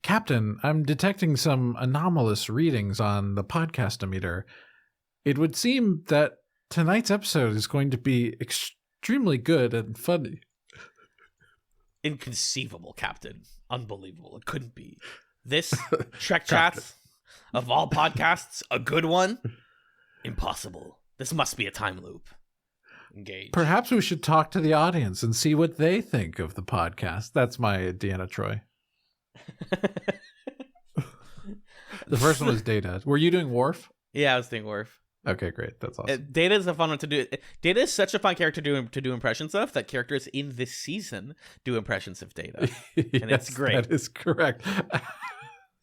Captain, I'm detecting some anomalous readings on the podcastometer. It would seem that tonight's episode is going to be extremely good and funny. Inconceivable, Captain. Unbelievable. It couldn't be. This TrekChatz of all podcasts, a good one? Impossible. This must be a time loop. Engage. Perhaps we should talk to the audience and see what they think of the podcast. That's my Deanna Troy. The first one was Data. Were you doing Worf? Yeah, I was doing Worf. Okay, great. That's awesome. Data is a fun one to do. Data is such a fun character to do impressions of that characters in this season do impressions of Data. Yes, And it's great. That is correct.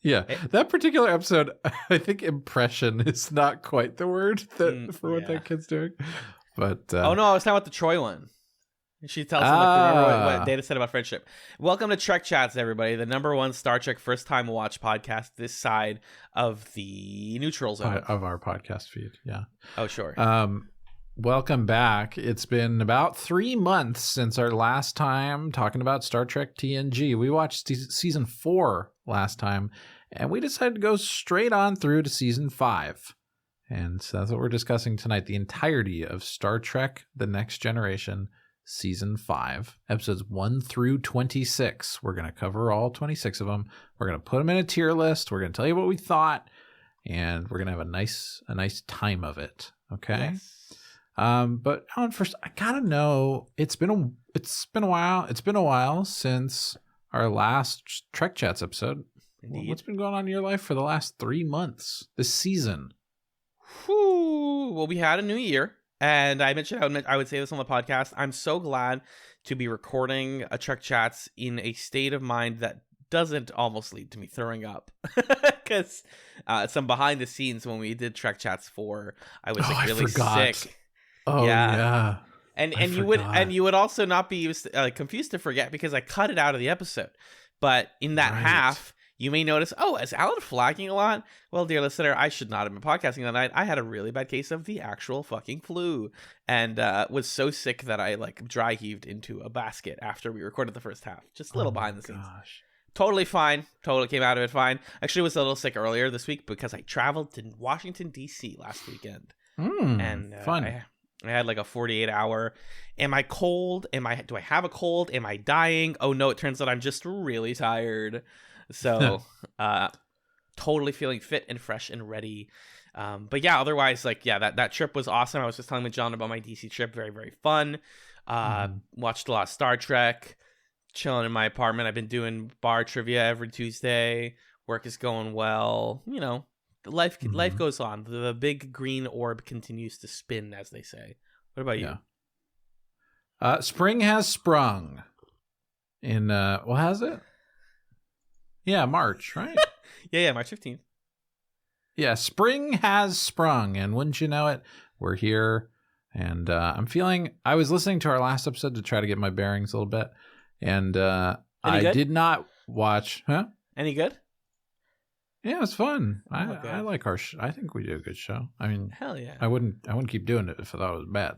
Yeah, that particular episode, I think impression is not quite the word for what that kid's doing. But oh no, I was talking about the Troy one. She tells him, like, remember what Data said about friendship. Welcome to TrekChatz, everybody, the #1 Star Trek first time watch podcast this side of the neutral zone of our podcast feed. Yeah. Oh, sure. Welcome back. It's been about 3 months since our last time talking about Star Trek TNG. We watched season 4 last time, and we decided to go straight on through to season 5. And so that's what we're discussing tonight, the entirety of Star Trek The Next Generation, Season 5, episodes 1 through 26. We're going to cover all 26 of them. We're going to put them in a tier list. We're going to tell you what we thought, and we're going to have a nice time of it. Okay? Yes. But Alan, first, I gotta know, it's been a while. It's been a while since our last TrekChatz episode. Indeed. What's been going on in your life for the last 3 months this season? Whew. Well, we had a new year. And I mentioned I would say this on the podcast. I'm so glad to be recording a TrekChatz in a state of mind that doesn't almost lead to me throwing up. Because some behind the scenes when we did TrekChatz 4, I was like really sick. Oh yeah. And you would also not be confused to forget because I cut it out of the episode. But in that half, you may notice, is Alan flagging a lot? Well, dear listener, I should not have been podcasting that night. I had a really bad case of the actual fucking flu and was so sick that I dry heaved into a basket after we recorded the first half. Just a little behind the scenes. Gosh. Totally fine. Totally came out of it fine. Actually, was a little sick earlier this week because I traveled to Washington, D.C. last weekend. And fun. I had like a 48-hour. Am I cold? Do I have a cold? Am I dying? Oh, no, it turns out I'm just really tired. So, totally feeling fit and fresh and ready. But yeah, otherwise, that trip was awesome. I was just telling John about my DC trip. Very, very fun. Watched a lot of Star Trek, chilling in my apartment. I've been doing bar trivia every Tuesday. Work is going well. You know, life goes on. The big green orb continues to spin, as they say. What about you? Spring has sprung in, has it? Yeah, March, right? yeah, March 15th. Yeah, spring has sprung, and wouldn't you know it, we're here. And I was listening to our last episode to try to get my bearings a little bit, and I did not watch. Huh? Any good? Yeah, it's fun. I like our. I think we do a good show. I mean, hell yeah. I wouldn't keep doing it if I thought it was bad.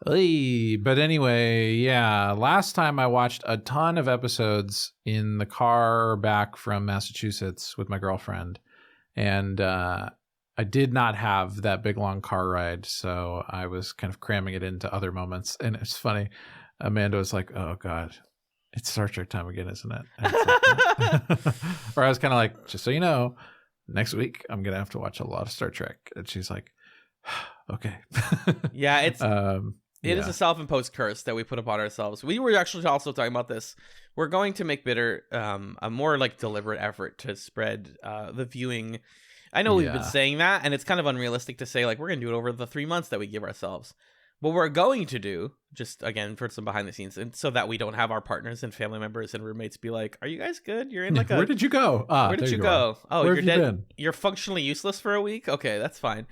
But anyway, yeah, last time I watched a ton of episodes in the car back from Massachusetts with my girlfriend, And I did not have that big long car ride, so I was kind of cramming it into other moments. And it's funny, Amanda was like, "Oh God, it's Star Trek time again, isn't it?" And it's like, or I was kind of like, "Just so you know, next week I'm gonna have to watch a lot of Star Trek." And she's like, "Okay." Yeah, it yeah. is a self-imposed curse that we put upon ourselves. We were actually also talking about this. We're going to make Bitter a more like deliberate effort to spread the viewing. I know we've been saying that, and it's kind of unrealistic to say like we're going to do it over the 3 months that we give ourselves. What we're going to do, just again for some behind the scenes, and so that we don't have our partners and family members and roommates be like, "Are you guys good? You're in like a where did you go? Where did you go? Oh, where you're dead. Been? You're functionally useless for a week. Okay, that's fine."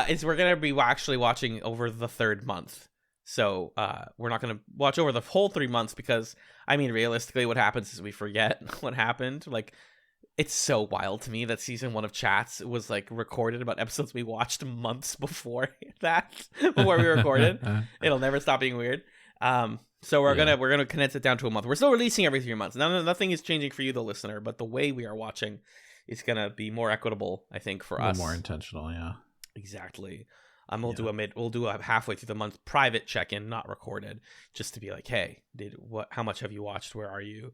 Is we're gonna be actually watching over the 3rd month. So we're not going to watch over the whole 3 months because, I mean, realistically, what happens is we forget what happened. Like, it's so wild to me that season 1 of Chats was like recorded about episodes we watched months before before we recorded. It'll never stop being weird. So we're gonna condense it down to a month. We're still releasing every 3 months. Nothing is changing for you, the listener, but the way we are watching is gonna be more equitable, I think, for us. More intentional, yeah. Exactly. We'll do a halfway through the month private check-in, not recorded, just to be like, hey, how much have you watched? Where are you?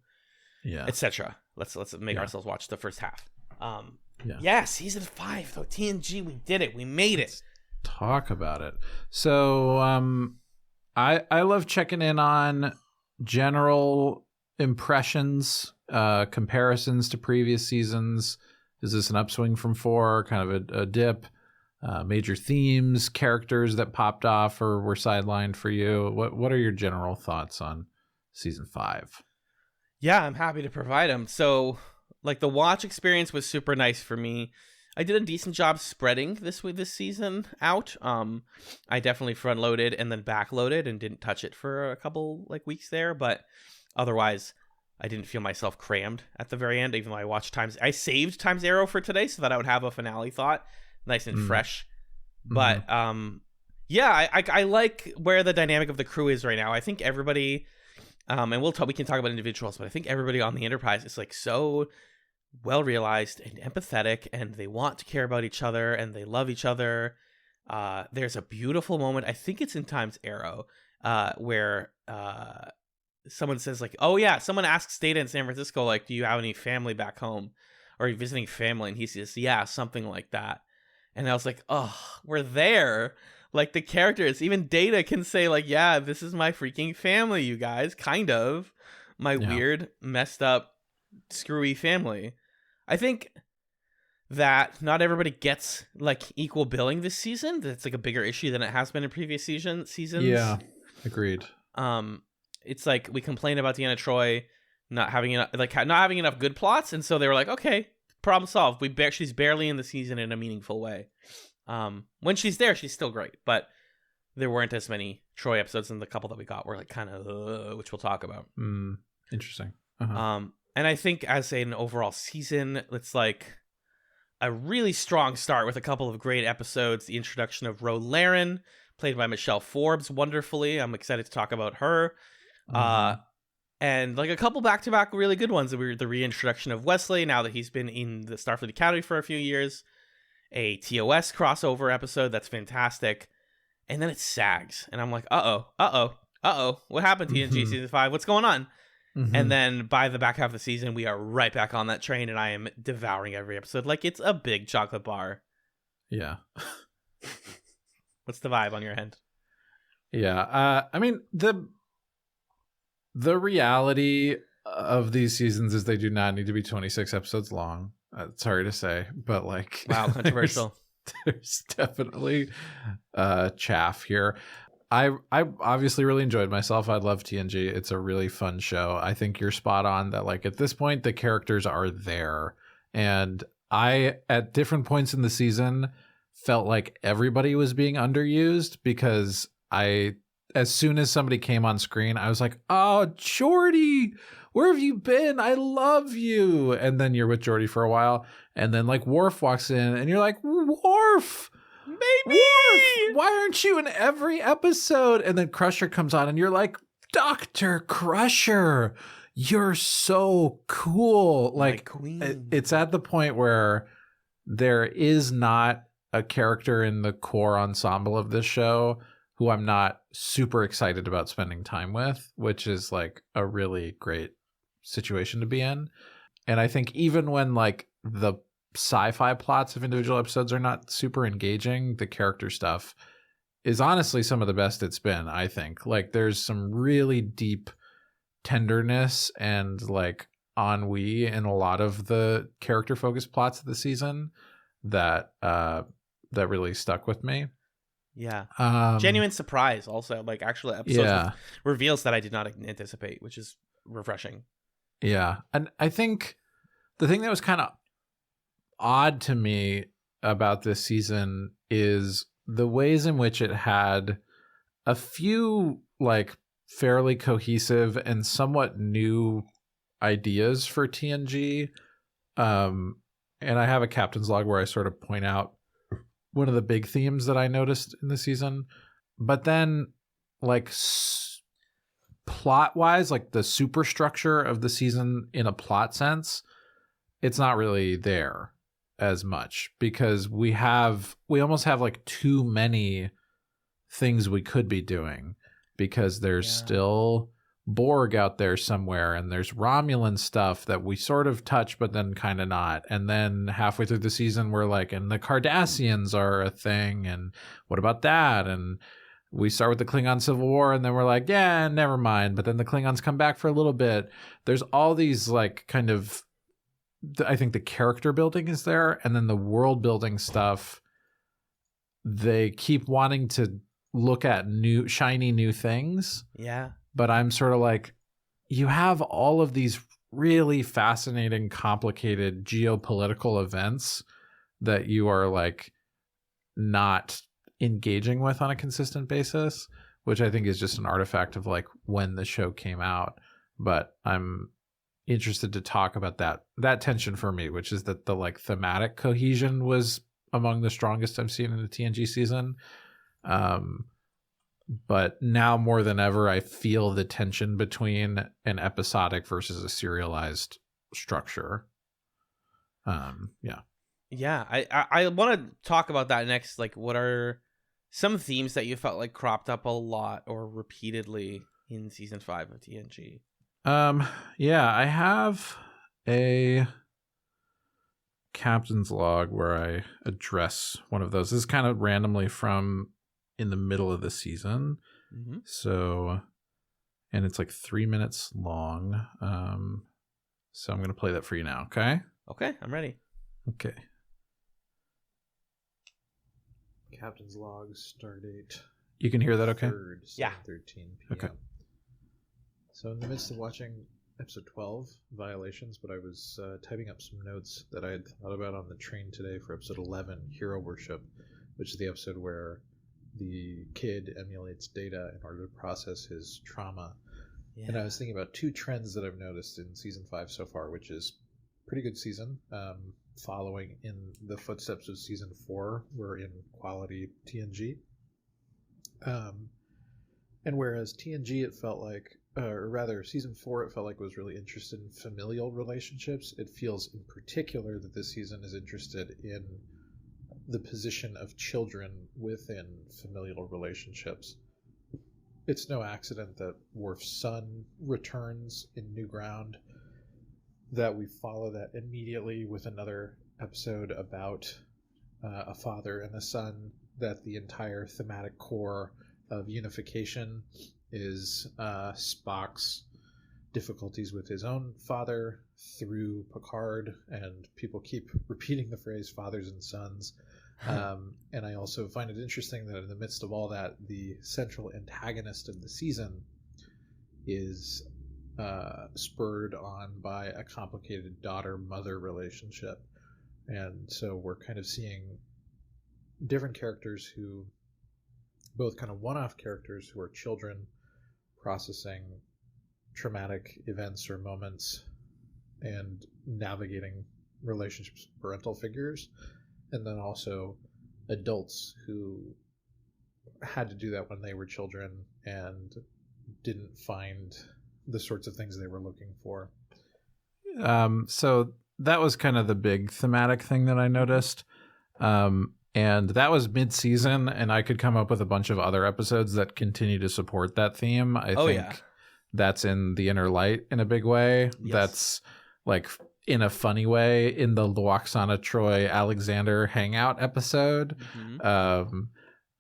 Yeah, etc. Let's make ourselves watch the first half. Season 5 though, TNG, we did it. We made it. Let's talk about it. So I love checking in on general impressions, comparisons to previous seasons. Is this an upswing from 4, kind of a dip? Major themes, characters that popped off or were sidelined for you. What are your general thoughts on season 5? Yeah, I'm happy to provide them. So, like, the watch experience was super nice for me. I did a decent job spreading this season out. I definitely front loaded and then back loaded and didn't touch it for a couple weeks there, but otherwise I didn't feel myself crammed at the very end, even though I saved Time's Arrow for today so that I would have a finale thought nice and fresh. But I like where the dynamic of the crew is right now. I think everybody and we can talk about individuals, but I think everybody on the Enterprise is like so well realized and empathetic, and they want to care about each other and they love each other. There's a beautiful moment, I think it's in Time's Arrow, where someone says like, "Oh yeah," someone asks Data in San Francisco like, "Do you have any family back home? Or are you visiting family?" And he says, "Yeah," something like that. And I was like, "Oh, we're there." Like, the characters, even Data can say like, "Yeah, this is my freaking family, you guys." Kind of my weird, messed up, screwy family. I think that not everybody gets like equal billing this season. That's like a bigger issue than it has been in previous seasons. Yeah, agreed. It's like we complain about Deanna Troi not having enough good plots, and so they were like, "Okay, problem solved. She's barely in the season in a meaningful way." When she's there, she's still great, but there weren't as many Troi episodes, and the couple that we got were like kind of, which we'll talk about. Interesting. And I think as an overall season, it's like a really strong start with a couple of great episodes. The introduction of Ro Laren, played by Michelle Forbes, wonderfully. I'm excited to talk about her. And like a couple back-to-back really good ones. The reintroduction of Wesley, now that he's been in the Starfleet Academy for a few years. A TOS crossover episode that's fantastic. And then it sags. And I'm like, uh-oh. What happened to TNG Season 5? What's going on? And then by the back half of the season, we are right back on that train, and I am devouring every episode like it's a big chocolate bar. Yeah. What's the vibe on your end? Yeah. I mean, the reality of these seasons is they do not need to be 26 episodes long. Sorry to say, but like, wow, controversial. There's definitely chaff here. I obviously really enjoyed myself. I love TNG. It's a really fun show. I think you're spot on that like at this point the characters are there, and I at different points in the season felt like everybody was being underused because as soon as somebody came on screen, I was like, "Oh, Geordi, where have you been? I love you." And then you're with Geordi for a while, and then like Worf walks in, and you're like, "Worf, baby, Worf, why aren't you in every episode?" And then Crusher comes on, and you're like, "Dr. Crusher, you're so cool. My Like queen. it's at the point where there is not a character in the core ensemble of this show who I'm not super excited about spending time with, which is like a really great situation to be in. And I think even when like the sci-fi plots of individual episodes are not super engaging, the character stuff is honestly some of the best it's been, I think. Like there's some really deep tenderness and like ennui in a lot of the character focused plots of the season that really stuck with me. Yeah. Um Genuine surprise also, like actual episodes with reveals that I did not anticipate, which is refreshing. Yeah. And I think the thing that was kind of odd to me about this season is the ways in which it had a few like fairly cohesive and somewhat new ideas for TNG. And I have a captain's log where I sort of point out one of the big themes that I noticed in the season. But then like plot wise, like the superstructure of the season in a plot sense, it's not really there as much because we almost have like too many things we could be doing because there's still Borg out there somewhere and there's Romulan stuff that we sort of touch but then kind of not, and then halfway through the season we're like, and the Cardassians are a thing, and what about that? And we start with the Klingon Civil War and then we're like, yeah, never mind, but then the Klingons come back for a little bit. There's all these like kind of, I think the character building is there, and then the world building stuff, they keep wanting to look at new shiny new things. Yeah. But I'm sort of like, you have all of these really fascinating, complicated geopolitical events that you are like not engaging with on a consistent basis, which I think is just an artifact of like when the show came out. But I'm interested to talk about that tension for me, which is that the like thematic cohesion was among the strongest I've seen in a TNG season. But now more than ever, I feel the tension between an episodic versus a serialized structure. Yeah, I want to talk about that next. Like, what are some themes that you felt like cropped up a lot or repeatedly in season 5 of TNG? Yeah, I have a captain's log where I address one of those. This is kind of randomly from in the middle of the season. Mm-hmm. So, and it's like 3 minutes long. So I'm going to play that for you now. Okay. Okay. I'm ready. Okay. Captain's log, stardate. You can hear that okay? 3rd, yeah. 13 p.m. Okay. So in the midst of watching episode 12, Violations, but I was typing up some notes that I had thought about on the train today for episode 11, Hero Worship, which is the episode where the kid emulates Data in order to process his trauma. Yeah. And I was thinking about 2 trends that I've noticed in season 5 so far, which is pretty good season, following in the footsteps of season 4. We're in quality TNG. And whereas TNG, it felt like, or rather season 4, it felt like was really interested in familial relationships, it feels in particular that this season is interested in the position of children within familial relationships. It's no accident that Worf's son returns in New Ground, that we follow that immediately with another episode about a father and a son, that the entire thematic core of unification is Spock's difficulties with his own father through Picard, and people keep repeating the phrase fathers and sons. And I also find it interesting that in the midst of all that, the central antagonist of the season is spurred on by a complicated daughter-mother relationship. And so we're kind of seeing different characters who, both kind of one-off characters who are children processing traumatic events or moments and navigating relationships with parental figures, and then also adults who had to do that when they were children and didn't find the sorts of things they were looking for. So that was kind of the big thematic thing that I noticed. And that was mid-season, and I could come up with a bunch of other episodes that continue to support that theme. I think that's in The Inner Light in a big way. Yes. That's like in a funny way in the Luoxana Troy Alexander hangout episode. Mm-hmm.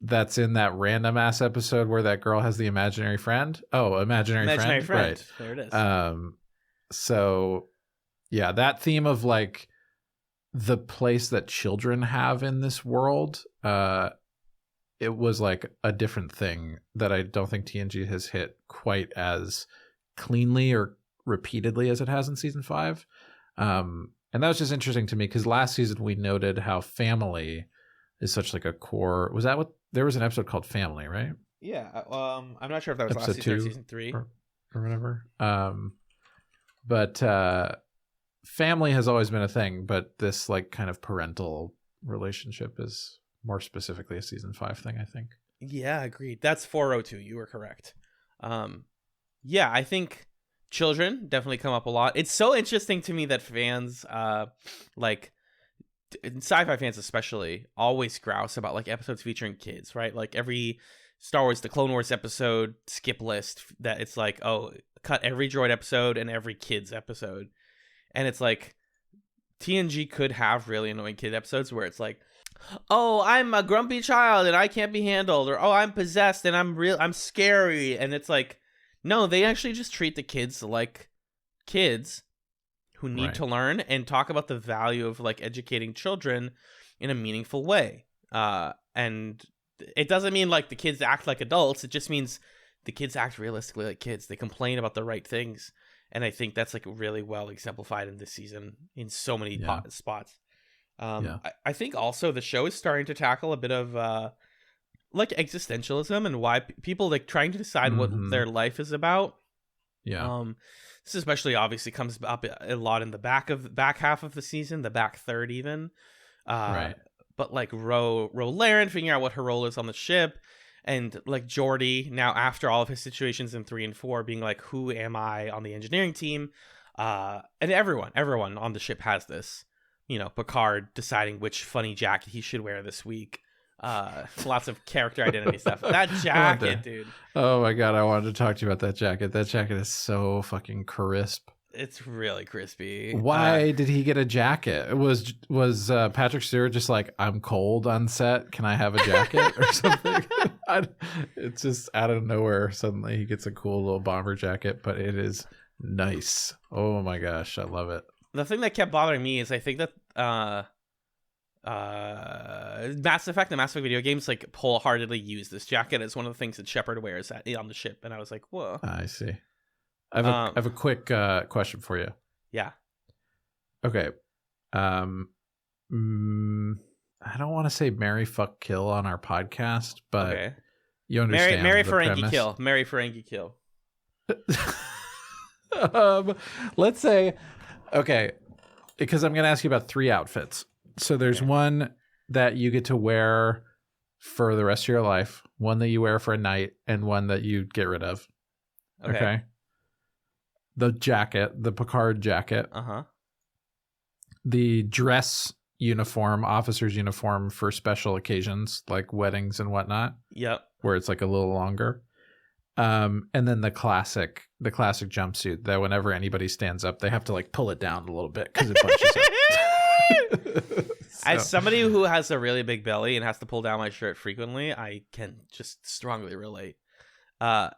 That's in that random ass episode where that girl has the imaginary friend. Oh, imaginary friend. Right. There it is. So yeah, that theme of like the place that children have in this world, it was like a different thing that I don't think TNG has hit quite as cleanly or repeatedly as it has in season 5. And that was just interesting to me because last season we noted how family is such like a core. Was that what there was an episode called Family, right? Yeah. I'm not sure if that was episode last season 2 or season 3 or whatever. But family has always been a thing, but this like kind of parental relationship is more specifically a season 5 thing, I think. Yeah, agreed. That's 402. You were correct. Yeah, I think children definitely come up a lot. It's so interesting to me that fans, like sci-fi fans especially, always grouse about like episodes featuring kids, right? Like every Star Wars, the Clone Wars episode skip list that it's like, oh, cut every droid episode and every kids episode. And it's like TNG could have really annoying kid episodes where it's like, oh, I'm a grumpy child and I can't be handled, or oh, I'm possessed and I'm scary. And it's like, no, they actually just treat the kids like kids who need to learn and talk about the value of like educating children in a meaningful way. And it doesn't mean like the kids act like adults. It just means the kids act realistically like kids. They complain about the right things. And I think that's like really well exemplified in this season in so many spots. I think also the show is starting to tackle a bit of like existentialism and why people like trying to decide what their life is about. Yeah. This especially obviously comes up a lot in the back half of the season, the back third even. Right. But like Ro Laren figuring out what her role is on the ship. And like Geordi, now after all of his situations in 3 and 4, being like, who am I on the engineering team? And everyone on the ship has this. You know, Picard deciding which funny jacket he should wear this week. Lots of character identity stuff. That jacket, dude. Oh my god, I wanted to talk to you about that jacket. That jacket is so fucking crisp. It's really crispy. Why did he get a jacket? Was Patrick Stewart just like, I'm cold on set, can I have a jacket or something? It's just out of nowhere. Suddenly he gets a cool little bomber jacket, but it is nice. Oh my gosh, I love it. The thing that kept bothering me is I think that Mass Effect and Mass Effect video games like wholeheartedly use this jacket as one of the things that Shepard wears on the ship, and I was like, whoa. I see. I have a quick question for you. Yeah. Okay. I don't want to say marry, fuck, kill on our podcast, but you understand. Marry the Ferengi premise. kill. Marry Ferengi kill. Let's say, okay, because I'm going to ask you about 3 outfits. So there's one that you get to wear for the rest of your life, one that you wear for a night, and one that you get rid of. Okay. The jacket, the Picard jacket. The dress uniform, officer's uniform for special occasions like weddings and whatnot. Yep. Where it's like a little longer. And then the classic jumpsuit that whenever anybody stands up, they have to like pull it down a little bit because it bunches up. As somebody who has a really big belly and has to pull down my shirt frequently, I can just strongly relate. I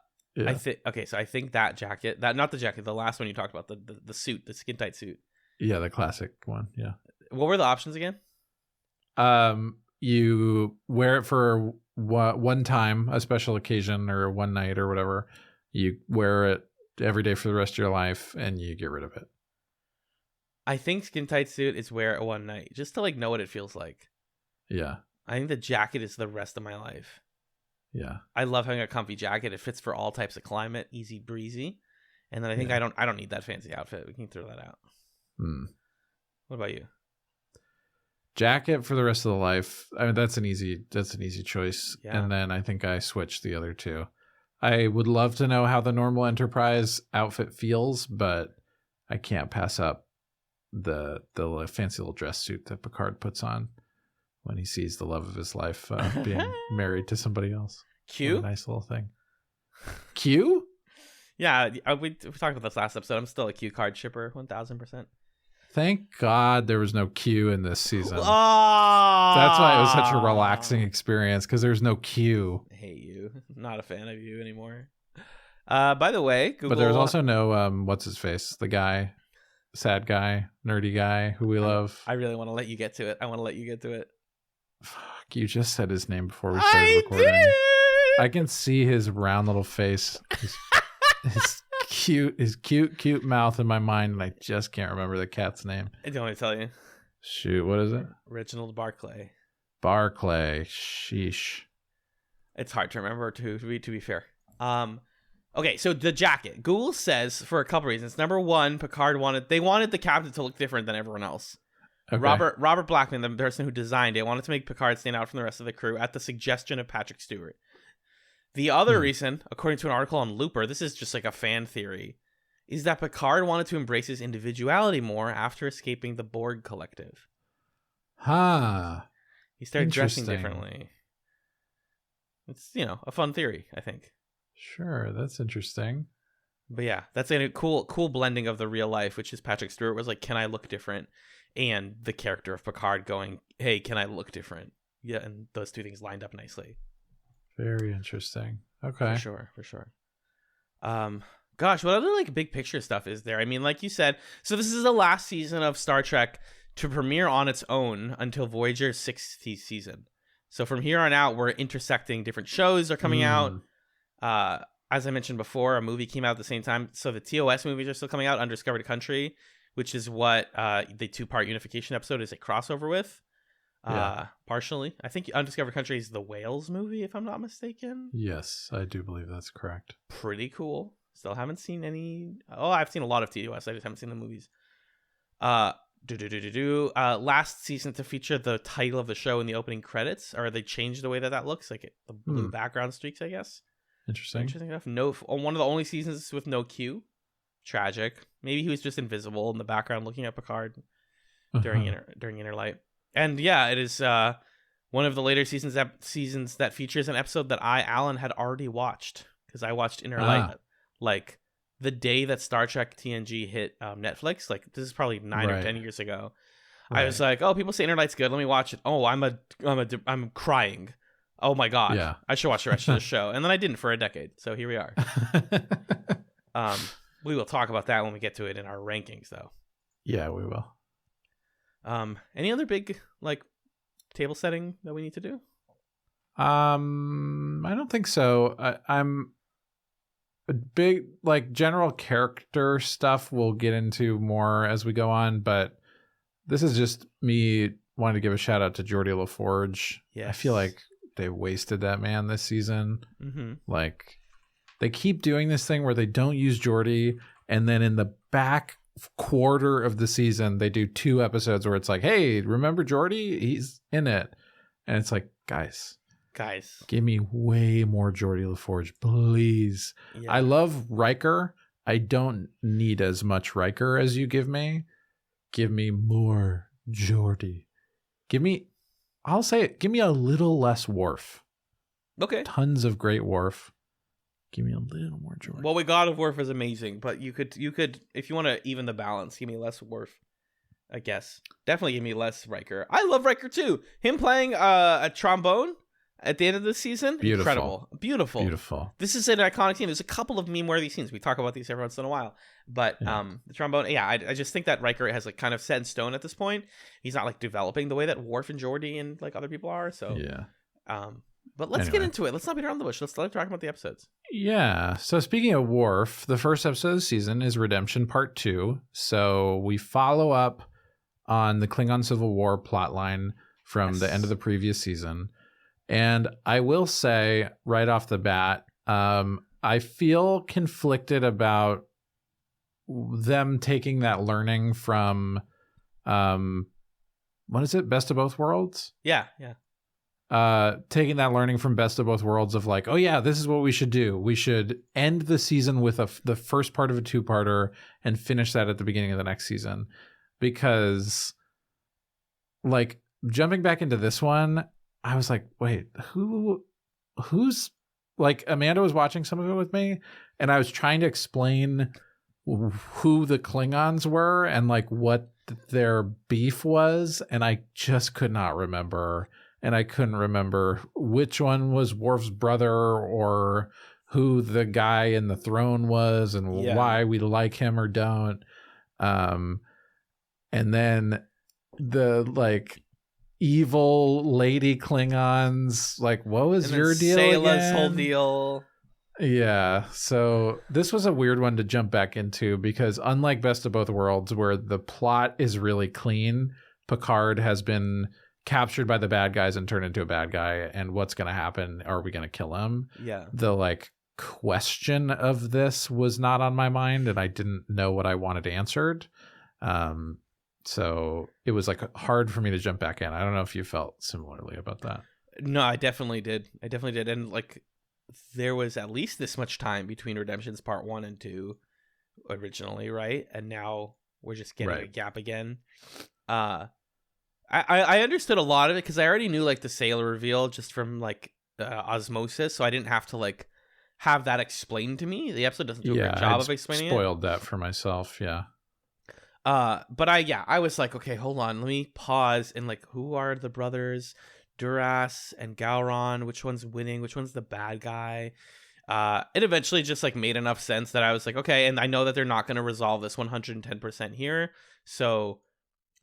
think that jacket, not the jacket, the last one you talked about, the suit, the skin tight suit. Yeah, the classic one. Yeah. What were the options again? You wear it for one time, a special occasion, or one night, or whatever. You wear it every day for the rest of your life, and you get rid of it. I think skin tight suit is wear it one night, just to like know what it feels like. Yeah. I think the jacket is the rest of my life. Yeah. I love having a comfy jacket. It fits for all types of climate, easy breezy. And then I think I don't need that fancy outfit. We can throw that out. What about you? Jacket for the rest of the life. I mean, that's an easy choice. Yeah. And then I think I switched the other two. I would love to know how the normal Enterprise outfit feels, but I can't pass up the fancy little dress suit that Picard puts on when he sees the love of his life being married to somebody else. Q? What a nice little thing. Q? Yeah, we talked about this last episode. I'm still a Q card shipper, 1000%. Thank God there was no Q in this season. Oh! That's why it was such a relaxing experience, because there's no Q. I hate you. Not a fan of you anymore. By the way, Google... But there's also no, what's his face? The guy, sad guy, nerdy guy who we love. I really want to let you get to it. Fuck, you just said his name before we started recording. Did! I can see his round little face. His cute mouth in my mind, and I just can't remember the cat's name. I don't want to tell you. Shoot, what is it? Reginald Barclay. Barclay. Sheesh. It's hard to remember, to be fair. Okay, so the jacket. Google says for a couple reasons. Number one, Picard wanted the captain to look different than everyone else. Okay. Robert Blackman, the person who designed it, wanted to make Picard stand out from the rest of the crew at the suggestion of Patrick Stewart. The other reason, according to an article on Looper, this is just like a fan theory, is that Picard wanted to embrace his individuality more after escaping the Borg collective. He started dressing differently. It's, a fun theory, I think. Sure, that's interesting. But yeah, that's a cool blending of the real life, which is Patrick Stewart was like, can I look different? And the character of Picard going, hey, can I look different? Yeah, and those two things lined up nicely. Very interesting. Okay. For sure. Gosh, what other big picture stuff is there? I mean, like you said, so this is the last season of Star Trek to premiere on its own until Voyager's 6th season. So from here on out, we're intersecting different shows are coming out. As I mentioned before, a movie came out at the same time. So the TOS movies are still coming out, Undiscovered Country, which is what the 2-part unification episode is a crossover with. Partially. I think Undiscovered Country is the Whales movie, if I'm not mistaken. Yes, I do believe that's correct. Pretty cool. Still haven't seen any. I've seen a lot of TOS. I just haven't seen the movies. Last season to feature the title of the show in the opening credits, or they changed the way that looks, the blue background streaks, I guess. Interesting enough. No, one of the only seasons with no Q. Tragic. Maybe he was just invisible in the background looking at Picard during Inner Light. And yeah, it is one of the later seasons that features an episode that Alan, had already watched, because I watched Inner Light the day that Star Trek TNG hit Netflix. This is probably 9 or 10 years ago. Right. I was like, oh, people say Inner Light's good. Let me watch it. Oh, I'm crying. Oh my god. Yeah. I should watch the rest of the show. And then I didn't for a decade. So here we are. We will talk about that when we get to it in our rankings, though. Yeah, we will. Any other big table setting that we need to do? I don't think so. I'm a big general character stuff we'll get into more as we go on, but this is just me wanting to give a shout out to Geordie LaForge. Yes. I feel like they wasted that man this season. Mm-hmm. They keep doing this thing where they don't use Geordie, and then in the back quarter of the season they do 2 episodes where it's like, hey, remember Geordie? He's in it. And it's like, guys, give me way more Geordie LaForge, please. Yeah. I love Riker. I don't need as much Riker as you give me. Give me more Geordie. Give me a little less Worf. Okay. Tons of great Worf. Give me a little more Geordie. Well, God of Worf is amazing, but you could, if you want to even the balance, give me less Worf, I guess. Definitely give me less Riker. I love Riker too. Him playing a trombone at the end of the season, incredible. Beautiful. This is an iconic scene. There's a couple of meme-worthy scenes. We talk about these every once in a while. But the trombone, I just think that Riker has kind of set in stone at this point. He's not developing the way that Worf and Geordie and other people are. So yeah. But let's get into it. Let's not beat around the bush. Let's talk about the episodes. Yeah. So speaking of Worf, the first episode of the season is Redemption Part 2. So we follow up on the Klingon Civil War plotline from the end of the previous season. And I will say right off the bat, I feel conflicted about them taking that learning from, what is it? Best of Both Worlds? Yeah. taking that learning from Best of Both Worlds of like, oh yeah, this is what we should do. We should end the season with the first part of a two-parter and finish that at the beginning of the next season. Because like jumping back into this one, I was like, wait, who's like, Amanda was watching some of it with me, and I was trying to explain who the Klingons were and like what their beef was, and I just could not remember. And I couldn't remember which one was Worf's brother or who the guy in the throne was and why we like him or don't. And then the like evil lady Klingons, like, what was your deal again? Whole deal. Yeah, so this was a weird one to jump back into because unlike Best of Both Worlds, where the plot is really clean, Picard has been captured by the bad guys and turned into a bad guy, and what's going to happen? Are we going to kill him? Yeah. The like question of this was not on my mind, and I didn't know what I wanted answered. So it was like hard for me to jump back in. I don't know if you felt similarly about that. No, I definitely did. And like, there was at least this much time between Redemptions Part 1 and 2 originally, right? And now we're just getting a gap again. I understood a lot of it because I already knew like the sailor reveal just from like osmosis, so I didn't have to like have that explained to me. The episode doesn't do a great job of explaining it. Spoiled that for myself, yeah. But I was like, okay, hold on, let me pause and like, who are the brothers Duras and Gowron? Which one's winning? Which one's the bad guy? It eventually just like made enough sense that I was like, okay, and I know that they're not going to resolve this 110% here, so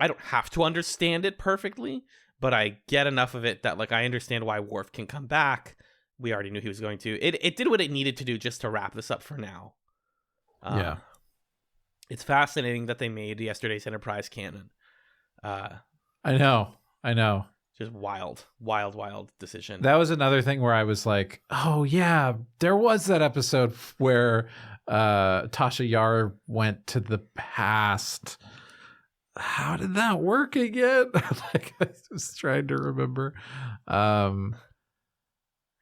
I don't have to understand it perfectly, but I get enough of it that like I understand why Worf can come back. We already knew he was going to. It did what it needed to do just to wrap this up for now. Yeah. It's fascinating that they made yesterday's Enterprise canon. I know. Just wild decision. That was another thing where I was like, oh yeah, there was that episode where Tasha Yar went to the past. How did that work again? Like, I was trying to remember. I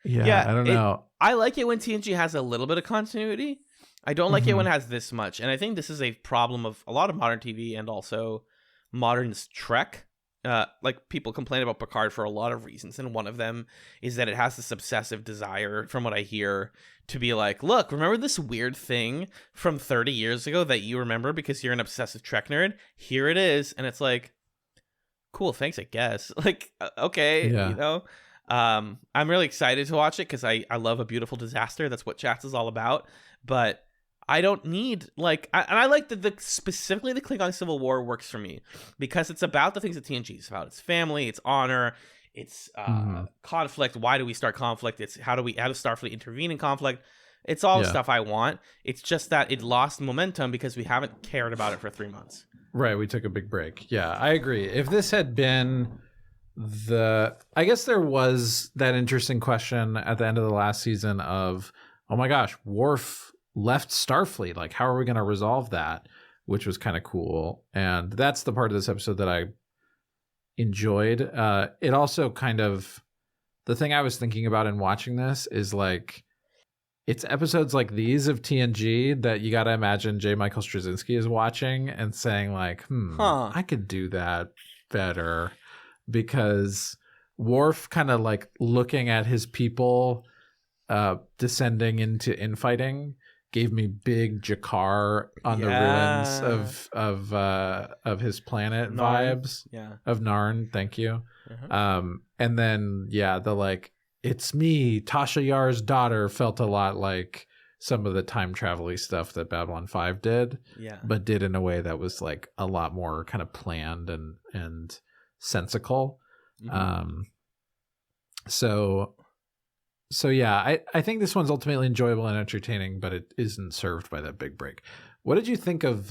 don't know. I like it when TNG has a little bit of continuity. I don't like it when it has this much. And I think this is a problem of a lot of modern TV and also modern Trek. Like, people complain about Picard for a lot of reasons, and one of them is that it has this obsessive desire, from what I hear, to be like, look, remember this weird thing from 30 years ago that you remember because you're an obsessive Trek nerd? Here it is. And it's like, cool, thanks, I guess. Like, okay, you know? I'm really excited to watch it because I love a beautiful disaster. That's what Chats is all about. But I don't need, like, and I like that specifically the Klingon Civil War works for me because it's about the things that TNG is about. It's family, it's honor, it's conflict. Why do we start conflict? It's how does Starfleet intervene in conflict? It's all the stuff I want. It's just that it lost momentum because we haven't cared about it for 3 months. Right, we took a big break. Yeah, I agree. If this had been I guess there was that interesting question at the end of the last season of, oh my gosh, Worf left Starfleet, like how are we going to resolve that, which was kind of cool. And that's the part of this episode that I enjoyed. It also kind of, the thing I was thinking about in watching this is like, it's episodes like these of TNG that you got to imagine J. Michael Straczynski is watching and saying like, I could do that better, because Worf kind of like looking at his people descending into infighting gave me big Jakar on the ruins of his planet Narn. vibes. Yeah. Of Narn, thank you. And then the like, it's me, Tasha Yar's daughter, felt a lot like some of the time travel-y stuff that Babylon 5 did. Yeah. But did in a way that was like a lot more kind of planned and sensical. So yeah, I think this one's ultimately enjoyable and entertaining, but it isn't served by that big break. What did you think of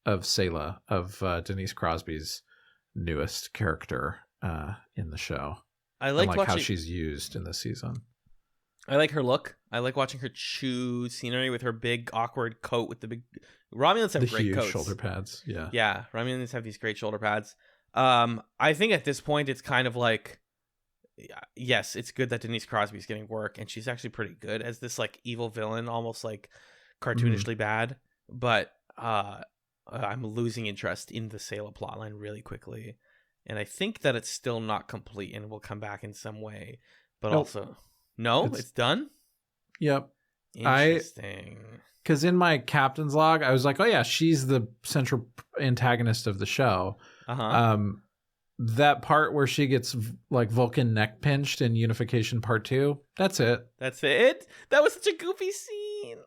Sayla, of Denise Crosby's newest character in the show? I like watching how she's used in this season. I like her look. I like watching her chew scenery with her big awkward coat with the big. Romulans have great huge coats. Shoulder pads. Yeah. Yeah, Romulans have these great shoulder pads. I think at this point it's kind of like yes, it's good that Denise Crosby's getting work, and she's actually pretty good as this like evil villain, almost like cartoonishly bad. But I'm losing interest in the Sayla plotline really quickly, and I think that it's still not complete and will come back in some way. But also, no, it's done. Yep. Interesting. Because in my captain's log, I was like, oh yeah, she's the central antagonist of the show. That part where she gets like Vulcan neck pinched in Unification Part 2, that's it. That's it? That was such a goofy scene.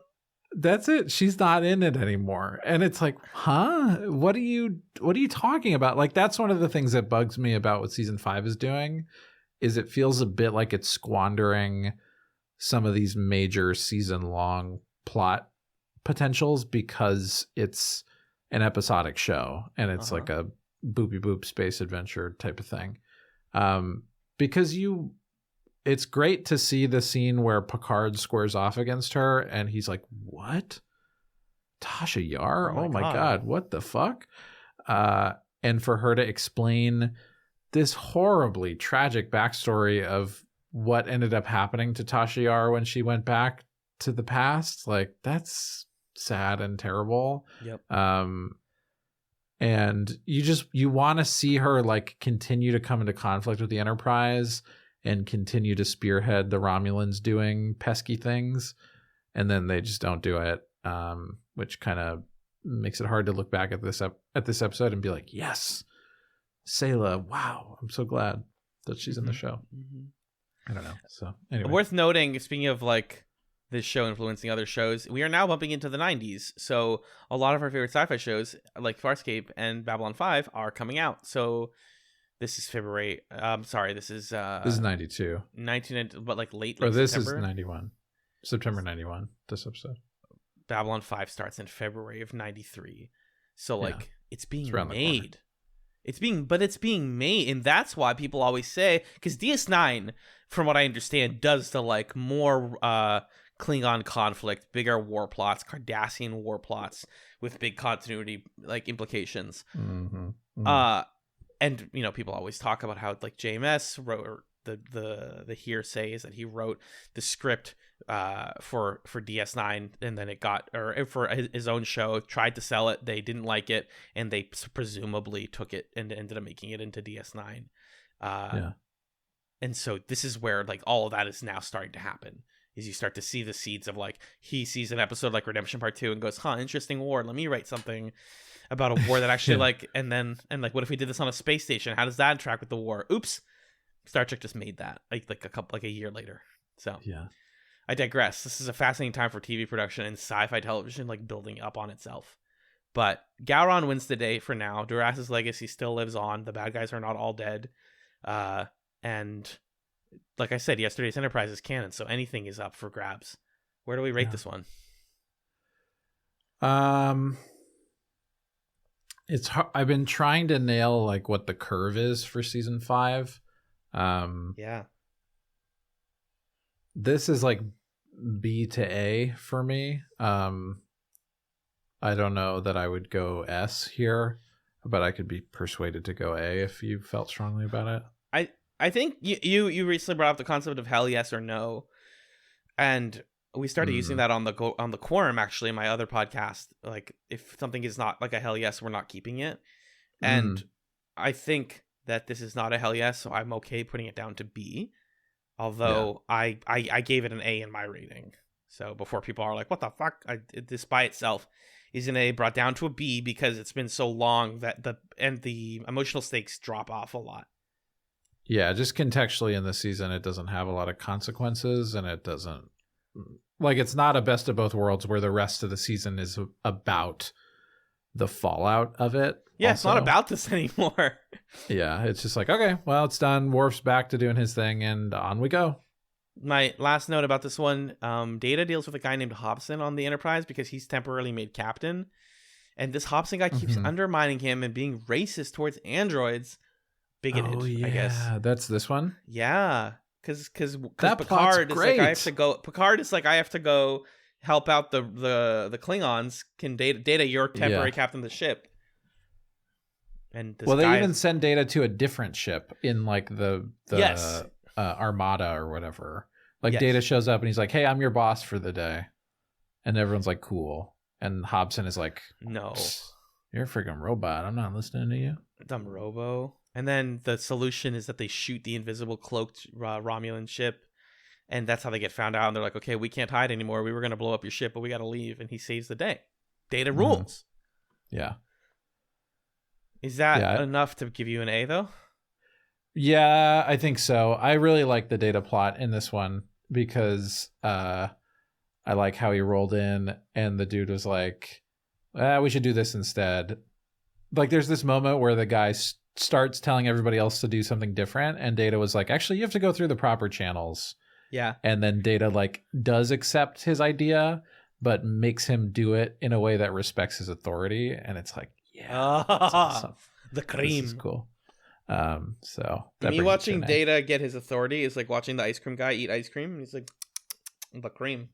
That's it. She's not in it anymore. And it's like, huh? What are you talking about? Like, that's one of the things that bugs me about what season 5 is doing, is it feels a bit like it's squandering some of these major season long plot potentials because it's an episodic show and it's like a boopy boop space adventure type of thing. Because it's great to see the scene where Picard squares off against her and he's like, what? Tasha Yar? Oh my God, what the fuck? And for her to explain this horribly tragic backstory of what ended up happening to Tasha Yar when she went back to the past, like, that's sad and terrible. Yep. And you want to see her like continue to come into conflict with the Enterprise and continue to spearhead the Romulans doing pesky things, and then they just don't do it, which kind of makes it hard to look back at this episode and be like, yes, Sayla, wow, I'm so glad that she's in the show. I don't know. So anyway, worth noting, speaking of like this show influencing other shows, we are now bumping into the 90s. So a lot of our favorite sci-fi shows like Farscape and Babylon 5 are coming out. So this is February. This is 92. 19, but like late or this September. Is 91. September 91, this episode. Babylon 5 starts in February of 93. So like it's being around made. It's being made, and that's why people always say, because DS9, from what I understand, does the like more Klingon conflict, bigger war plots, Cardassian war plots with big continuity like implications. And you know, people always talk about how like JMS wrote, or the hearsay is that he wrote the script for DS9, and then it got, or for his own show, tried to sell it, they didn't like it, and they presumably took it and ended up making it into DS9. And so this is where like all of that is now starting to happen, is you start to see the seeds of like, he sees an episode like Redemption Part 2 and goes, interesting war, let me write something about a war that actually like, and like, what if we did this on a space station, how does that interact with the war? Oops, Star Trek just made that like a year later. So I digress. This is a fascinating time for TV production and sci-fi television, like building up on itself. But Gowron wins the day for now. Duras' legacy still lives on. The bad guys are not all dead. And like I said, yesterday's Enterprise is canon, so anything is up for grabs. Where do we rate this one? It's hard. I've been trying to nail like what the curve is for season 5. This is like B to A for me. I don't know that I would go S here, but I could be persuaded to go A if you felt strongly about it. I think you recently brought up the concept of hell yes or no, and we started using that on the Quorum, actually, in my other podcast. Like, if something is not like a hell yes, we're not keeping it. And I think that this is not a hell yes, so I'm okay putting it down to B. Although I gave it an A in my rating. So before people are like, what the fuck? This by itself is an A brought down to a B because it's been so long that the emotional stakes drop off a lot. Yeah, just contextually in the season, it doesn't have a lot of consequences, and it doesn't, like, it's not a best of both worlds where the rest of the season is about the fallout of it. Yeah, also. It's not about this anymore. Yeah, it's just like, okay, well, it's done. Worf's back to doing his thing, and on we go. My last note about this one, Data deals with a guy named Hobson on the Enterprise because he's temporarily made captain. And this Hobson guy keeps undermining him and being racist towards androids. Bigoted, I guess. Yeah, that's this one? Yeah, because Picard is like, I have to go. Picard is like, I have to go help out the Klingons. Can Data, you're temporary captain of the ship. And this they even send Data to a different ship in like the yes. armada or whatever. Like Yes. Data shows up and he's like, hey, I'm your boss for the day. And everyone's like, cool. And Hobson is like, No. You're a freaking robot. I'm not listening to you. Dumb robo. And then the solution is that they shoot the invisible cloaked Romulan ship. And that's how they get found out. And they're like, okay, we can't hide anymore. We were going to blow up your ship, but we got to leave. And he saves the day. Data rules. Yeah. Is that enough to give you an A, though? Yeah, I think so. I really like the Data plot in this one because I like how he rolled in and the dude was like, we should do this instead. Like, there's this moment where the guy starts telling everybody else to do something different, and Data was like, actually, you have to go through the proper channels. Yeah. And then Data, like, does accept his idea, but makes him do it in a way that respects his authority. And it's like, yeah, that's awesome. The cream. This is cool. So me watching Data get his authority is like watching the ice cream guy eat ice cream. And he's like, the cream.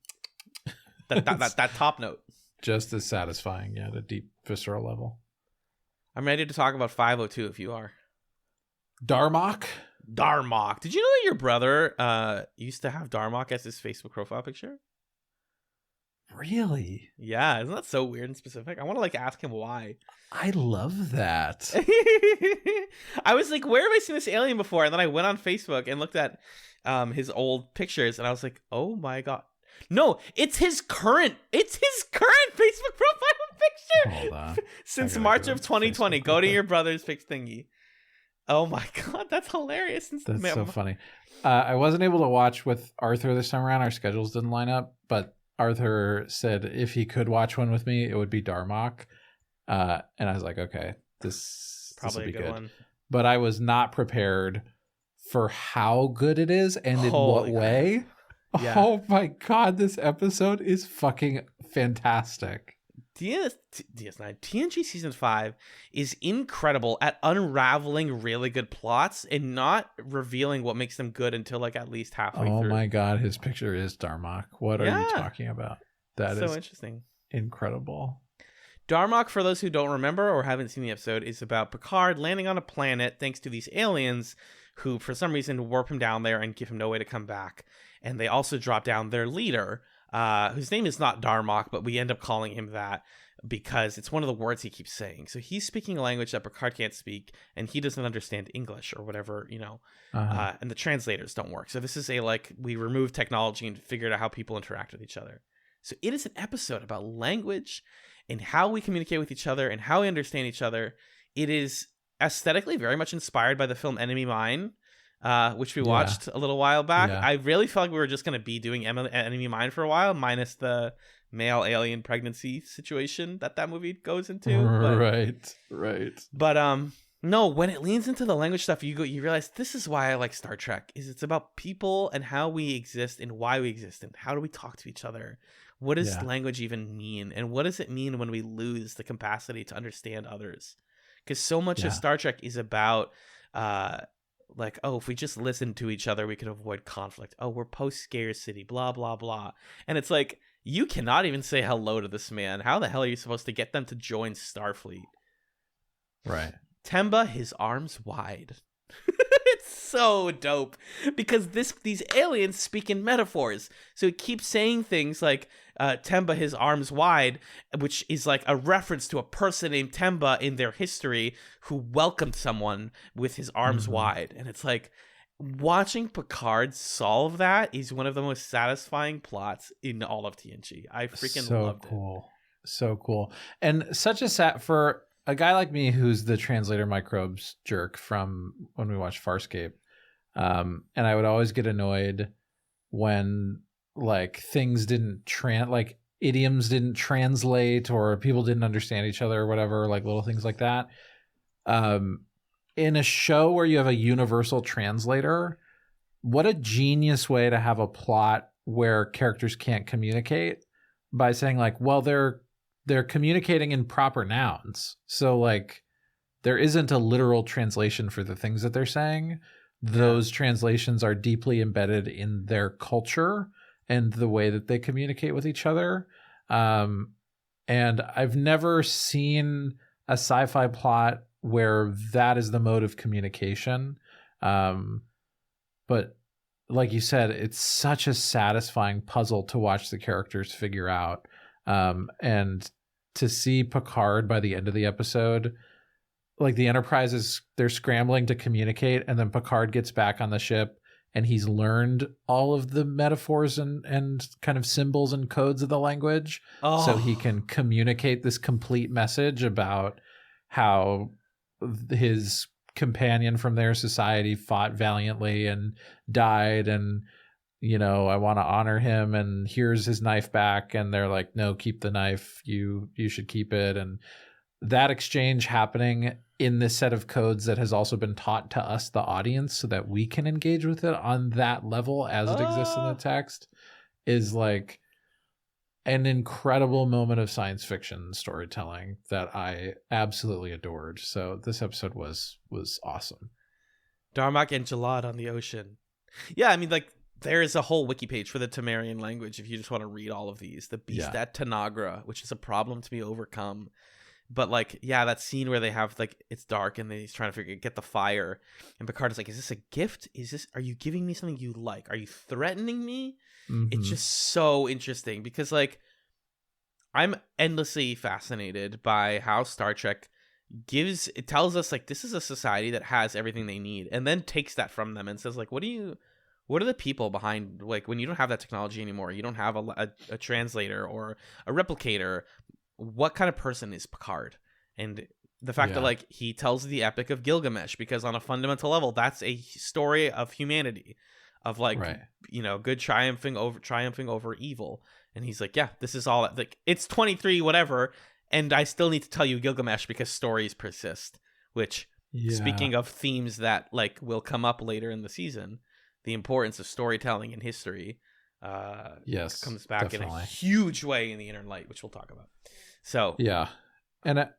That top note. Just as satisfying, yeah, at a deep visceral level. I'm ready to talk about 502 if you are. Darmok. Did you know that your brother used to have Darmok as his Facebook profile picture? Really? Yeah, isn't that so weird and specific? I want to like ask him why. I love that. I was like, where have I seen this alien before? And then I went on Facebook and looked at his old pictures, and I was like, oh my god. No, it's his current Facebook profile picture. Hold on. Since March of 2020. Go to your brother's pic thingy. Oh my god, that's hilarious. That's so funny. I wasn't able to watch with Arthur this time around. Our schedules didn't line up, but Arthur said if he could watch one with me, it would be Darmok. And I was like, okay, this will be good. One. But I was not prepared for how good it is and in what way. Yeah. Oh my god, this episode is fucking fantastic. DS9 TNG Season 5 is incredible at unraveling really good plots and not revealing what makes them good until like at least halfway through. Oh my god, his picture is Darmok. What are you talking about? That is so interesting. Incredible. Darmok, for those who don't remember or haven't seen the episode, is about Picard landing on a planet thanks to these aliens who for some reason warp him down there and give him no way to come back. And they also drop down their leader, whose name is not Darmok, but we end up calling him that because it's one of the words he keeps saying. So he's speaking a language that Picard can't speak, and he doesn't understand English or whatever, and the translators don't work. So this is we removed technology and figured out how people interact with each other. So it is an episode about language and how we communicate with each other and how we understand each other. It is aesthetically very much inspired by the film Enemy Mine, which we watched a little while back. I really felt like we were just going to be doing Enemy Mine for a while, minus the male alien pregnancy situation that movie goes into. Right. But no, when it leans into the language stuff, you realize this is why I like Star Trek. It's about people and how we exist and why we exist and how do we talk to each other. What does language even mean? And what does it mean when we lose the capacity to understand others? Because so much of Star Trek is about if we just listen to each other, we can avoid conflict. Oh, we're post-scarcity, blah, blah, blah. And it's like, you cannot even say hello to this man. How the hell are you supposed to get them to join Starfleet? Right. Temba, his arms wide. It's so dope because these aliens speak in metaphors. So he keeps saying things like Temba, his arms wide, which is like a reference to a person named Temba in their history who welcomed someone with his arms wide. And it's like watching Picard solve that is one of the most satisfying plots in all of TNG. I freaking loved it. So cool. And such a for a guy like me who's the translator microbes jerk from when we watched Farscape, and I would always get annoyed when things didn't idioms didn't translate or people didn't understand each other or whatever, little things like that. In a show where you have a universal translator, what a genius way to have a plot where characters can't communicate by saying they're communicating in proper nouns. So there isn't a literal translation for the things that they're saying. Those translations are deeply embedded in their culture and the way that they communicate with each other. And I've never seen a sci-fi plot where that is the mode of communication. But like you said, it's such a satisfying puzzle to watch the characters figure out. And to see Picard by the end of the episode, like the Enterprise they're scrambling to communicate, and then Picard gets back on the ship and he's learned all of the metaphors and kind of symbols and codes of the language. So he can communicate this complete message about how his companion from their society fought valiantly and died, and I want to honor him, and here's his knife back. And they're like, no, keep the knife, you should keep it. And that exchange happening in this set of codes that has also been taught to us, the audience, so that we can engage with it on that level as it exists in the text, is like an incredible moment of science fiction storytelling that I absolutely adored. So this episode was awesome. Darmok and Jalad on the ocean. Yeah, I mean, like, there is a whole wiki page for the Temerian language if you just want to read all of these. The beast at Tanagra, which is a problem to be overcome. But, like, yeah, that scene where they have, like, it's dark and then he's trying to get the fire. And Picard is like, is this a gift? Are you giving me something you like? Are you threatening me? Mm-hmm. It's just so interesting because, I'm endlessly fascinated by how Star Trek it tells us, like, this is a society that has everything they need, and then takes that from them and says, like, what are the people behind, like, when you don't have that technology anymore, you don't have a translator or a replicator, what kind of person is Picard? And the fact that, like, he tells the Epic of Gilgamesh, because on a fundamental level, that's a story of humanity, of, like, good triumphing over evil. And he's like, yeah, this is all, like, it's 23 whatever, and I still need to tell you Gilgamesh because stories persist. Which, speaking of themes that, like, will come up later in the season, the importance of storytelling in history comes back definitely in a huge way in the Inner Light, which we'll talk about. So yeah, and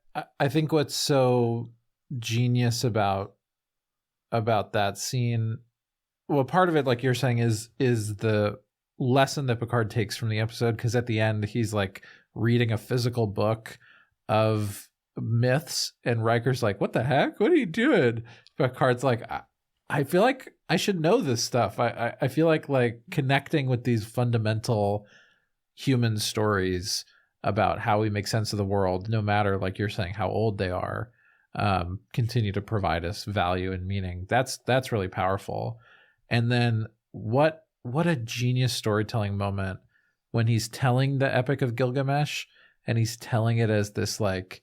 I think what's so genius about that scene, well, part of it, like you're saying, is the lesson that Picard takes from the episode, because at the end he's like reading a physical book of myths, and Riker's like, what the heck, what are you doing? Picard's like, I feel like I should know this stuff. I feel like connecting with these fundamental human stories about how we make sense of the world, no matter, like you're saying, how old they are, continue to provide us value and meaning. That's really powerful. And then what a genius storytelling moment when he's telling the Epic of Gilgamesh, and he's telling it as this, like,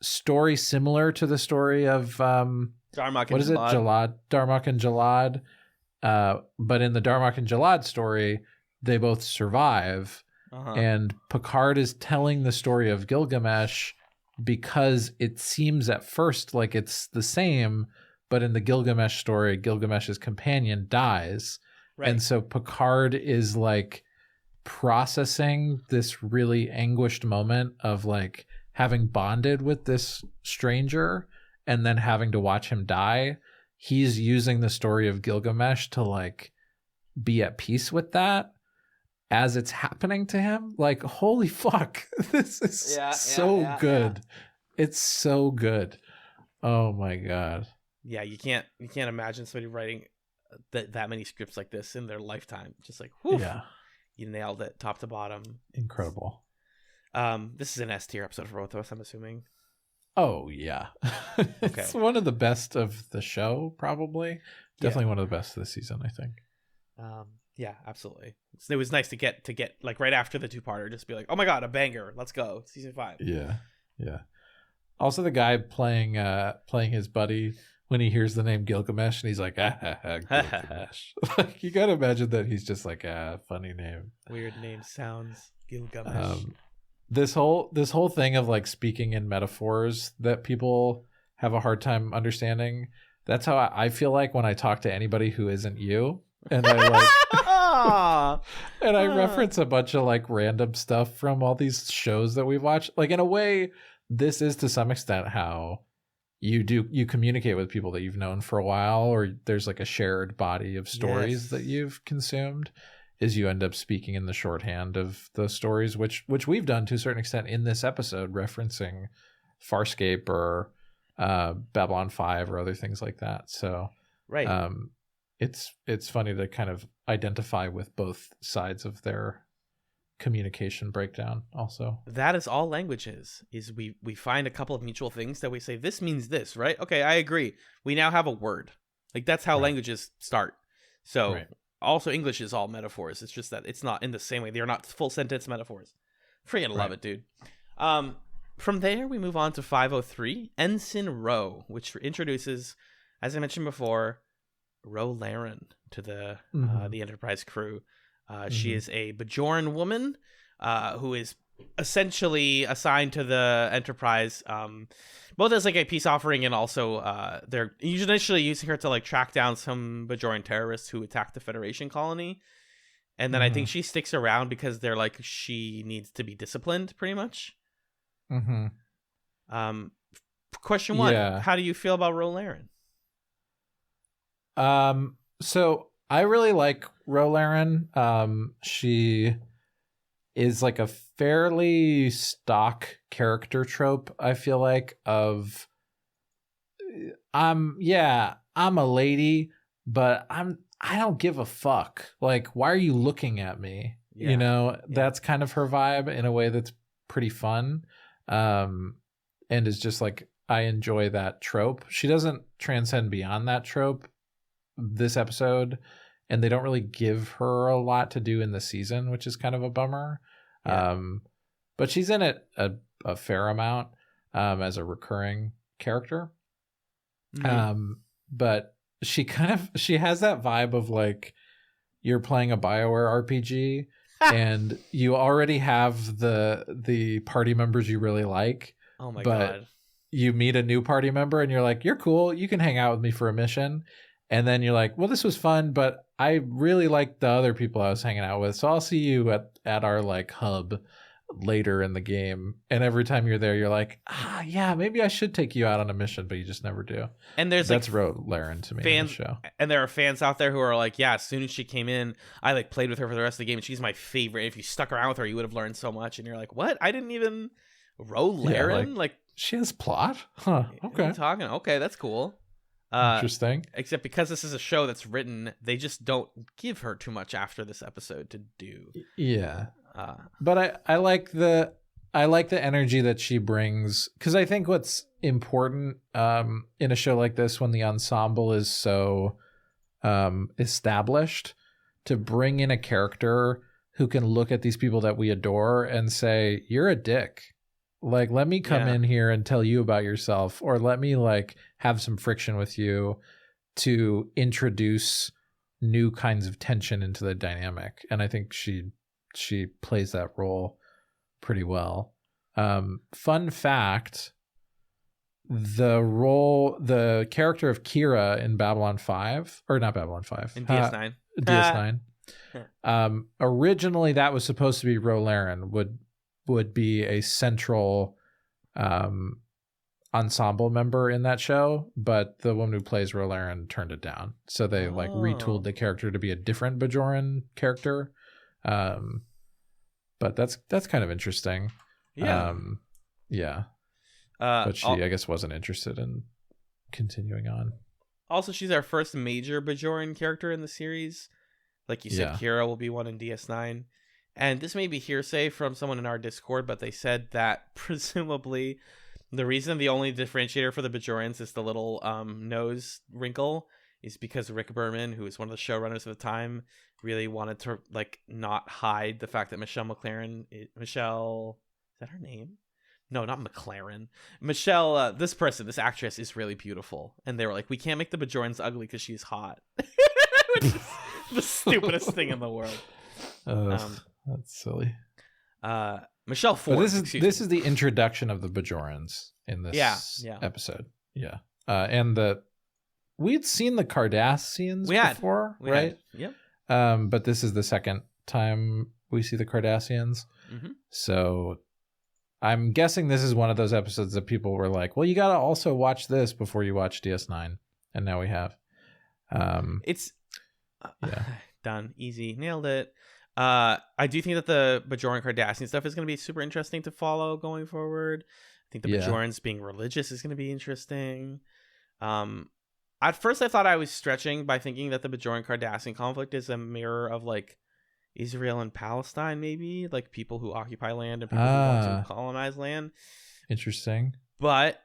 story similar to the story of Darmok and Jalad. Jalad, Darmok and Jalad. But in the Darmok and Jalad story, they both survive. And Picard is telling the story of Gilgamesh because it seems at first like it's the same, but in the Gilgamesh story, Gilgamesh's companion dies. Right. And so Picard is, like, processing this really anguished moment of, like, having bonded with this stranger and then having to watch him die. He's using the story of Gilgamesh to, like, be at peace with that as it's happening to him. Like, holy fuck, this is so good. It's so good. Oh my god. Yeah, you can't imagine somebody writing that many scripts like this in their lifetime. Just like, whew, you nailed it, top to bottom. Incredible. This is an S tier episode for both of us, I'm assuming. Oh yeah. It's one of the best of the show, probably. Definitely one of the best of the season, I think. Yeah, absolutely. It was nice to get like right after the two-parter, just be like, oh my god, a banger, let's go, season 5. Yeah. Also, the guy playing his buddy, when he hears the name Gilgamesh, and he's like, Gilgamesh. Like, you gotta imagine that he's just like, funny name. Weird name sounds. Gilgamesh. This whole thing of, like, speaking in metaphors that people have a hard time understanding. That's how I feel like when I talk to anybody who isn't you. And I reference a bunch of, like, random stuff from all these shows that we've watched. Like, in a way, this is to some extent how you communicate with people that you've known for a while, or there's, like, a shared body of stories that you've consumed, is you end up speaking in the shorthand of the stories, which we've done to a certain extent in this episode, referencing Farscape or Babylon 5 or other things like that. So right. it's funny to kind of identify with both sides of their communication breakdown also. That is all language is we find a couple of mutual things that we say, this means this, right? Okay, I agree. We now have a word. Like, that's how languages start. So also English is all metaphors. It's just that it's not in the same way. They're not full sentence metaphors. Freaking love it, dude. From there, we move on to 503, Ensign Ro, which introduces, as I mentioned before, Ro Laren to the Enterprise crew. She is a Bajoran woman who is essentially assigned to the Enterprise, both as like a peace offering and also they're initially using her to like track down some Bajoran terrorists who attacked the Federation colony. And then I think she sticks around because they're like, she needs to be disciplined pretty much. Question one, how do you feel about Ro Laren? So I really like Ro Laren. She is like a fairly stock character trope, I feel like, of I'm a lady, but I don't give a fuck. Like, why are you looking at me? You know, that's kind of her vibe in a way that's pretty fun. And is just like, I enjoy that trope. She doesn't transcend beyond that trope this episode, and they don't really give her a lot to do in the season, which is kind of a bummer. But she's in it a fair amount as a recurring character. But she has that vibe of like, you're playing a BioWare RPG and you already have the party members you really like. Oh my God. You meet a new party member and you're like, you're cool, you can hang out with me for a mission. And then you're like, well, this was fun, but I really like the other people I was hanging out with, so I'll see you at our like hub later in the game. And every time you're there, you're like, yeah, maybe I should take you out on a mission, but you just never do. And that's like Ro Laren to me in the show. And there are fans out there who are like, yeah, as soon as she came in, I like played with her for the rest of the game, and she's my favorite. If you stuck around with her, you would have learned so much. And you're like, what? I didn't even Ro Laren? Like she has plot? Huh. Okay. What are you talking? Okay, that's cool. Interesting. Except because this is a show that's written, they just don't give her too much after this episode to do. Yeah. But I like the energy that she brings, because I think what's important in a show like this, when the ensemble is so established, to bring in a character who can look at these people that we adore and say, you're a dick. Like, let me come in here and tell you about yourself, or let me like have some friction with you to introduce new kinds of tension into the dynamic. And I think she plays that role pretty well. Fun fact, the character of Kira in Babylon 5, or not Babylon 5, in DS9. DS9. Originally that was supposed to be Ro Laren, would be a central ensemble member in that show, but the woman who plays Ro Laren turned it down. So they like retooled the character to be a different Bajoran character. But that's kind of interesting. Yeah. But she, I guess, wasn't interested in continuing on. Also, she's our first major Bajoran character in the series. Like you said, Kira will be one in DS9. And this may be hearsay from someone in our Discord, but they said that presumably the reason the only differentiator for the Bajorans is the little nose wrinkle is because Rick Berman, who was one of the showrunners at the time, really wanted to like not hide the fact that Michelle, is that her name? No, not McLaren. Michelle, this actress is really beautiful. And they were like, we can't make the Bajorans ugly because she's hot. Which is the stupidest thing in the world. That's silly. Michelle Ford. But this is the introduction of the Bajorans in this episode. Yeah. And we'd seen the Cardassians before, right? Yep. But this is the second time we see the Cardassians. Mm-hmm. So I'm guessing this is one of those episodes that people were like, well, you got to also watch this before you watch DS9. And now we have. It's done. Easy. Nailed it. I do think that the Bajoran Cardassian stuff is going to be super interesting to follow going forward. I think the Bajorans being religious is going to be interesting. At first, I thought I was stretching by thinking that the Bajoran Cardassian conflict is a mirror of like Israel and Palestine, maybe like people who occupy land and people who want to colonize land. Interesting. But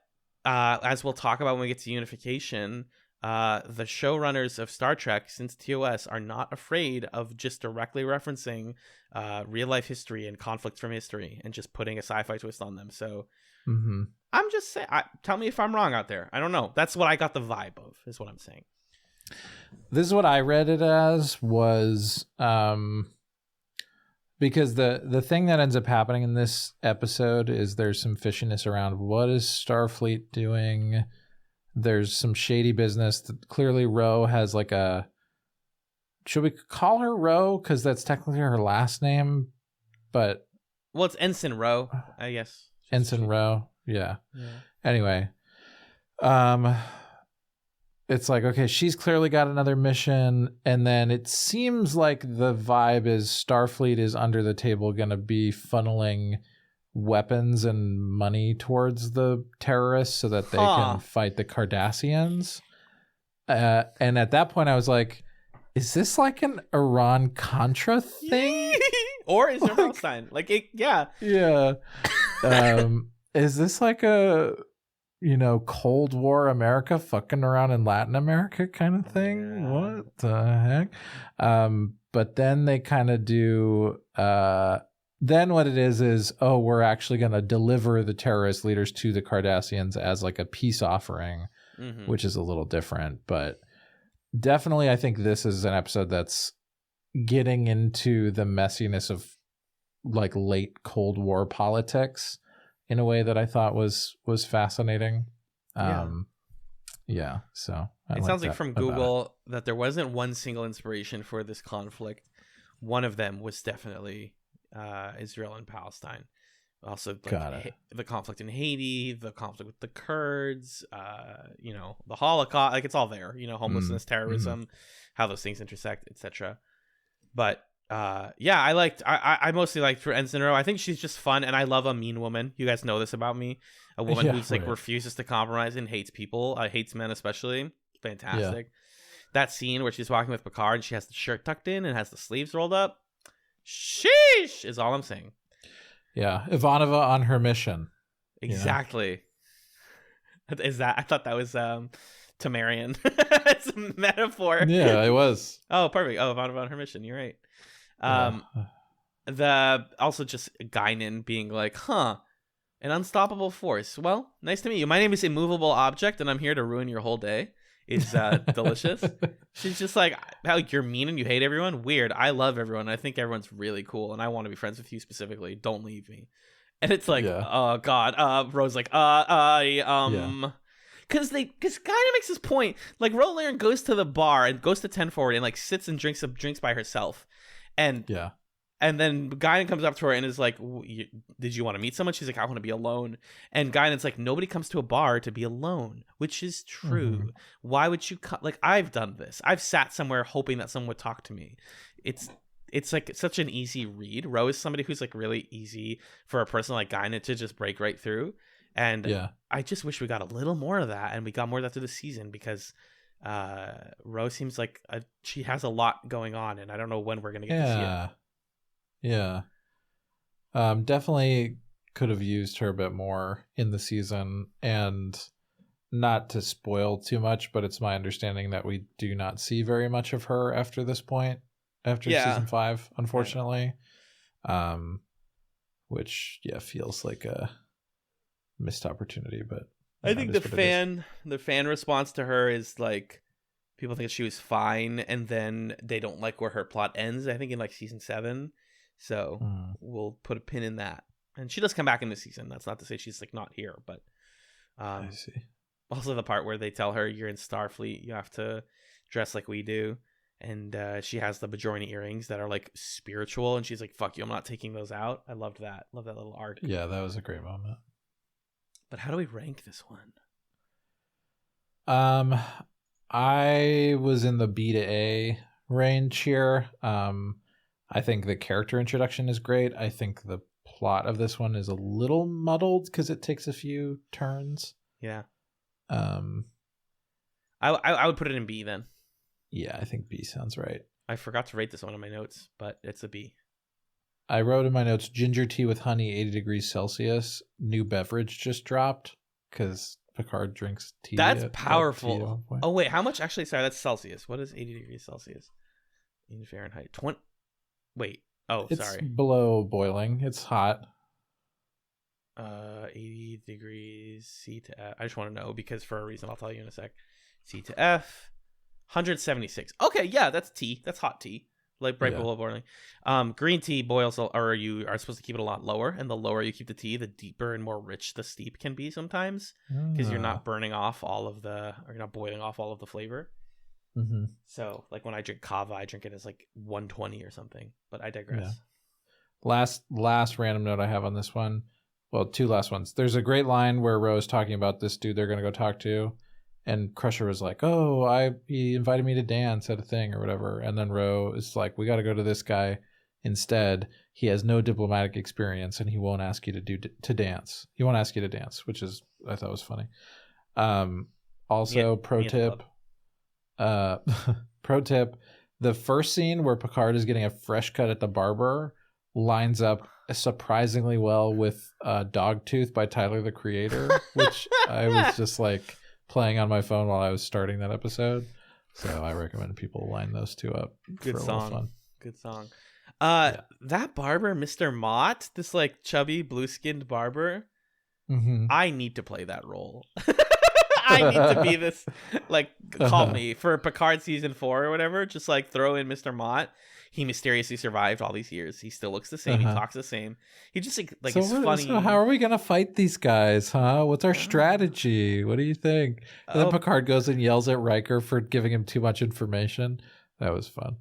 as we'll talk about when we get to unification, the showrunners of Star Trek since TOS are not afraid of just directly referencing real life history and conflicts from history and just putting a sci-fi twist on them. So I'm just saying, tell me if I'm wrong out there. I don't know. That's what I got the vibe of, is what I'm saying. This is what I read it as was because the thing that ends up happening in this episode is there's some fishiness around what is Starfleet doing. There's some shady business. Clearly, Ro has like a... Should we call her Ro? Because that's technically her last name, but... Well, it's Ensign Ro, I guess. Ensign Ro, yeah. Anyway, it's like, okay, she's clearly got another mission, and then it seems like the vibe is Starfleet is under the table going to be funneling weapons and money towards the terrorists so that they can fight the Cardassians. And at that point, I was like, is this like an Iran-Contra thing? Or is there Palestine? Like, yeah. Yeah. Is this like a, Cold War America fucking around in Latin America kind of thing? Yeah. What the heck? But then they kind of do... Then what it is, we're actually going to deliver the terrorist leaders to the Cardassians as like a peace offering, which is a little different. But definitely I think this is an episode that's getting into the messiness of like late Cold War politics in a way that I thought was fascinating. Yeah. So it sounds like from Google that there wasn't one single inspiration for this conflict. One of them was definitely... Israel and Palestine. Also, like, the conflict in Haiti, the conflict with the Kurds, the Holocaust. Like, it's all there. Homelessness, terrorism, how those things intersect, etc. But I mostly liked for Ensign Ro. I think she's just fun, and I love a mean woman. You guys know this about me. A woman who's like refuses to compromise and hates people, hates men especially. Fantastic. Yeah. That scene where she's walking with Picard and she has the shirt tucked in and has the sleeves rolled up. Sheesh is all I'm saying. Yeah, Ivanova on her mission. Exactly. Is that? I thought that was Tamarian. It's a metaphor. Yeah, it was. Oh, perfect. Oh, Ivanova on her mission. You're right. The also just Guinan being like, an unstoppable force. Well, nice to meet you. My name is Immovable Object, and I'm here to ruin your whole day. Is delicious. She's just like, how you're mean and you hate everyone. Weird. I love everyone. I think everyone's really cool, and I want to be friends with you specifically. Don't leave me. And it's like, oh god. Ro's like, because Guinan makes this point. Like, Ro Laren goes to the bar and goes to 10 Forward and like sits and drinks by herself, and And then Guinan comes up to her and is like, did you want to meet someone? She's like, I want to be alone. And Guinan's like, nobody comes to a bar to be alone, which is true. Why would you come? Like, I've done this. I've sat somewhere hoping that someone would talk to me. It's like such an easy read. Ro is somebody who's like really easy for a person like Guinan to just break right through. And I just wish we got a little more of that, and we got more of that through the season, because Ro seems like she has a lot going on, and I don't know when we're going to get to see it. Yeah. Definitely could have used her a bit more in the season, and not to spoil too much, but it's my understanding that we do not see very much of her after this point, after season 5, unfortunately. Which feels like a missed opportunity, but I think the fan response to her is like, people think she was fine, and then they don't like where her plot ends, I think in like season 7. So we'll put a pin in that. And she does come back in this season. That's not to say she's like not here, but I see. Also the part where they tell her, you're in Starfleet, you have to dress like we do. And she has the Bajoran earrings that are like spiritual, and she's like, fuck you, I'm not taking those out. I loved that. Love that little arc. Yeah, that was a great moment. But how do we rank this one? I was in the B to A range here. I think the character introduction is great. I think the plot of this one is a little muddled because it takes a few turns. Yeah. I would put it in B then. Yeah, I think B sounds right. I forgot to rate this one in my notes, but it's a B. I wrote in my notes, ginger tea with honey, 80 degrees Celsius. New beverage just dropped because Picard drinks tea. That's at powerful. tea. Oh, wait. How much? Actually, sorry, that's Celsius. What is 80 degrees Celsius in Fahrenheit? 20. Wait. Oh, it's sorry. below boiling. It's hot. 80 degrees C to F. I just want to know because for a reason I'll tell you in a sec. C to F. 176. Okay, yeah, that's tea. That's hot tea. Like right below boiling. Green tea boils, or you are supposed to keep it a lot lower, and the lower you keep the tea, the deeper and more rich the steep can be sometimes, because you're not burning off all of the, or you're not boiling off all of the flavor. Mm-hmm. So, like when I drink kava, I drink it as like 120 or something. But I digress. Yeah. Last random note I have on this one. Well, two last ones. There's a great line where Ro's talking about this dude they're gonna go talk to. And Crusher was like, "Oh, he invited me to dance at a thing or whatever." And then Ro is like, "We got to go to this guy instead. He has no diplomatic experience, and he won't ask you to dance. He won't ask you to dance," which is I thought was funny. Also, pro tip. Pro tip: the first scene where Picard is getting a fresh cut at the barber lines up surprisingly well with "Dogtooth" by Tyler the Creator, which I was just like playing on my phone while I was starting that episode. So I recommend people line those two up. Good for song. A little fun. Good song. That barber, Mr. Mott, this like chubby blue-skinned barber, I need to play that role. I need to be this, like, call me for Picard season 4 or whatever. Just like throw in Mr. Mott. He mysteriously survived all these years. He still looks the same. He talks the same. He just like is funny. So how are we gonna fight these guys, huh? What's our strategy? What do you think? And then Picard goes and yells at Riker for giving him too much information. That was fun.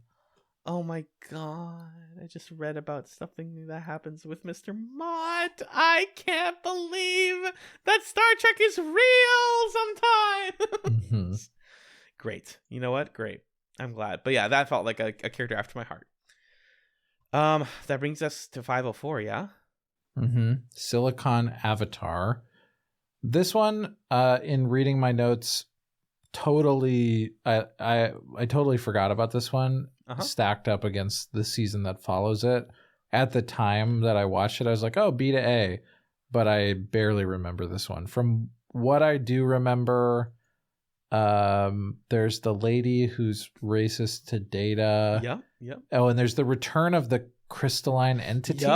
Oh my god. I just read about something that happens with Mr. Mott. I can't believe that Star Trek is real sometimes. Great. You know what? Great. I'm glad. But yeah, that felt like a character after my heart. That brings us to 504, yeah? Silicon Avatar. This one, in reading my notes, totally I totally forgot about this one. Stacked up against the season that follows it. At the time that I watched it, I was like, oh, B to A. But I barely remember this one. From what I do remember, there's the lady who's racist to Data. Yep. Oh, and there's the return of the crystalline entity.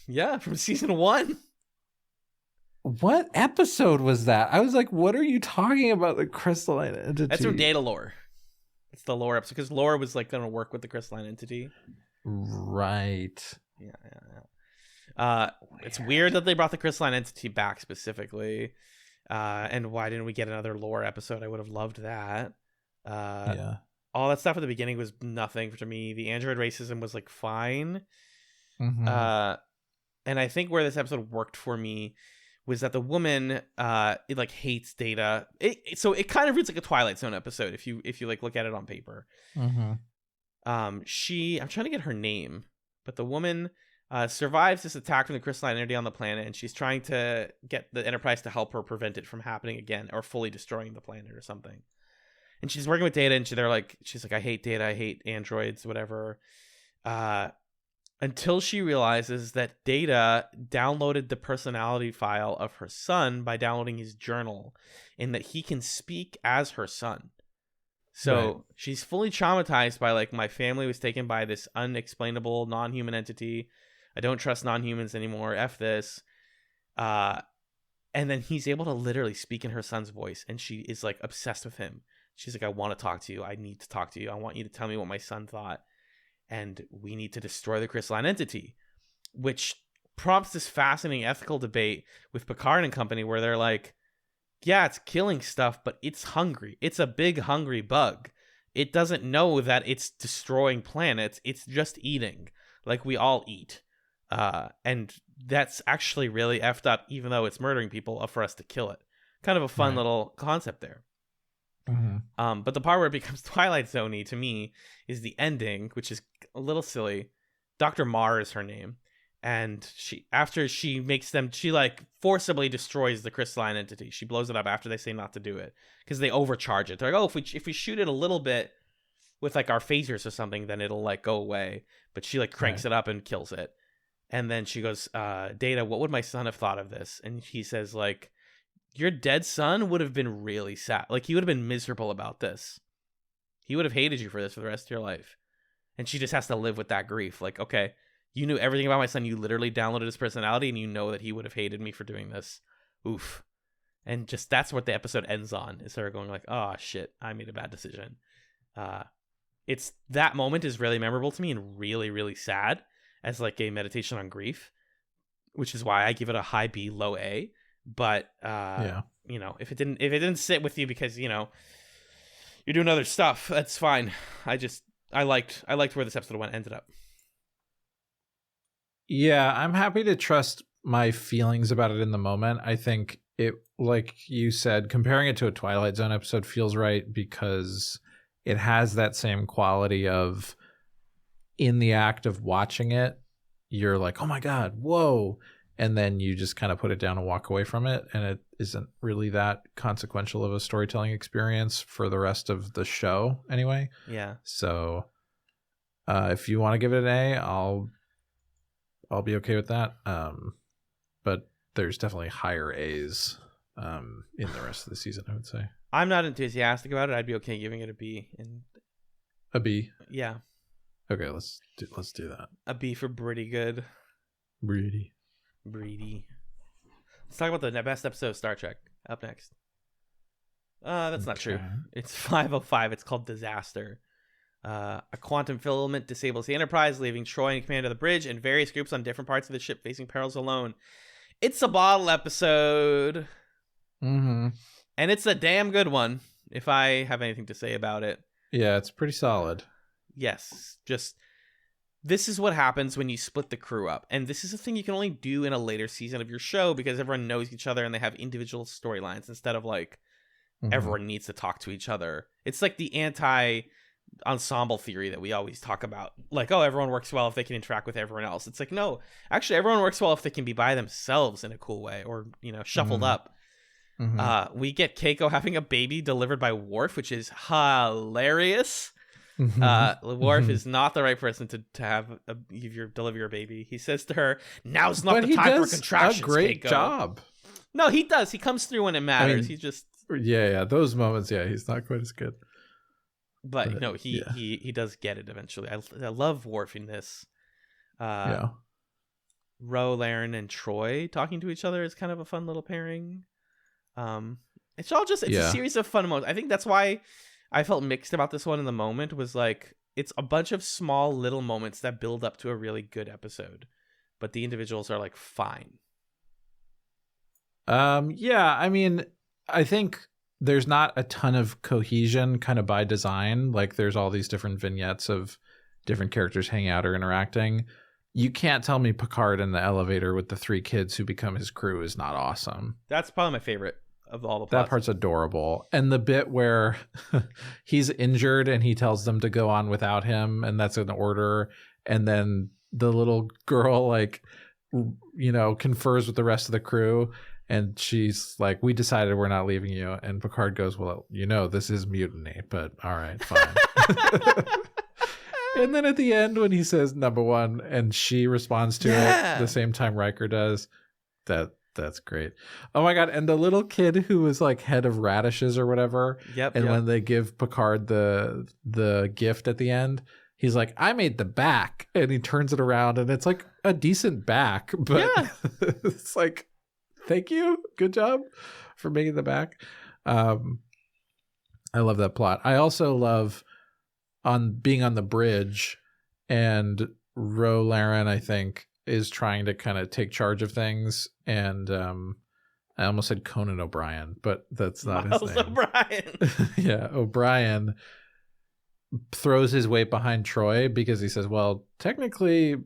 Yeah, from season 1. What episode was that? I was like, what are you talking about, the crystalline entity? That's from Data lore. It's the lore episode, because lore was like going to work with the crystalline entity. Right. Yeah. It's weird that they brought the crystalline entity back specifically. And why didn't we get another lore episode? I would have loved that. All that stuff at the beginning was nothing for me. The android racism was like fine. And I think where this episode worked for me was that the woman it like hates Data. So it kind of reads like a Twilight Zone episode if you like look at it on paper. I'm trying to get her name, but the woman survives this attack from the crystalline entity on the planet, and she's trying to get the Enterprise to help her prevent it from happening again or fully destroying the planet or something. And she's working with Data, and she's like, I hate Data, I hate androids, whatever. Until she realizes that Data downloaded the personality file of her son by downloading his journal, and that he can speak as her son. So she's fully traumatized by like, my family was taken by this unexplainable non-human entity. I don't trust non-humans anymore. F this. And then he's able to literally speak in her son's voice, and she is like obsessed with him. She's like, I want to talk to you. I need to talk to you. I want you to tell me what my son thought. And we need to destroy the crystalline entity, which prompts this fascinating ethical debate with Picard and company, where they're like, yeah, it's killing stuff, but it's hungry. It's a big hungry bug. It doesn't know that it's destroying planets. It's just eating like we all eat. And that's actually really effed up, even though it's murdering people, for us to kill it. Kind of a fun little concept there. But the part where it becomes Twilight Zone-y to me is the ending, which is a little silly. Dr. Mar is her name. And after she makes them, she like forcibly destroys the crystalline entity. She blows it up after they say not to do it because they overcharge it. They're like, oh, if we shoot it a little bit with like our phasers or something, then it'll like go away. But she like cranks it up and kills it. And then she goes, Data, what would my son have thought of this? And he says like, your dead son would have been really sad. Like he would have been miserable about this. He would have hated you for this for the rest of your life. And she just has to live with that grief. Like, okay, you knew everything about my son. You literally downloaded his personality, and you know that he would have hated me for doing this. Oof. And just that's what the episode ends on, is her going like, oh, shit, I made a bad decision. It's that moment is really memorable to me and really, really sad as like a meditation on grief, which is why I give it a high B, low A. But, you know, if it didn't sit with you because, you know, you're doing other stuff, that's fine. I liked where this episode ended up. Yeah, I'm happy to trust my feelings about it in the moment. I think it, like you said, comparing it to a Twilight Zone episode feels right because it has that same quality of, in the act of watching it, you're like, oh my God, whoa. And then you just kind of put it down and walk away from it. And it isn't really that consequential of a storytelling experience for the rest of the show anyway. Yeah. So if you want to give it an A, I'll be okay with that. But there's definitely higher A's in the rest of the season, I would say. I'm not enthusiastic about it. I'd be okay giving it a B. And a B? Yeah. Okay, let's do that. A B for pretty good. Breedy. Let's talk about the best episode of Star Trek up next. That's not true. It's 505. It's called Disaster. A quantum filament disables the Enterprise, leaving Troy in command of the bridge and various groups on different parts of the ship facing perils alone. It's a bottle episode. Mm-hmm. And it's a damn good one, if I have anything to say about it. Yeah, it's pretty solid. Yes. Just, this is what happens when you split the crew up. And this is a thing you can only do in a later season of your show because everyone knows each other and they have individual storylines instead of like everyone needs to talk to each other. It's like the ensemble theory that we always talk about, like, oh, everyone works well if they can interact with everyone else. It's like, no, actually everyone works well if they can be by themselves in a cool way, or, you know, shuffled up. We get Keiko having a baby delivered by Worf, which is hilarious. Worf is not the right person to have deliver your baby. He says to her, now's not the time for contractions. A great Keiko. Job. No, he does. He comes through when it matters. He just those moments, he's not quite as good. But no, he does get it eventually. I love Worf in this. Ro, Laren, and Troy talking to each other is kind of a fun little pairing. It's a series of fun moments. I think that's why I felt mixed about this one in the moment, was like, it's a bunch of small little moments that build up to a really good episode, but the individuals are like fine. I mean, I think there's not a ton of cohesion kind of by design. Like, there's all these different vignettes of different characters hanging out or interacting. You can't tell me Picard in the elevator with the 3 kids who become his crew is not awesome. That's probably my favorite of all the plots. That part's adorable. And the bit where he's injured and he tells them to go on without him, and that's an order. And then the little girl, like, you know, confers with the rest of the crew. And she's like, we decided we're not leaving you. And Picard goes, well, you know, this is mutiny, but all right, fine. And then at the end, when he says number 1 and she responds to it the same time Riker does, that's great. Oh my God. And the little kid who was like head of radishes or whatever. When they give Picard the gift at the end, he's like, I made the back. And he turns it around and it's like a decent back. But it's like, thank you. Good job for making the back. I love that plot. I also love being on the bridge, and Ro Laren, I think, is trying to kind of take charge of things. And I almost said Conan O'Brien, but that's not his name. O'Brien. O'Brien throws his weight behind Troy because he says, well, technically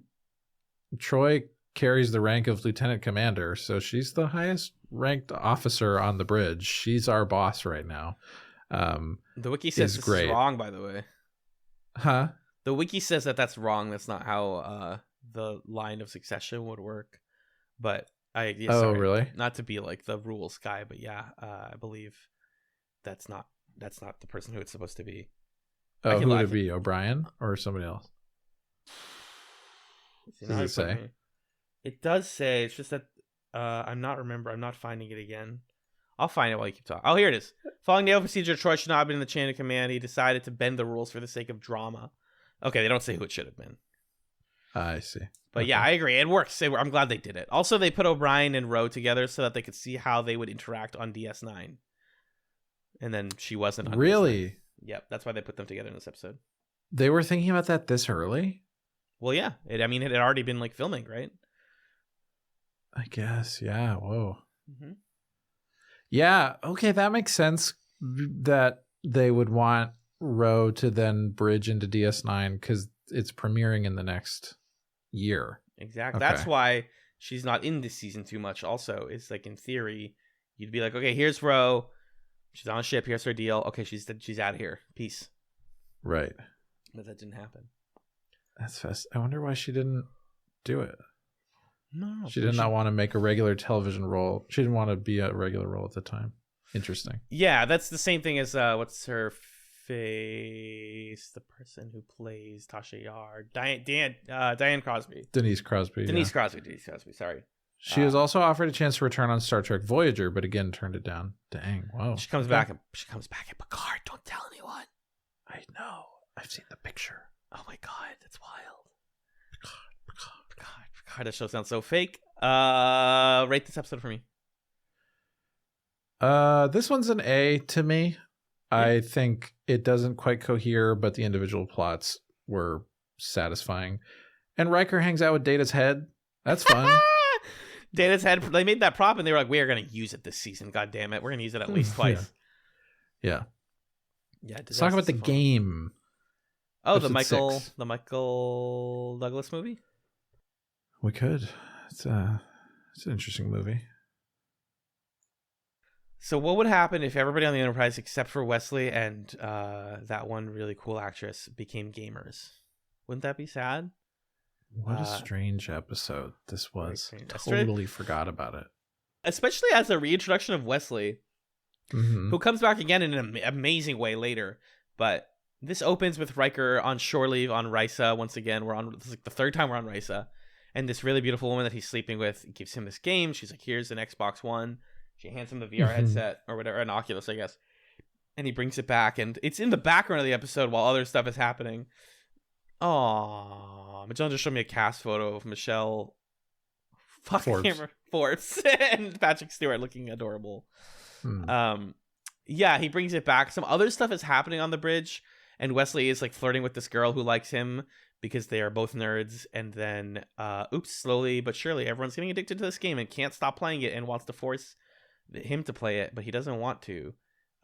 Troy carries the rank of lieutenant commander, so she's the highest ranked officer on the bridge. She's our boss right now. The wiki says this is wrong, by the way. Huh? The wiki says that's wrong. That's not how the line of succession would work. But Really? Not to be like the rules guy, but yeah, I believe that's not the person who it's supposed to be. Oh, who would it be? O'Brien or somebody else? Does it say? It does say. It's just that I'm not finding it again. I'll find it while you keep talking. Oh, here it is. Following the procedure, Troy should not have been in the chain of command. He decided to bend the rules for the sake of drama. Okay, they don't say who it should have been. I see. But yeah, I agree. It works. I'm glad they did it. Also, they put O'Brien and Ro together so that they could see how they would interact on DS9. And then she wasn't on Really? DS9. Yep, that's why they put them together in this episode. They were thinking about that this early? Well, yeah. It had already been like filming, right? I guess, yeah. Whoa. Mm-hmm. Yeah, okay, that makes sense that they would want Ro to then bridge into DS9 because it's premiering in the next year. Exactly. Okay. That's why she's not in this season too much. Also, it's like in theory, you'd be like, okay, here's Ro. She's on a ship. Here's her deal. Okay, she's out of here. Peace. Right. But that didn't happen. That's fast. I wonder why she didn't do it. No. She did not want to make a regular television role. She didn't want to be a regular role at the time. Interesting. Yeah, that's the same thing as what's her face? The person who plays Tasha Yar, Diane Crosby. Denise Crosby. Denise Crosby. Sorry. She was also offered a chance to return on Star Trek Voyager, but again turned it down. Dang! Wow. She comes back. She comes back at Picard. Don't tell anyone. I know. I've seen the picture. Oh my god, that's wild. Picard. That show sounds so fake. Rate this episode for me. This one's an A to me. Yeah. I think it doesn't quite cohere, but the individual plots were satisfying. And Riker hangs out with Data's head. That's fun. Data's head. They made that prop, and they were like, "We are going to use it this season. God damn it, we're going to use it at least twice." Yeah. Let's talk about the game. Oh, the Michael Douglas movie. We could. It's an interesting movie. So what would happen if everybody on the Enterprise, except for Wesley and that one really cool actress, became gamers? Wouldn't that be sad? What a strange episode this was. Totally forgot about it. Especially as a reintroduction of Wesley, who comes back again in an amazing way later. But this opens with Riker on shore leave on Risa. Once again, this is like the third time we're on Risa. And this really beautiful woman that he's sleeping with gives him this game. She's like, here's an Xbox One. She hands him the VR headset or whatever, an Oculus, I guess. And he brings it back. And it's in the background of the episode while other stuff is happening. Aww. Magellan just showed me a cast photo of Michelle Forbes and Patrick Stewart looking adorable. Yeah, he brings it back. Some other stuff is happening on the bridge. And Wesley is like flirting with this girl who likes him because they are both nerds. And then, slowly but surely, everyone's getting addicted to this game and can't stop playing it and wants to force him to play it, but he doesn't want to.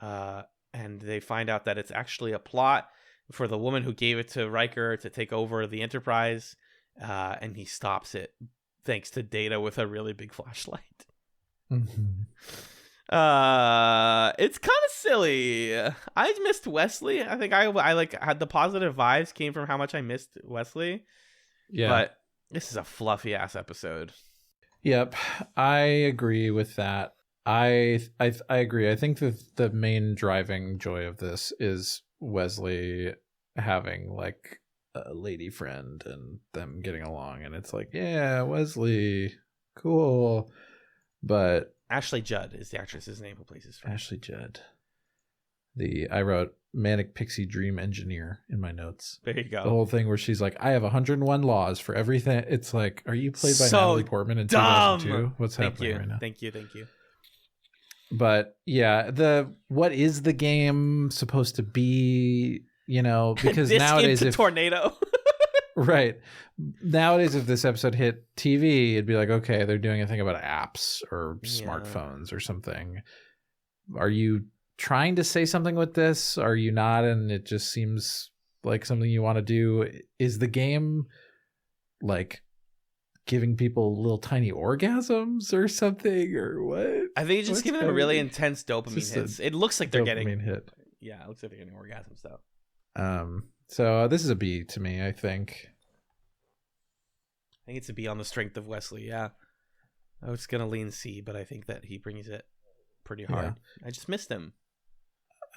And they find out that it's actually a plot for the woman who gave it to Riker to take over the Enterprise. And he stops it thanks to Data with a really big flashlight. It's kind of silly. I missed Wesley. I think I like had the positive vibes came from how much I missed Wesley. Yeah. But this is a fluffy ass episode. Yep. I agree with that. I agree. I think that the main driving joy of this is Wesley having like a lady friend and them getting along, and it's like, yeah, Wesley, cool. But Ashley Judd is the actress's name who plays his friend. Ashley Judd. I wrote Manic Pixie Dream Engineer in my notes. There you go. The whole thing where she's like, I have 101 laws for everything. It's like, are you played by so Natalie Portman in dumb. 2002? What's happening right now? Thank you. But yeah, what is the game supposed to be? You know, because nowadays, tornado. Right. Nowadays, if this episode hit TV, it'd be like, okay, they're doing a thing about apps or smartphones or something. Are you trying to say something with this? Are you not? And it just seems like something you want to do. Is the game like giving people little tiny orgasms or something, or what? I think it's just giving them really intense dopamine hits. It looks like they're getting hit. Yeah, it looks like they're getting orgasms though. So this is a B to me, I think. think it's a B on the strength of Wesley. Yeah, I was gonna lean C, but I think that he brings it pretty hard. I just missed him.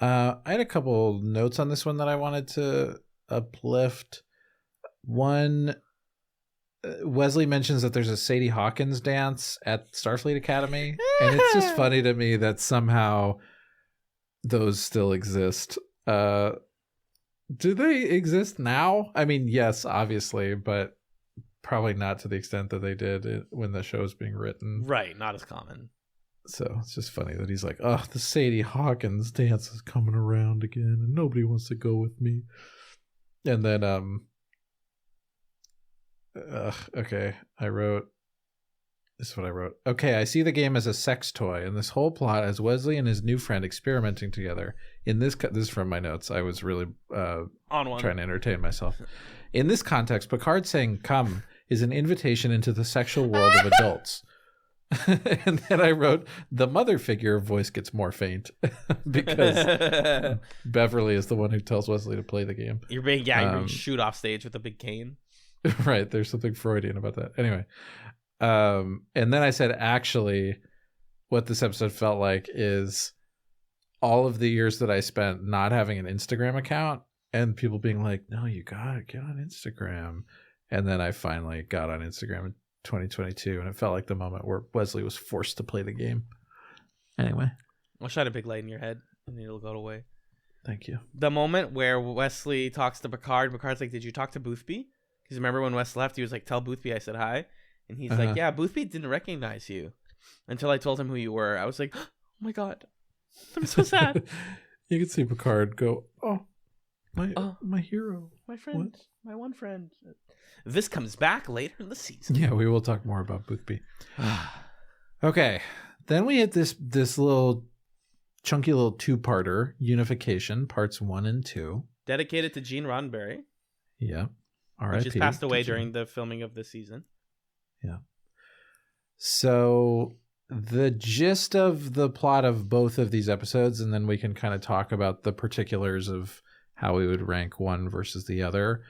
I had a couple notes on this one that I wanted to uplift. One, Wesley mentions that there's a Sadie Hawkins dance at Starfleet Academy, and it's just funny to me that somehow those still exist. Do they exist now? I mean, yes, obviously, but probably not to the extent that they did when the show was being written. Right, not as common. So it's just funny that he's like, oh, the Sadie Hawkins dance is coming around again, and nobody wants to go with me. And then, okay, this is what I wrote. Okay, I see the game as a sex toy, and this whole plot as Wesley and his new friend experimenting together. This is from my notes. I was really trying to entertain myself. In this context, Picard saying "come" is an invitation into the sexual world of adults. And then I wrote, the mother figure voice gets more faint because Beverly is the one who tells Wesley to play the game. You're being shoot off stage with a big cane. Right, there's something Freudian about that. Anyway, and then I said, actually, what this episode felt like is all of the years that I spent not having an Instagram account and people being like, no, you gotta get on Instagram. And then I finally got on Instagram in 2022, and it felt like the moment where Wesley was forced to play the game. Anyway, I'll shine a big light in your head and it'll go away. Thank you. The moment where Wesley talks to Picard's like, did you talk to Boothby? Because remember when Wes left, he was like, tell Boothby I said hi. And he's like, yeah, Boothby didn't recognize you until I told him who you were. I was like, oh my God, I'm so sad. You can see Picard go, oh, my hero. My friend. What? My one friend. This comes back later in the season. Yeah, we will talk more about Boothby. Okay. Then we had this little chunky little two-parter, Unification, parts 1 and 2. Dedicated to Gene Roddenberry. Yeah. Which just passed away during the filming of this season. Yeah. So the gist of the plot of both of these episodes, and then we can kind of talk about the particulars of how we would rank one versus the other.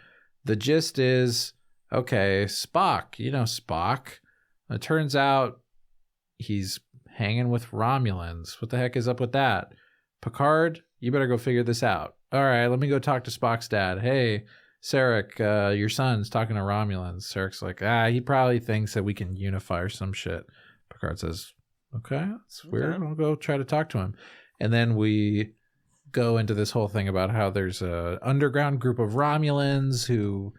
The gist is, okay, Spock, Spock. It turns out he's hanging with Romulans. What the heck is up with that? Picard, you better go figure this out. All right, let me go talk to Spock's dad. Hey, Sarek, your son's talking to Romulans. Sarek's like, he probably thinks that we can unify or some shit. Picard says, okay, that's weird. I'll go try to talk to him. And then we go into this whole thing about how there's a underground group of Romulans who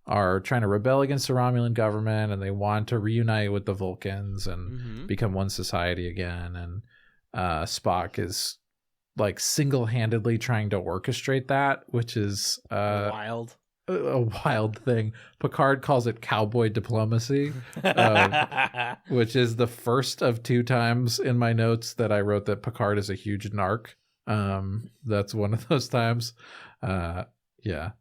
are trying to rebel against the Romulan government, and they want to reunite with the Vulcans and become one society again. And Spock is like single-handedly trying to orchestrate that, which is wild. A wild thing. Picard calls it cowboy diplomacy, which is the first of 2 times in my notes that I wrote that Picard is a huge narc. That's one of those times. Yeah,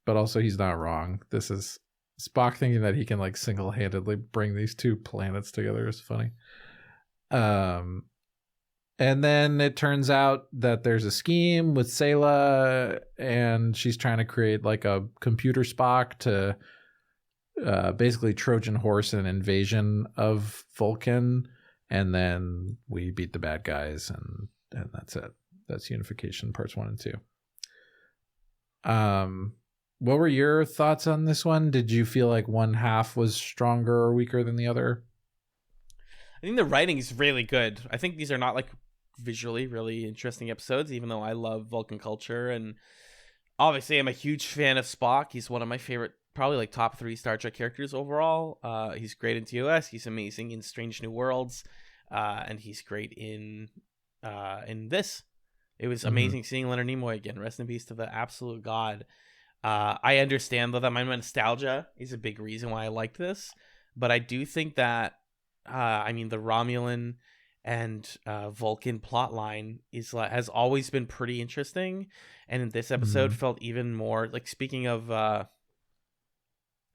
but also he's not wrong. This is Spock thinking that he can like single-handedly bring these 2 planets together is funny. And then it turns out that there's a scheme with Sayla, and she's trying to create like a computer Spock to basically Trojan horse an invasion of Vulcan. And then we beat the bad guys, and that's it. That's Unification parts 1 and 2. What were your thoughts on this one? Did you feel like one half was stronger or weaker than the other? I think the writing is really good. I think these are not like visually really interesting episodes, even though I love Vulcan culture, and obviously I'm a huge fan of Spock. He's one of my favorite, probably like top 3 Star Trek characters overall. He's great in TOS. He's amazing in Strange New Worlds, and he's great in this. It was amazing seeing Leonard Nimoy again. Rest in peace to the absolute god. I understand though that my nostalgia is a big reason why I like this, but I do think that the Romulan and Vulcan plotline has always been pretty interesting, and in this episode felt even more like, speaking of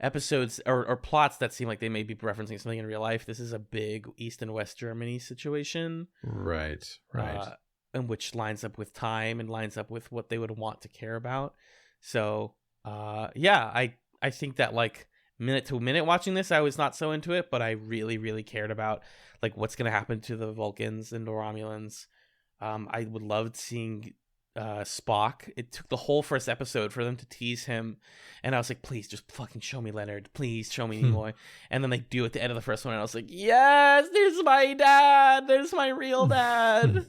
episodes or plots that seem like they may be referencing something in real life, this is a big East and West Germany situation, right and which lines up with time and lines up with what they would want to care about. So I think that like minute to minute watching this, I was not so into it, but I really, really cared about like what's gonna happen to the Vulcans and the Romulans. I would love seeing Spock. It took the whole first episode for them to tease him, and I was like, please just fucking show me Leonard, please show me Nimoy. And then they do at the end of the first one, and I was like, yes, there's my dad, there's my real dad.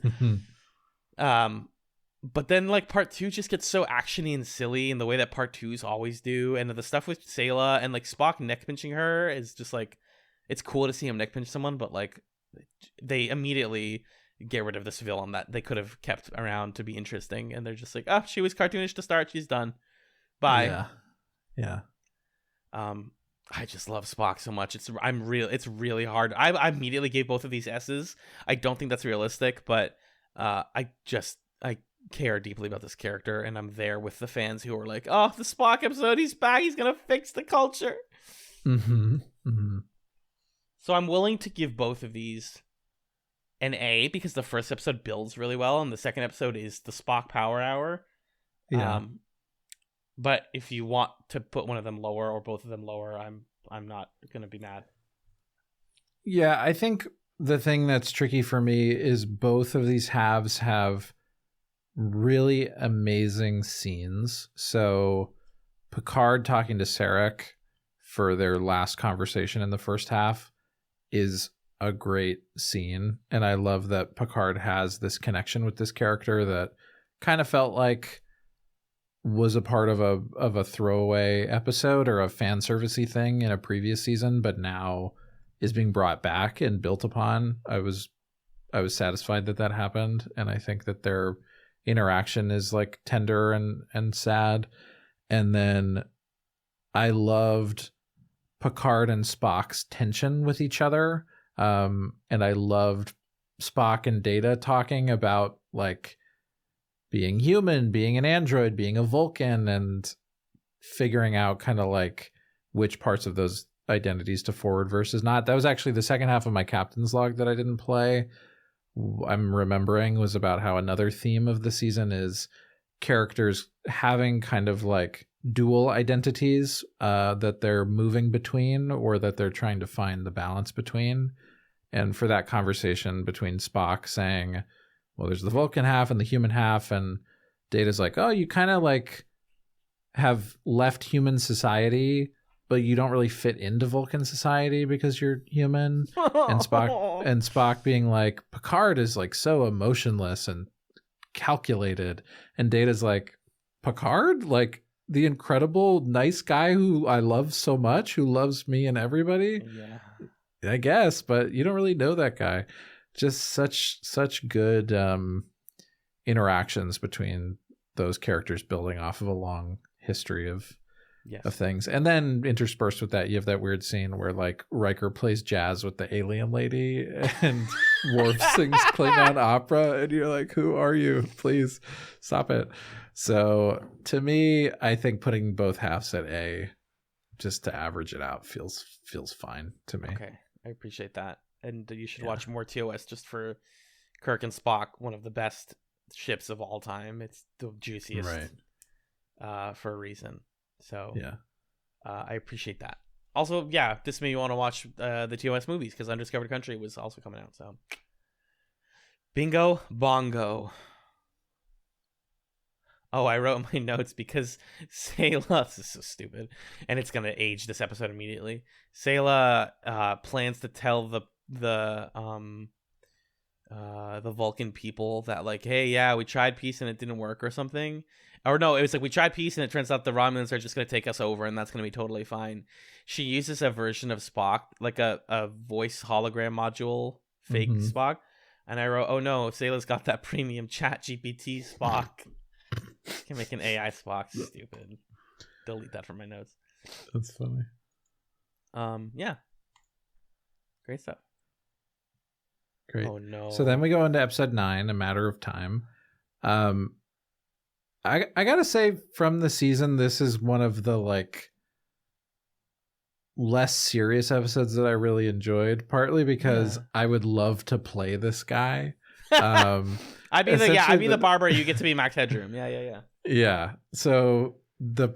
But then like part 2 just gets so actiony and silly in the way that part 2s always do, and the stuff with Sayla and like Spock neck pinching her is just like, it's cool to see him neck pinch someone, but like they immediately get rid of this villain that they could have kept around to be interesting, and they're just like, oh, she was cartoonish to start, she's done, bye. Yeah. I just love Spock so much. It's really hard. I immediately gave both of these S's. I don't think that's realistic, but I care deeply about this character, and I'm there with the fans who are like, oh, the Spock episode, he's back, he's gonna fix the culture. So I'm willing to give both of these an A, because the first episode builds really well, and the second episode is the Spock Power Hour. But if you want to put one of them lower or both of them lower, I'm not gonna be mad. Yeah, I think the thing that's tricky for me is both of these halves have really amazing scenes. So Picard talking to Sarek for their last conversation in the first half is a great scene, and I love that Picard has this connection with this character that kind of felt like was a part of a throwaway episode or a fan servicey thing in a previous season, but now is being brought back and built upon. I was satisfied that happened, and I think that their interaction is like tender and sad. And then I loved Picard and Spock's tension with each other. And I loved Spock and Data talking about like being human, being an android, being a Vulcan, and figuring out kind of like which parts of those identities to forward versus not. That was actually the second half of my captain's log that I didn't play. I'm remembering was about how another theme of the season is characters having kind of like dual identities that they're moving between, or that they're trying to find the balance between. And for that conversation between Spock saying, well, there's the Vulcan half and the human half, and Data's like, oh, you kind of like have left human society, but you don't really fit into Vulcan society because you're human. And Spock being like, Picard is like so emotionless and calculated, and Data's like, Picard, like the incredible nice guy who I love so much, who loves me and everybody. Yeah, I guess, but you don't really know that guy. Just such good interactions between those characters, building off of a long history of things. And then interspersed with that, you have that weird scene where like Riker plays jazz with the alien lady and Worf sings Klingon opera, and you're like, who are you? Please stop it. So to me, I think putting both halves at A, just to average it out, feels fine to me. Okay, I appreciate that. And you should watch more TOS just for Kirk and Spock, one of the best ships of all time. It's the juiciest, for a reason. So I appreciate that. Also, this made me want to watch the TOS movies, because Undiscovered Country was also coming out. So bingo bongo. Oh, I wrote in my notes because Sayla, this is so stupid, and it's gonna age this episode immediately. Sayla plans to tell the Vulcan people that like, hey, we tried peace and it didn't work or something. Or no, it was like, we tried peace and it turns out the Romulans are just going to take us over and that's going to be totally fine. She uses a version of Spock, like a voice hologram module, fake Spock. And I wrote, oh no, Sayla's got that premium chat GPT Spock. Can make an AI Spock. Stupid. Delete that from my notes. That's funny. Great stuff. Great. Oh no. So then we go into episode 9, A Matter of Time. I gotta say, from the season, this is one of the like less serious episodes that I really enjoyed, partly because I would love to play this guy. I'd be the barber, you get to be Max Headroom. Yeah. So the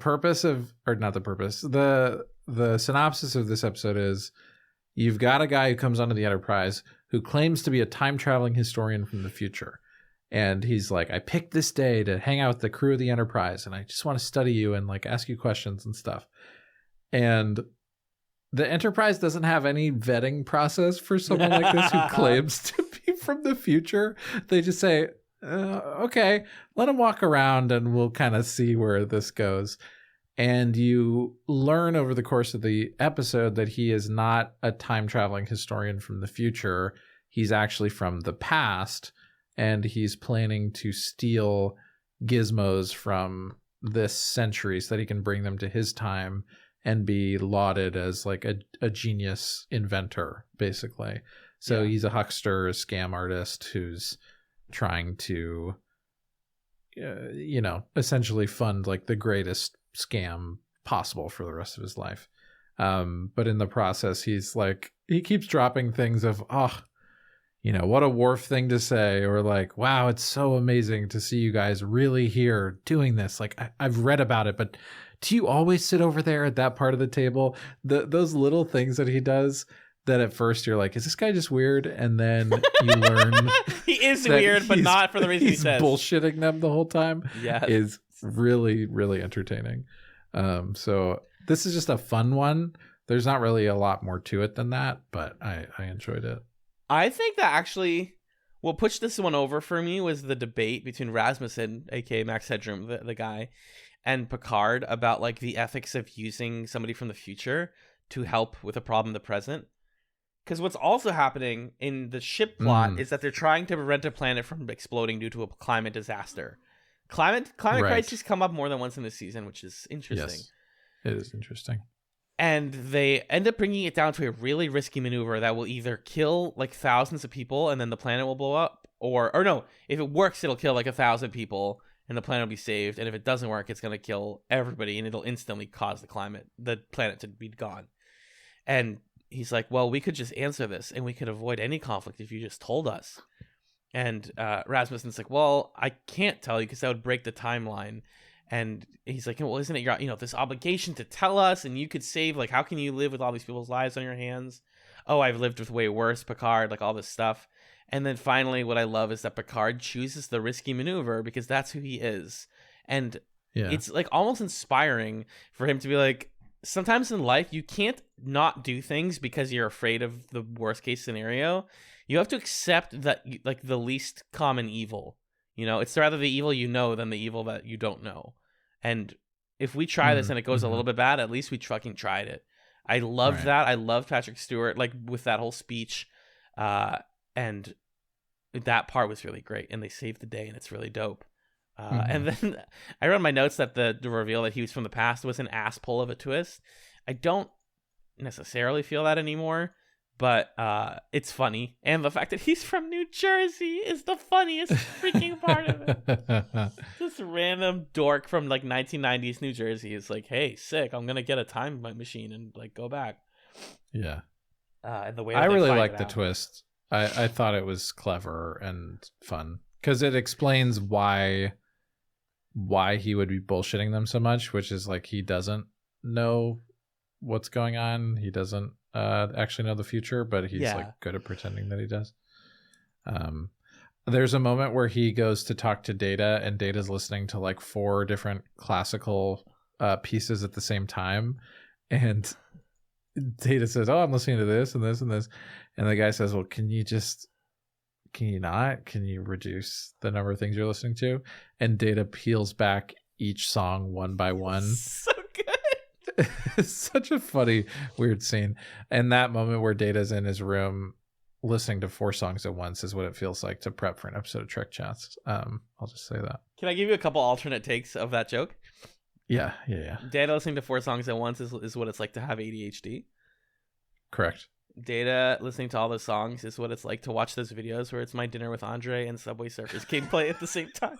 the synopsis of this episode is you've got a guy who comes onto the Enterprise who claims to be a time-traveling historian from the future. And he's like, I picked this day to hang out with the crew of the Enterprise, and I just want to study you and like ask you questions and stuff. And the Enterprise doesn't have any vetting process for someone like this who claims to be from the future. They just say, okay, let him walk around and we'll kind of see where this goes. And you learn over the course of the episode that he is not a time-traveling historian from the future. He's actually from the past, and he's planning to steal gizmos from this century so that he can bring them to his time and be lauded as like a genius inventor, basically. So he's a huckster, a scam artist who's trying to, essentially fund like the greatest scam possible for the rest of his life. But in the process, he's like, he keeps dropping things of, what a Worf thing to say, or like, wow, it's so amazing to see you guys really here doing this. Like, I've read about it, but do you always sit over there at that part of the table? Those little things that he does that at first you're like, is this guy just weird? And then you learn he is weird, but not for the reason he says. Bullshitting them the whole time. Yeah, is really, really entertaining. So this is just a fun one. There's not really a lot more to it than that, but I enjoyed it. I think that actually what pushed this one over for me was the debate between Rasmussen, aka Max Headroom, the guy, and Picard about like the ethics of using somebody from the future to help with a problem in the present. Because what's also happening in the ship plot is that they're trying to prevent a planet from exploding due to a climate disaster. Climate crises come up more than once in the season, which is interesting. Yes, it is interesting. And they end up bringing it down to a really risky maneuver that will either kill like thousands of people and then the planet will blow up, or no, if it works, it'll kill like 1,000 people and the planet will be saved. And if it doesn't work, it's going to kill everybody and it'll instantly cause the planet to be gone. And he's like, well, we could just answer this and we could avoid any conflict if you just told us. And Rasmussen's like, well, I can't tell you because that would break the timeline. And he's like, well, isn't it your, this obligation to tell us, and you could save, like, how can you live with all these people's lives on your hands? Oh, I've lived with way worse, Picard, like all this stuff. And then finally, what I love is that Picard chooses the risky maneuver because that's who he is. And it's like almost inspiring for him to be like, sometimes in life, you can't not do things because you're afraid of the worst case scenario. You have to accept that, like, the least common evil. It's rather the evil you know than the evil that you don't know. And if we try this and it goes a little bit bad, at least we fucking tried it. I loved that. I loved Patrick Stewart, like, with that whole speech. And that part was really great. And they saved the day, and it's really dope. And then I wrote in my notes that the reveal that he was from the past was an ass pull of a twist. I don't necessarily feel that anymore. But it's funny. And the fact that he's from New Jersey is the funniest freaking part of it. This random dork from like 1990s New Jersey is like, hey, sick, I'm going to get a time machine and like go back. Yeah. And the way I really liked the twist. I thought it was clever and fun because it explains why he would be bullshitting them so much, which is like he doesn't know what's going on. He doesn't actually know the future, but he's like good at pretending that he does. There's a moment where he goes to talk to Data, and Data's listening to like 4 different classical pieces at the same time, and Data says, oh, I'm listening to this and this and this, and the guy says, well, can you reduce the number of things you're listening to? And Data peels back each song one by one. So good. It's such a funny, weird scene. And that moment where Data's in his room listening to 4 songs at once is what it feels like to prep for an episode of TrekChatz. I'll just say that. Can I give you a couple alternate takes of that joke? Yeah. Data listening to 4 songs at once is what it's like to have ADHD. Correct. Data listening to all those songs is what it's like to watch those videos where it's My Dinner with Andre and Subway Surfers gameplay at the same time.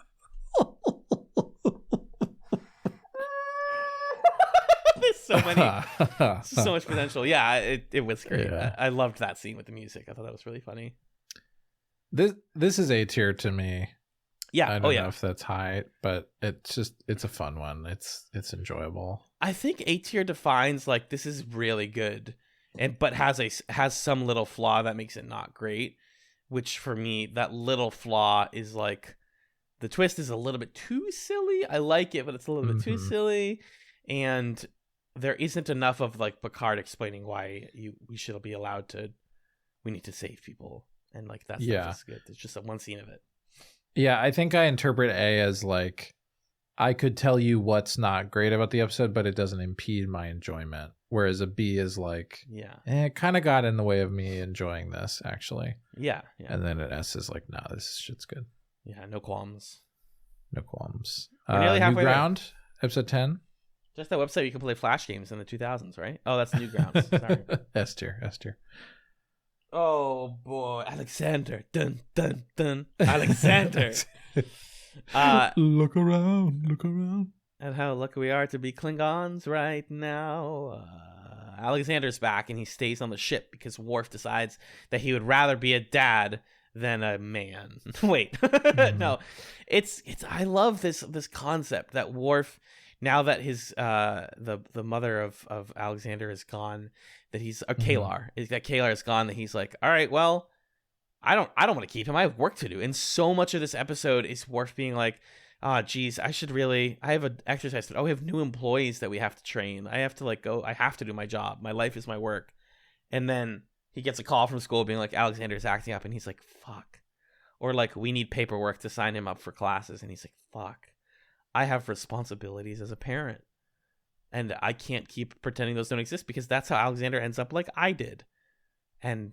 There's so much potential. Yeah, it was great. Yeah. I loved that scene with the music. I thought that was really funny. This is A tier to me. Yeah. I don't know if that's high, but it's a fun one. It's enjoyable. I think A tier defines like this is really good, but has some little flaw that makes it not great. Which for me, that little flaw is like the twist is a little bit too silly. I like it, but it's a little bit too silly, and there isn't enough of like Picard explaining why we need to save people, and like that's just good. It's just one scene of it. Yeah, I think I interpret A as like, I could tell you what's not great about the episode, but it doesn't impede my enjoyment. Whereas a B is like, it kind of got in the way of me enjoying this, actually. Yeah. And then an S is like, nah, this shit's good. Yeah, no qualms. No qualms. We're nearly halfway Newground, there. episode 10. Just that website you can play Flash games in the 2000s, right? Oh, that's Newgrounds. Sorry. S tier. Oh boy, Alexander, dun dun dun, Alexander. Look around. And how lucky we are to be Klingons right now. Alexander's back, and he stays on the ship because Worf decides that he would rather be a dad than a man. Wait, no, it's. I love this concept that Worf, now that his the mother of Alexander is gone, that he's Kalar, that Kalar is gone, that he's like, all right, well, I don't want to keep him. I have work to do. And so much of this episode is Worf being like, oh, geez, I have an exercise. But we have new employees that we have to train. I have to go. I have to do my job. My life is my work. And then he gets a call from school being like, Alexander's acting up. And he's like, fuck. Or like, we need paperwork to sign him up for classes. And he's like, fuck. I have responsibilities as a parent. And I can't keep pretending those don't exist, because that's how Alexander ends up like I did. And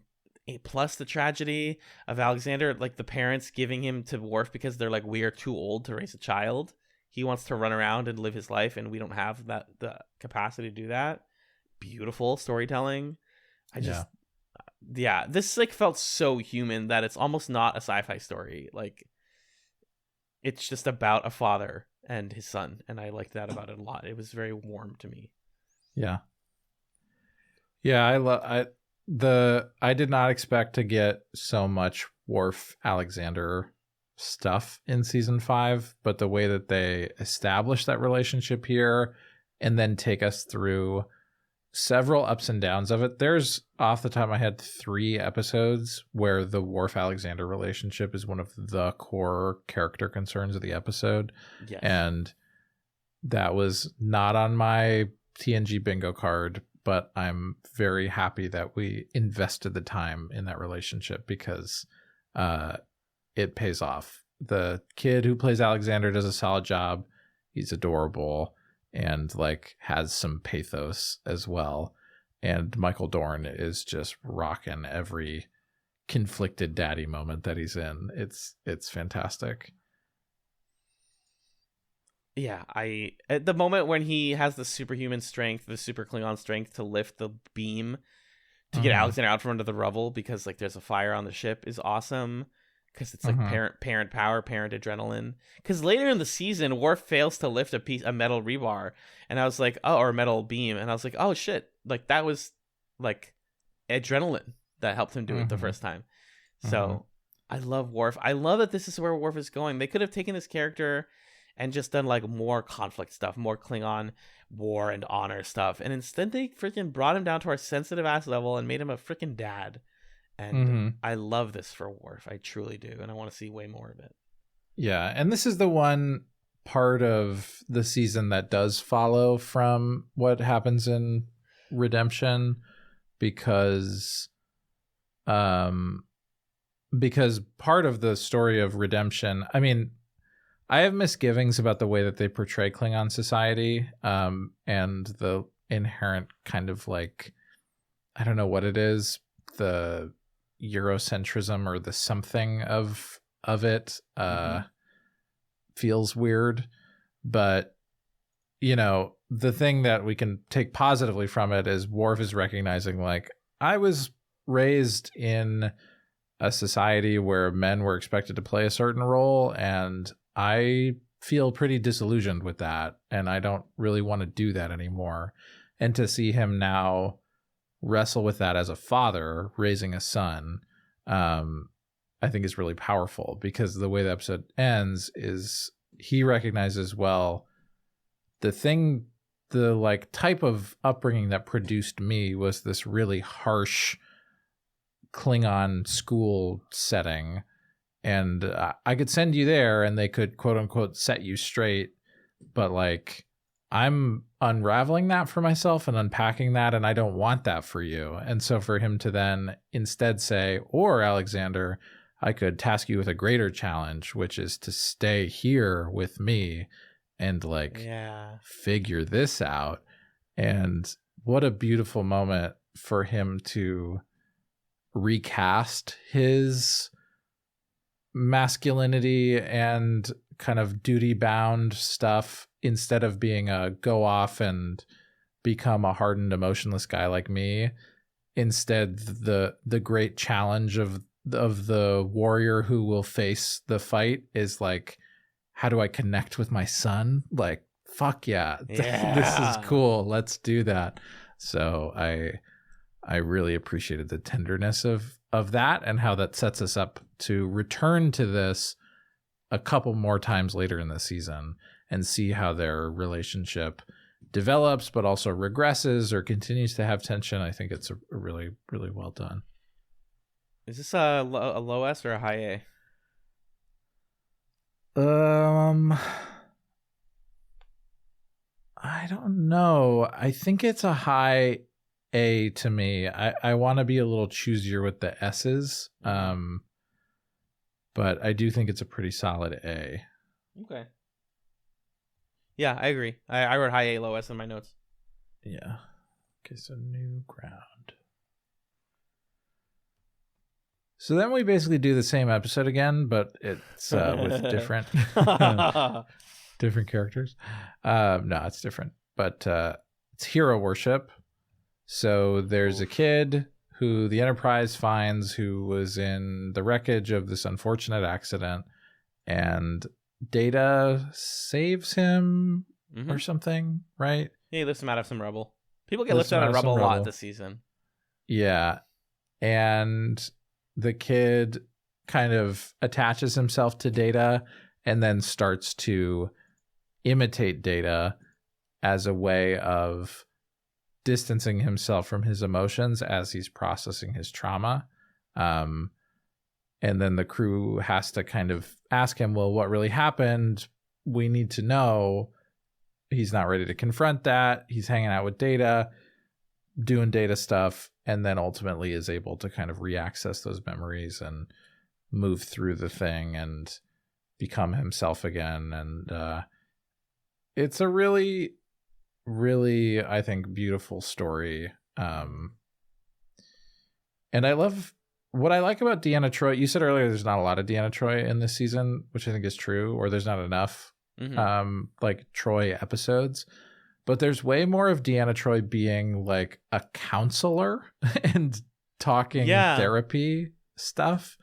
plus the tragedy of Alexander, like the parents giving him to Worf because they're like, we are too old to raise a child. He wants to run around and live his life, and we don't have the capacity to do that. Beautiful storytelling. This like felt so human that it's almost not a sci-fi story. Like, it's just about a father and his son, and I liked that about it a lot. It was very warm to me. Yeah, I did not expect to get so much Worf Alexander stuff in season 5, but the way that they establish that relationship here and then take us through several ups and downs of it. There's, off the top of my head, 3 episodes where the Worf Alexander relationship is one of the core character concerns of the episode. Yes. And that was not on my TNG bingo card, but I'm very happy that we invested the time in that relationship, because it pays off. The kid who plays Alexander does a solid job. He's adorable and like has some pathos as well. And Michael Dorn is just rocking every conflicted daddy moment that he's in. It's fantastic. Yeah, at the moment when he has the superhuman strength, the super Klingon strength to lift the beam to get Alexander out from under the rubble because like there's a fire on the ship, is awesome. Because it's like parent power, parent adrenaline. Because later in the season, Worf fails to lift a metal rebar, and I was like, oh, or a metal beam, and I was like, oh shit, like that was like adrenaline that helped him do it the first time. So I love Worf. I love that this is where Worf is going. They could have taken this character and just done like more conflict stuff, more Klingon war and honor stuff, and instead they freaking brought him down to our sensitive ass level and made him a freaking dad. And I love this for Worf. I truly do. And I want to see way more of it. Yeah. And this is the one part of the season that does follow from what happens in Redemption, because part of the story of Redemption, I mean, I have misgivings about the way that they portray Klingon society, and the inherent kind of like, I don't know what it is, the Eurocentrism or the something of it feels weird. But you know, the thing that we can take positively from it is Worf is recognizing, like, I was raised in a society where men were expected to play a certain role, and I feel pretty disillusioned with that, and I don't really want to do that anymore. And to see him now wrestle with that as a father raising a son, I think is really powerful, because the way the episode ends is he recognizes, well, the like type of upbringing that produced me was this really harsh Klingon school setting, and I could send you there and they could quote unquote set you straight, but like I'm unraveling that for myself and unpacking that, and I don't want that for you. And so for him to then instead say, or Alexander, I could task you with a greater challenge, which is to stay here with me and like figure this out. And what a beautiful moment for him to recast his masculinity and kind of duty bound stuff, instead of being a go off and become a hardened, emotionless guy like me. Instead, the great challenge of the warrior who will face the fight is like, how do I connect with my son? Like, fuck yeah. This is cool. Let's do that. So I really appreciated the tenderness of that, and how that sets us up to return to this a couple more times later in the season and see how their relationship develops, but also regresses or continues to have tension. I think it's a really, really well done. Is this a low S or a high A? I don't know. I think it's a high A to me. I want to be a little choosier with the S's. But I do think it's a pretty solid A. Okay. Yeah, I agree. I wrote high A, low S in my notes. Yeah. Okay, so new ground. So then we basically do the same episode again, but it's with different different characters. No, it's different. But it's hero worship. So there's a kid who the Enterprise finds, who was in the wreckage of this unfortunate accident, and Data saves him or something, right? Yeah, he lifts him out of some rubble. People get lifted out of rubble a lot this season. Yeah. And the kid kind of attaches himself to Data and then starts to imitate Data as a way of distancing himself from his emotions as he's processing his trauma. And then the crew has to kind of ask him, well, what really happened? We need to know. He's not ready to confront that. He's hanging out with Data, doing Data stuff, and then ultimately is able to kind of reaccess those memories and move through the thing and become himself again. And it's a really, really, I think, beautiful story. And I love what I like about Deanna Troi. You said earlier there's not a lot of Deanna Troi in this season, which I think is true, or there's not enough like Troi episodes. But there's way more of Deanna Troi being like a counselor and talking therapy stuff,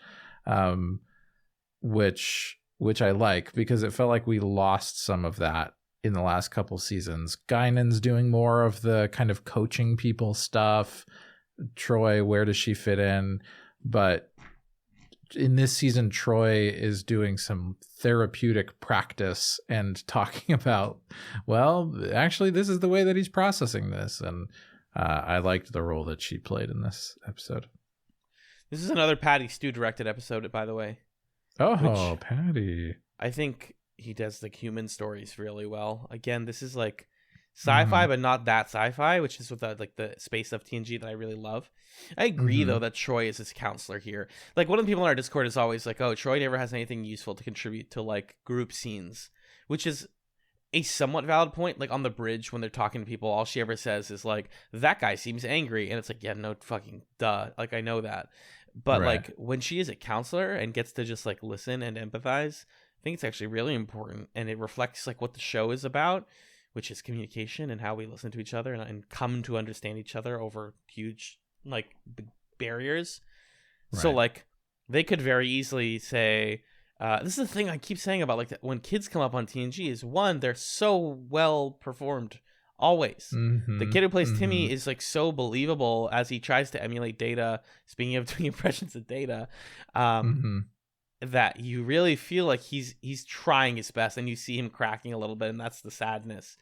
which I like, because it felt like we lost some of that in the last couple seasons. Guinan's doing more of the kind of coaching people stuff. Troi, where does she fit in? But in this season, Troi is doing some therapeutic practice and talking about, well, actually, this is the way that he's processing this. And I liked the role that she played in this episode. This is another Patty Stew directed episode, by the way. Oh, Patty. I think he does the human stories really well. Again, this is like sci-fi, but not that sci-fi, which is what the space of TNG that I really love. I agree, though, that Troi is his counselor here. Like, one of the people in our Discord is always like, oh, Troi never has anything useful to contribute to, like, group scenes, which is a somewhat valid point. Like, on the bridge, when they're talking to people, all she ever says is, like, that guy seems angry. And it's like, yeah, no fucking duh. Like, I know that. But, like, when she is a counselor and gets to just, like, listen and empathize, I think it's actually really important. And it reflects, like, what the show is about, which is communication and how we listen to each other and come to understand each other over huge, like, barriers. So, like, they could very easily say, this is the thing I keep saying about, like, when kids come up on TNG is, one, they're so well performed Always. Mm-hmm. The kid who plays Mm-hmm. Timmy is like so believable as he tries to emulate Data. Speaking of doing impressions of Data, Mm-hmm. that you really feel like he's trying his best, and you see him cracking a little bit, and that's the sadness.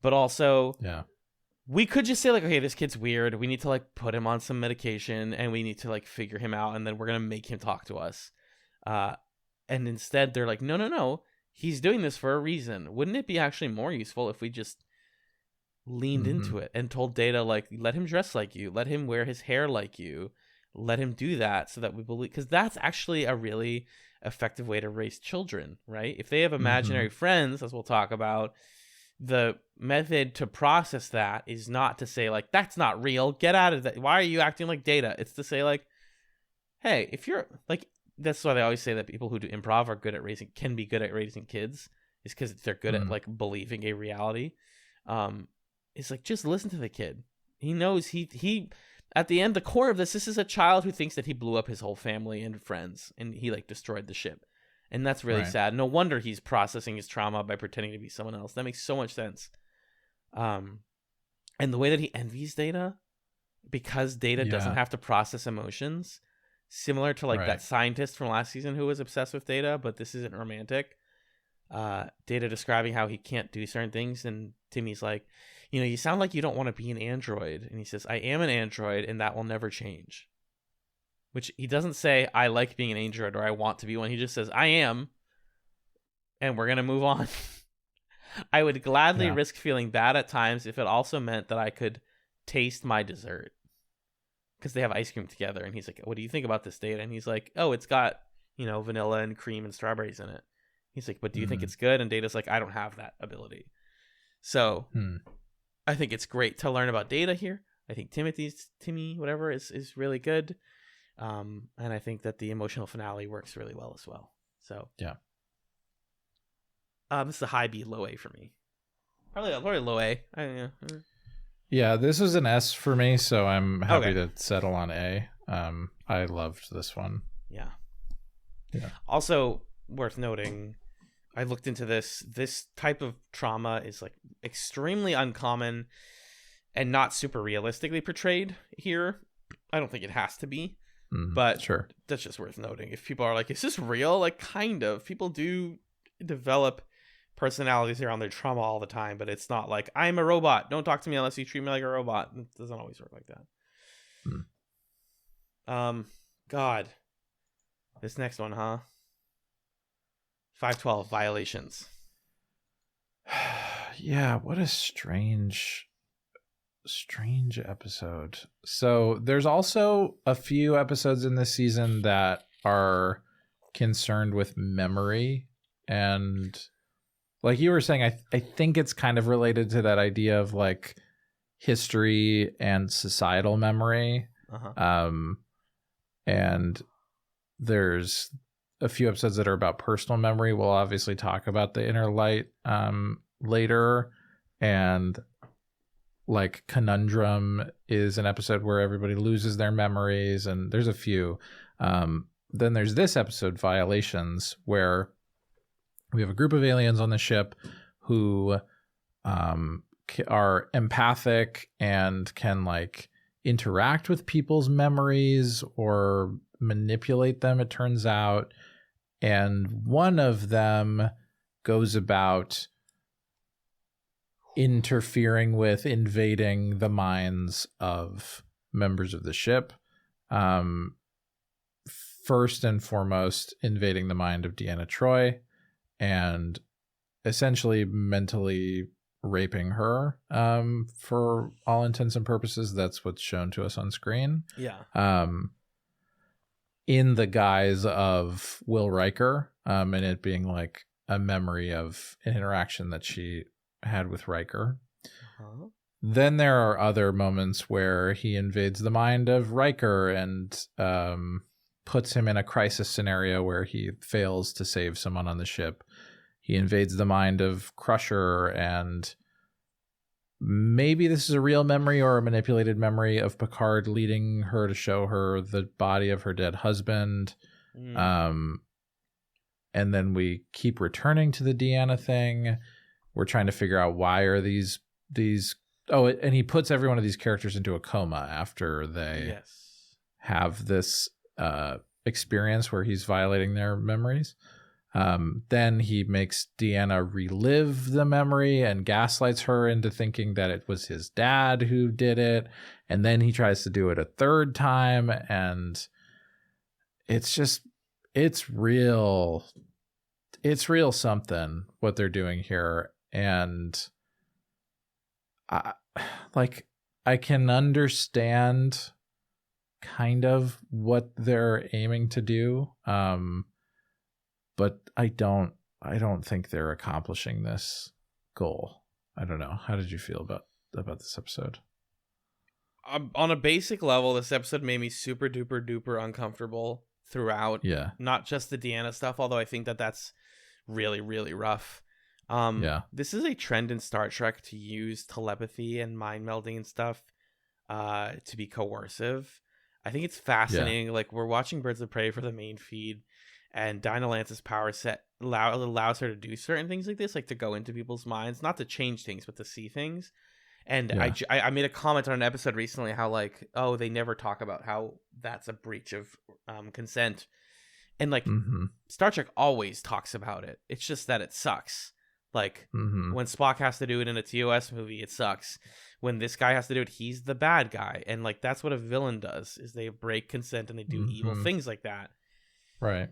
But also, Yeah. we could just say like, okay, this kid's weird. We need to like put him on some medication, and we need to like figure him out, and then we're gonna make him talk to us. And instead, they're like, no, he's doing this for a reason. Wouldn't it be actually more useful if we just leaned into it and told Data, like, let him dress like you, let him wear his hair like you, let him do that, so that we believe, because that's actually a really effective way to raise children, right? If they have imaginary friends, as we'll talk about, the method to process that is not to say like, that's not real, get out of that, why are you acting like Data? It's to say like, hey, if you're like, that's why they always say that people who do improv are good at raising, can be good at raising kids, is because they're good at like believing a reality. It's like, just listen to the kid. He knows he at the end, the core of this is a child who thinks that he blew up his whole family and friends, and he like destroyed the ship. And that's really sad. No wonder he's processing his trauma by pretending to be someone else. That makes so much sense. And the way that he envies Data, because Data doesn't have to process emotions, similar to like that scientist from last season who was obsessed with Data, but this isn't romantic. Data describing how he can't do certain things, and Timmy's like, you sound like you don't want to be an android. And he says, I am an android, and that will never change. Which he doesn't say, I like being an android or I want to be one. He just says, I am, and we're going to move on. I would gladly risk feeling bad at times if it also meant that I could taste my dessert. Because they have ice cream together, and he's like, what do you think about this, Data? And he's like, oh, it's got, vanilla and cream and strawberries in it. He's like, but do you think it's good? And Data's like, I don't have that ability. So I think it's great to learn about Data here. I think Timmy, whatever, is really good. And I think that the emotional finale works really well as well. So yeah. This is a high B, low A for me. Probably low A. Yeah, this is an S for me, so I'm happy to settle on A. I loved this one. Yeah. Also worth noting, I looked into this type of trauma is like extremely uncommon and not super realistically portrayed here. I don't think it has to be, but sure, that's just worth noting. If people are like, is this real? Like, kind of. People do develop personalities around their trauma all the time, but it's not like, I'm a robot, don't talk to me unless you treat me like a robot. It doesn't always work like that. God, this next one, huh? 512 violations. Yeah, what a strange episode. So there's also a few episodes in this season that are concerned with memory, and like you were saying, I think it's kind of related to that idea of like history and societal memory. And there's a few episodes that are about personal memory. We'll obviously talk about the Inner Light later, and like Conundrum is an episode where everybody loses their memories, and there's a few. Then there's this episode, Violations, where we have a group of aliens on the ship who are empathic and can like interact with people's memories or manipulate them, it turns out. And one of them goes about interfering with, invading the minds of members of the ship. First and foremost, invading the mind of Deanna Troi and essentially mentally raping her. For all intents and purposes, that's what's shown to us on screen. Yeah. In the guise of Will Riker, and it being like a memory of an interaction that she had with Riker. Then there are other moments where he invades the mind of Riker and puts him in a crisis scenario where he fails to save someone on the ship. He invades the mind of Crusher, and maybe this is a real memory or a manipulated memory of Picard leading her to show her the body of her dead husband. And then we keep returning to the Deanna thing. We're trying to figure out, why are these these. Oh, and he puts every one of these characters into a coma after they have this experience where he's violating their memories. Then he makes Deanna relive the memory and gaslights her into thinking that it was his dad who did it. And then he tries to do it a third time. And it's real something what they're doing here. And I can understand kind of what they're aiming to do. But I don't think they're accomplishing this goal. I don't know. How did you feel about this episode? On a basic level, this episode made me super duper duper uncomfortable throughout. Yeah. Not just the Deanna stuff, although I think that's really, really rough. This is a trend in Star Trek to use telepathy and mind melding and stuff to be coercive. I think it's fascinating. Like, we're watching Birds of Prey for the main feed, and Dinah Lance's power set allows her to do certain things like this, like to go into people's minds, not to change things, but to see things. And I made a comment on an episode recently how, like, oh, they never talk about how that's a breach of consent. And, like, Star Trek always talks about it. It's just that it sucks. Like, when Spock has to do it in a TOS movie, it sucks. When this guy has to do it, he's the bad guy. And, like, that's what a villain does, is they break consent and they do evil things like that. Right.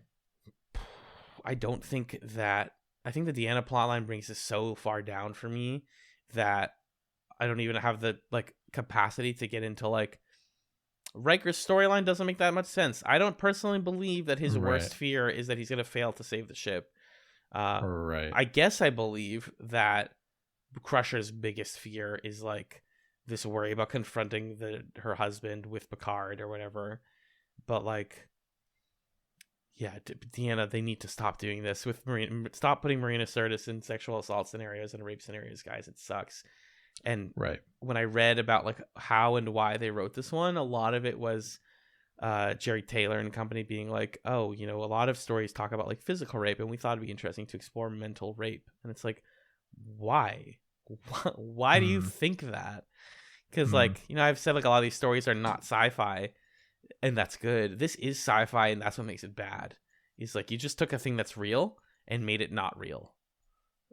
I think the Deanna plotline brings this so far down for me that I don't even have the, like, capacity to get into, like, Riker's storyline doesn't make that much sense. I don't personally believe that his worst fear is that he's going to fail to save the ship. I guess I believe that Crusher's biggest fear is, like, this worry about confronting her husband with Picard or whatever. But, like, yeah, Deanna, they need to stop doing this with stop putting Marina Sirtis in sexual assault scenarios and rape scenarios, guys. It sucks. And when I read about, like, how and why they wrote this one, a lot of it was Jerry Taylor and company being like, oh, you know, a lot of stories talk about, like, physical rape, and we thought it'd be interesting to explore mental rape. And it's like, why? Why do you think that? Because, like, you know, I've said, like, a lot of these stories are not sci-fi, and that's good. This is sci-fi, and that's what makes it bad. It's like, you just took a thing that's real and made it not real.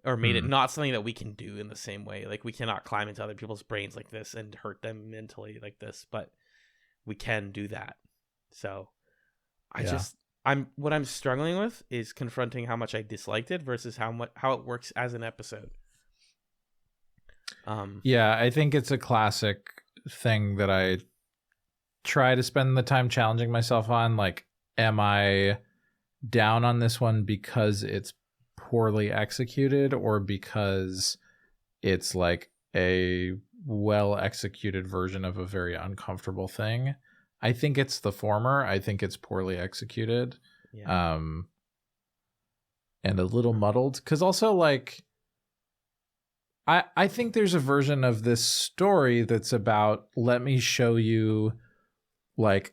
Or made it not something that we can do in the same way. Like, we cannot climb into other people's brains like this and hurt them mentally like this, but we can do that. So what I'm struggling with is confronting how much I disliked it versus how it works as an episode. I think it's a classic thing that I try to spend the time challenging myself on. Like, am I down on this one because it's poorly executed, or because it's, like, a well executed version of a very uncomfortable thing? I think it's the former. I think it's poorly executed, and a little muddled, because also, like, I think there's a version of this story that's about, let me show you, like,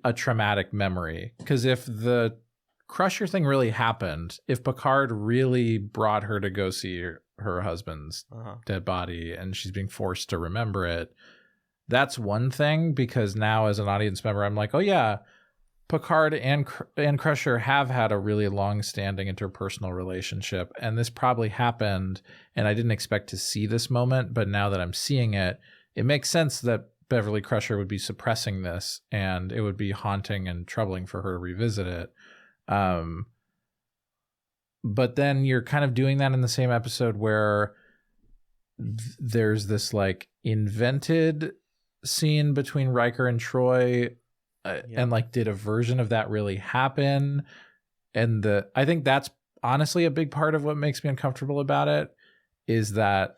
a traumatic memory. Because if the Crusher thing really happened, if Picard really brought her to go see her husband's dead body and she's being forced to remember it, that's one thing, because now as an audience member, I'm like, oh yeah, Picard and Crusher have had a really long-standing interpersonal relationship, and this probably happened, and I didn't expect to see this moment, but now that I'm seeing it, it makes sense that Beverly Crusher would be suppressing this, and it would be haunting and troubling for her to revisit it. But then you're kind of doing that in the same episode where there's this, like, invented scene between Riker and Troy, and, like, did a version of that really happen? And I think that's honestly a big part of what makes me uncomfortable about it, is that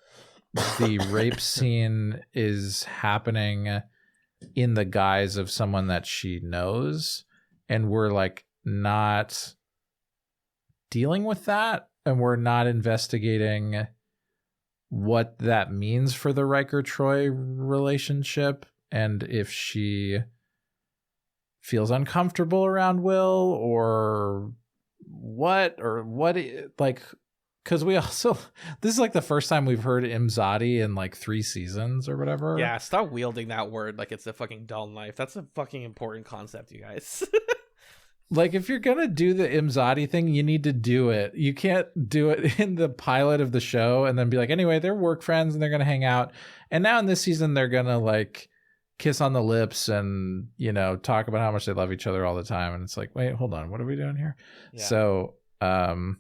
the rape scene is happening in the guise of someone that she knows, and we're, like, not dealing with that, and we're not investigating what that means for the Riker-Troy relationship, and if she feels uncomfortable around Will, or what, like, because we also, this is like the first time we've heard Imzadi in like 3 seasons or whatever. Yeah, stop wielding that word like it's a fucking dull knife. That's a fucking important concept, you guys. Like, if you're gonna do the Imzadi thing, you need to do it. You can't do it in the pilot of the show and then be like, anyway, they're work friends and they're gonna hang out. And now in this season, they're gonna like kiss on the lips and, you know, talk about how much they love each other all the time. And it's like, wait, hold on, what are we doing here? Yeah. So I'm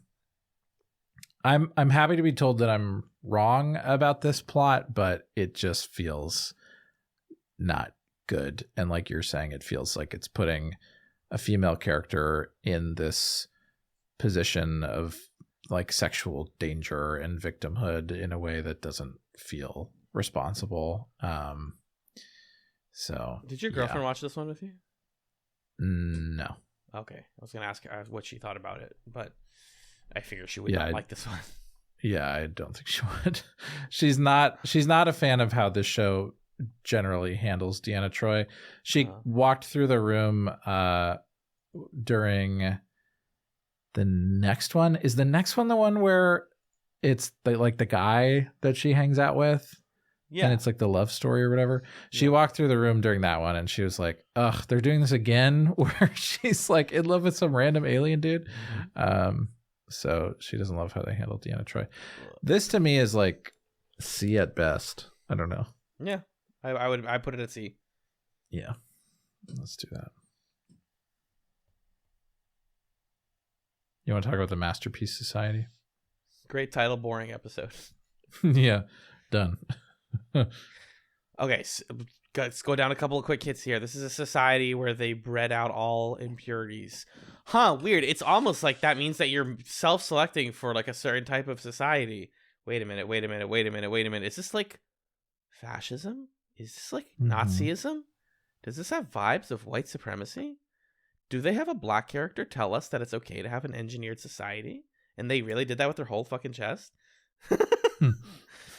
happy to be told that I'm wrong about this plot, but it just feels not good. And like you're saying, it feels like it's putting a female character in this position of like sexual danger and victimhood in a way that doesn't feel responsible. So did your girlfriend watch this one with you? No. Okay, I was gonna ask her what she thought about it, but I figured she would not like this one. Yeah, I don't think she would. She's not a fan of how this show generally handles Deanna Troi. She walked through the room during the next one. Is the next one the one where it's the guy that she hangs out with? Yeah. And it's like the love story or whatever. She walked through the room during that one and she was like, ugh, they're doing this again, where she's like in love with some random alien dude. So she doesn't love how they handle Deanna Troi. This to me is like C at best. I don't know. Yeah. I put it at C. Yeah. Let's do that. You want to talk about the Masterpiece Society? Great title, boring episode. Yeah. Done. Okay, so let's go down a couple of quick hits here. This is a society where they bred out all impurities. Huh, weird. It's almost like that means that you're self-selecting for like a certain type of society. Wait a minute. Is this like fascism? Is this like Nazism? Does this have vibes of white supremacy? Do they have a black character tell us that it's okay to have an engineered society? And they really did that with their whole fucking chest?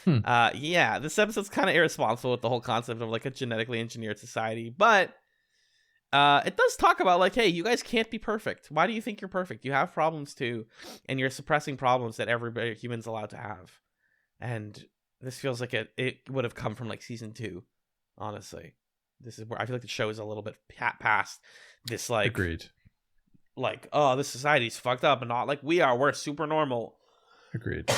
Yeah, this episode's kind of irresponsible with the whole concept of like a genetically engineered society, but it does talk about like, hey, you guys can't be perfect. Why do you think you're perfect? You have problems too, and you're suppressing problems that every human's allowed to have. And this feels like it would have come from like season 2, honestly. This is where I feel like the show is a little bit past this like agreed, like, oh, this society's fucked up and not like we are. We're super normal. Agreed.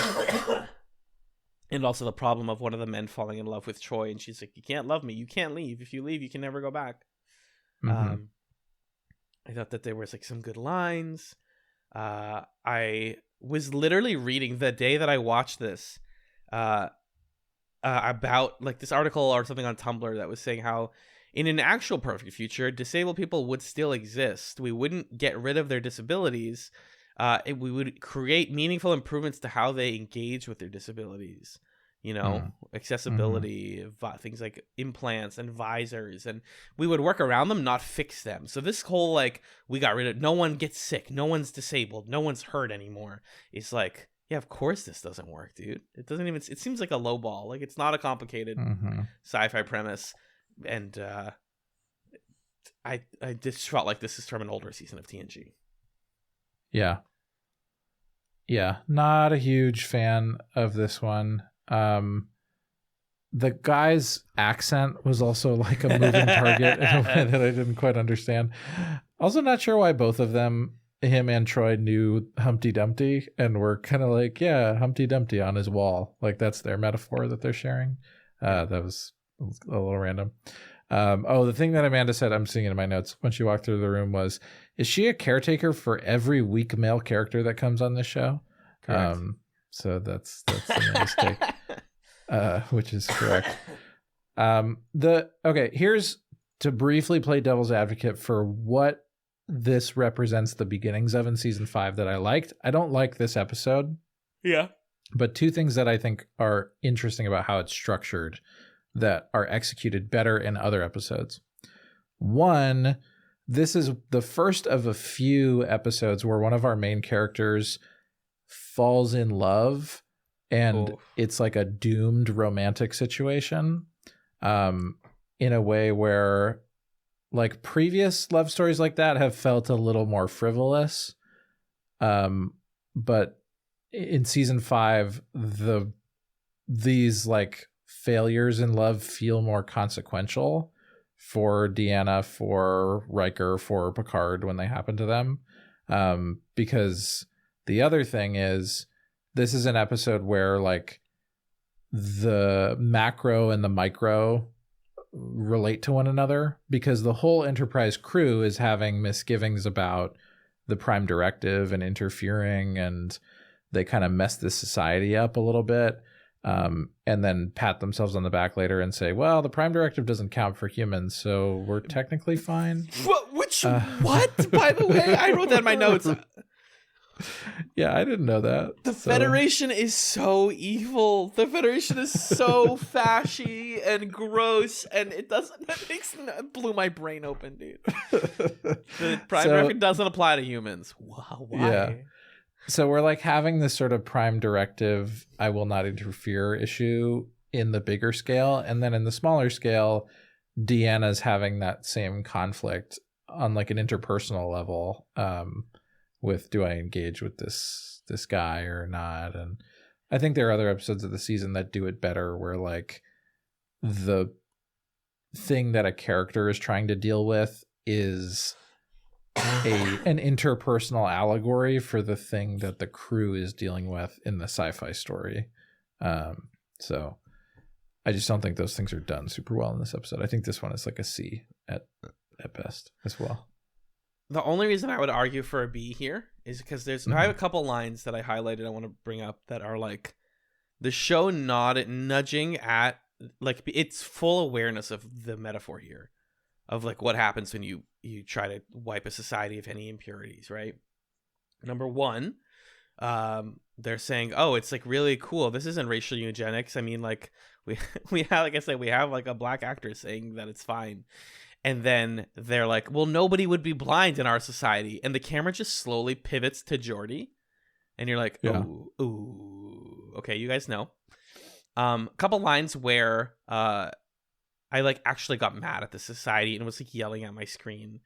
And also the problem of one of the men falling in love with Troi, and she's like, you can't love me, you can't leave. If you leave, you can never go back. I thought that there was like some good lines. I was literally reading the day that I watched this about like this article or something on Tumblr that was saying how in an actual perfect future, disabled people would still exist. We wouldn't get rid of their disabilities. We would create meaningful improvements to how they engage with their disabilities, you know, accessibility, things like implants and visors, and we would work around them, not fix them. So this whole, like, we got rid of, no one gets sick, no one's disabled, no one's hurt anymore. It's like, yeah, of course this doesn't work, dude. It doesn't even, it seems like a low ball. Like, it's not a complicated sci-fi premise. And I just felt like this is from an older season of TNG. Yeah. Yeah. Not a huge fan of this one. The guy's accent was also like a moving target in a way that I didn't quite understand. Also not sure why both of them, him and Troi, knew Humpty Dumpty and were kind of like, yeah, Humpty Dumpty on his wall. Like that's their metaphor that they're sharing. That was a little random. The thing that Amanda said, I'm seeing it in my notes when she walked through the room was, is she a caretaker for every weak male character that comes on this show? Correct. So that's a mistake, which is correct. Here's to briefly play devil's advocate for what this represents the beginnings of in season 5 that I liked. I don't like this episode. Yeah. But 2 things that I think are interesting about how it's structured that are executed better in other episodes. One, this is the first of a few episodes where one of our main characters falls in love and it's like a doomed romantic situation, in a way where like previous love stories like that have felt a little more frivolous. But in season 5, these like failures in love feel more consequential for Deanna, for Riker, for Picard when they happen to them. Because the other thing is, this is an episode where like the macro and the micro relate to one another, because the whole Enterprise crew is having misgivings about the Prime Directive and interfering, and they kind of mess this society up a little bit, and then pat themselves on the back later and say, well, the Prime Directive doesn't count for humans, so we're technically fine. What? By the way, I wrote that in my notes. Yeah, I didn't know that. The Federation is so evil. The Federation is so fashy and gross, and it blew my brain open, dude. The Prime Directive doesn't apply to humans. Wow, why? Yeah. So we're like having this sort of Prime Directive, I will not interfere issue in the bigger scale, and then in the smaller scale, Deanna's having that same conflict on like an interpersonal level. With, do I engage with this guy or not? And I think there are other episodes of the season that do it better, where like the thing that a character is trying to deal with is an interpersonal allegory for the thing that the crew is dealing with in the sci-fi story. So I just don't think those things are done super well in this episode. I think this one is like a C at best as well. The only reason I would argue for a B here is because I have a couple lines that I highlighted I want to bring up that are like the show nudging at, like, it's full awareness of the metaphor here of like what happens when you try to wipe a society of any impurities, right? Number one, they're saying, oh, it's like really cool. This isn't racial eugenics. I mean, like we have, like I said, we have like a black actor saying that it's fine. And then they're like, well, nobody would be blind in our society. And the camera just slowly pivots to Geordi. And you're like, ooh, okay, you guys know. A couple lines where I like actually got mad at the society and was like yelling at my screen.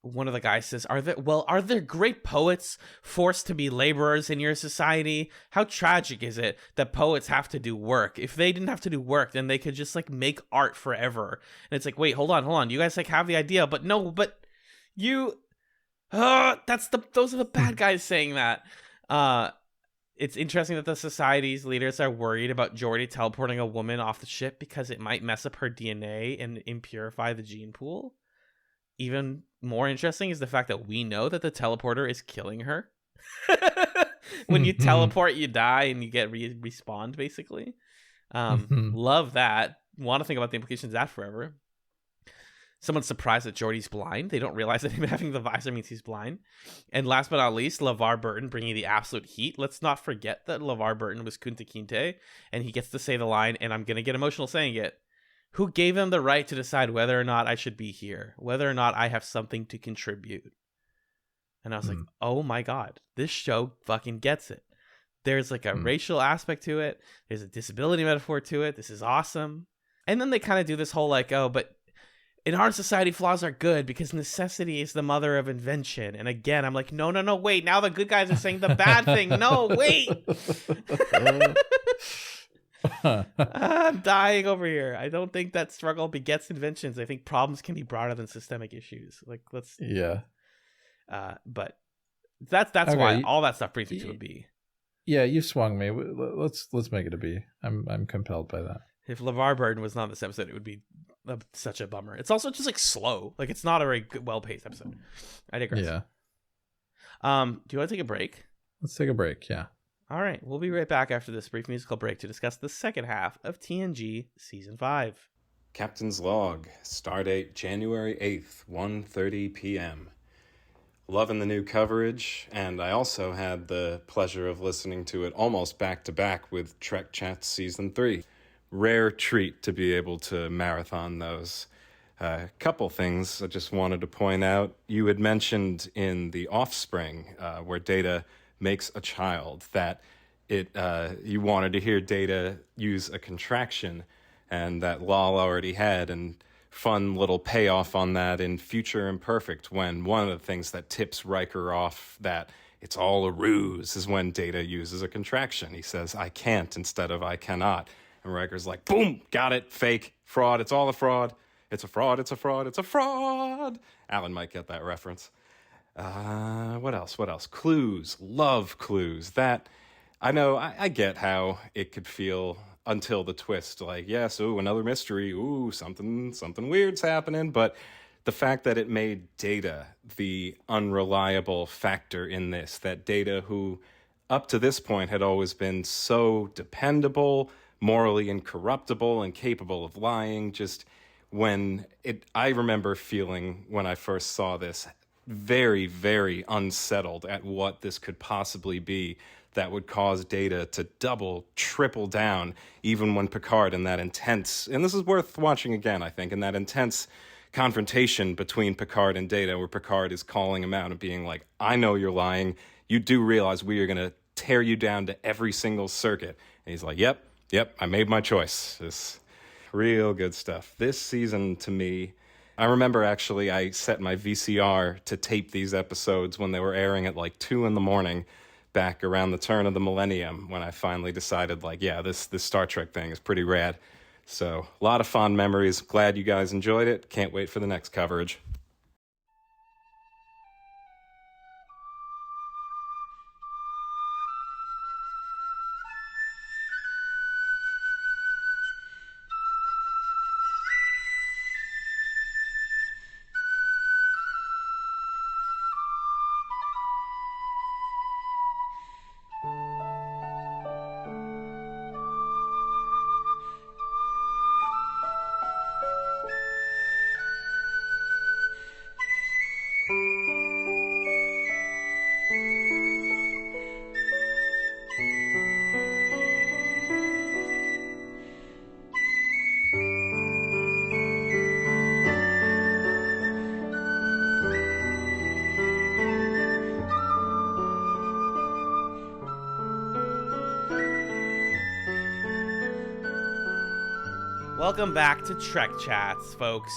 One of the guys says, are there great poets forced to be laborers in your society? How tragic is it that poets have to do work? If they didn't have to do work, then they could just like make art forever. And it's like, wait, hold on. You guys like have the idea, but no, but you, those are the bad guys saying that. It's interesting that the society's leaders are worried about Geordi teleporting a woman off the ship because it might mess up her DNA and impurify the gene pool. Even more interesting is the fact that we know that the teleporter is killing her. When you teleport, you die and you get respawned, basically. Love that. Want to think about the implications of that forever. Someone's surprised that Geordi's blind. They don't realize that him having the visor means he's blind. And last but not least, LeVar Burton bringing the absolute heat. Let's not forget that LeVar Burton was Kunta Kinte, and he gets to say the line, and I'm going to get emotional saying it. Who gave them the right to decide whether or not I should be here, whether or not I have something to contribute? And I was like, oh my God, this show fucking gets it. There's like a racial aspect to it. There's a disability metaphor to it. This is awesome. And then they kind of do this whole like, oh, but in our society, flaws are good because necessity is the mother of invention. And again, I'm like, no, wait. Now the good guys are saying the bad thing. No, wait. I'm dying over here. I don't think that struggle begets inventions. I think problems can be broader than systemic issues. Like, let's. Yeah. But that's okay. Why all that stuff brings me to a B. Yeah, you swung me. Let's make it a B. I'm compelled by that. If LeVar Burton was not in this episode, it would be such a bummer. It's also just like slow. Like, it's not a very good, well-paced episode. I digress. Yeah. Do you want to take a break? Let's take a break. Yeah. All right, we'll be right back after this brief musical break to discuss the second half of TNG Season 5. Captain's Log, stardate January 8th, 1:30 p.m. Loving the new coverage, and I also had the pleasure of listening to it almost back-to-back with TrekChatz Season 3. Rare treat to be able to marathon those. Couple things I just wanted to point out. You had mentioned in The Offspring, where Data makes a child, that you wanted to hear Data use a contraction, and that Lal already had, and fun little payoff on that in Future Imperfect, when one of the things that tips Riker off that it's all a ruse, is when Data uses a contraction. He says, I can't instead of I cannot. And Riker's like, boom, got it, fake, fraud, it's all a fraud. It's a fraud, it's a fraud, it's a fraud. Alan might get that reference. What else? Clues, love clues. That, I know, I get how it could feel until the twist, like, yes, ooh, another mystery, ooh, something weird's happening, but the fact that it made Data the unreliable factor in this, that Data, who up to this point had always been so dependable, morally incorruptible, and capable of lying, I remember feeling when I first saw this very, very unsettled at what this could possibly be that would cause Data to double, triple down, even when Picard in that intense, and this is worth watching again, I think, in that intense confrontation between Picard and Data, where Picard is calling him out and being like, I know you're lying. You do realize we are going to tear you down to every single circuit. And he's like, yep, I made my choice. This real good stuff. This season, to me, I remember actually I set my VCR to tape these episodes when they were airing at like 2 a.m. back around the turn of the millennium, when I finally decided, like, yeah, this Star Trek thing is pretty rad. So a lot of fond memories. Glad you guys enjoyed it. Can't wait for the next coverage. Welcome back to TrekChatz, folks.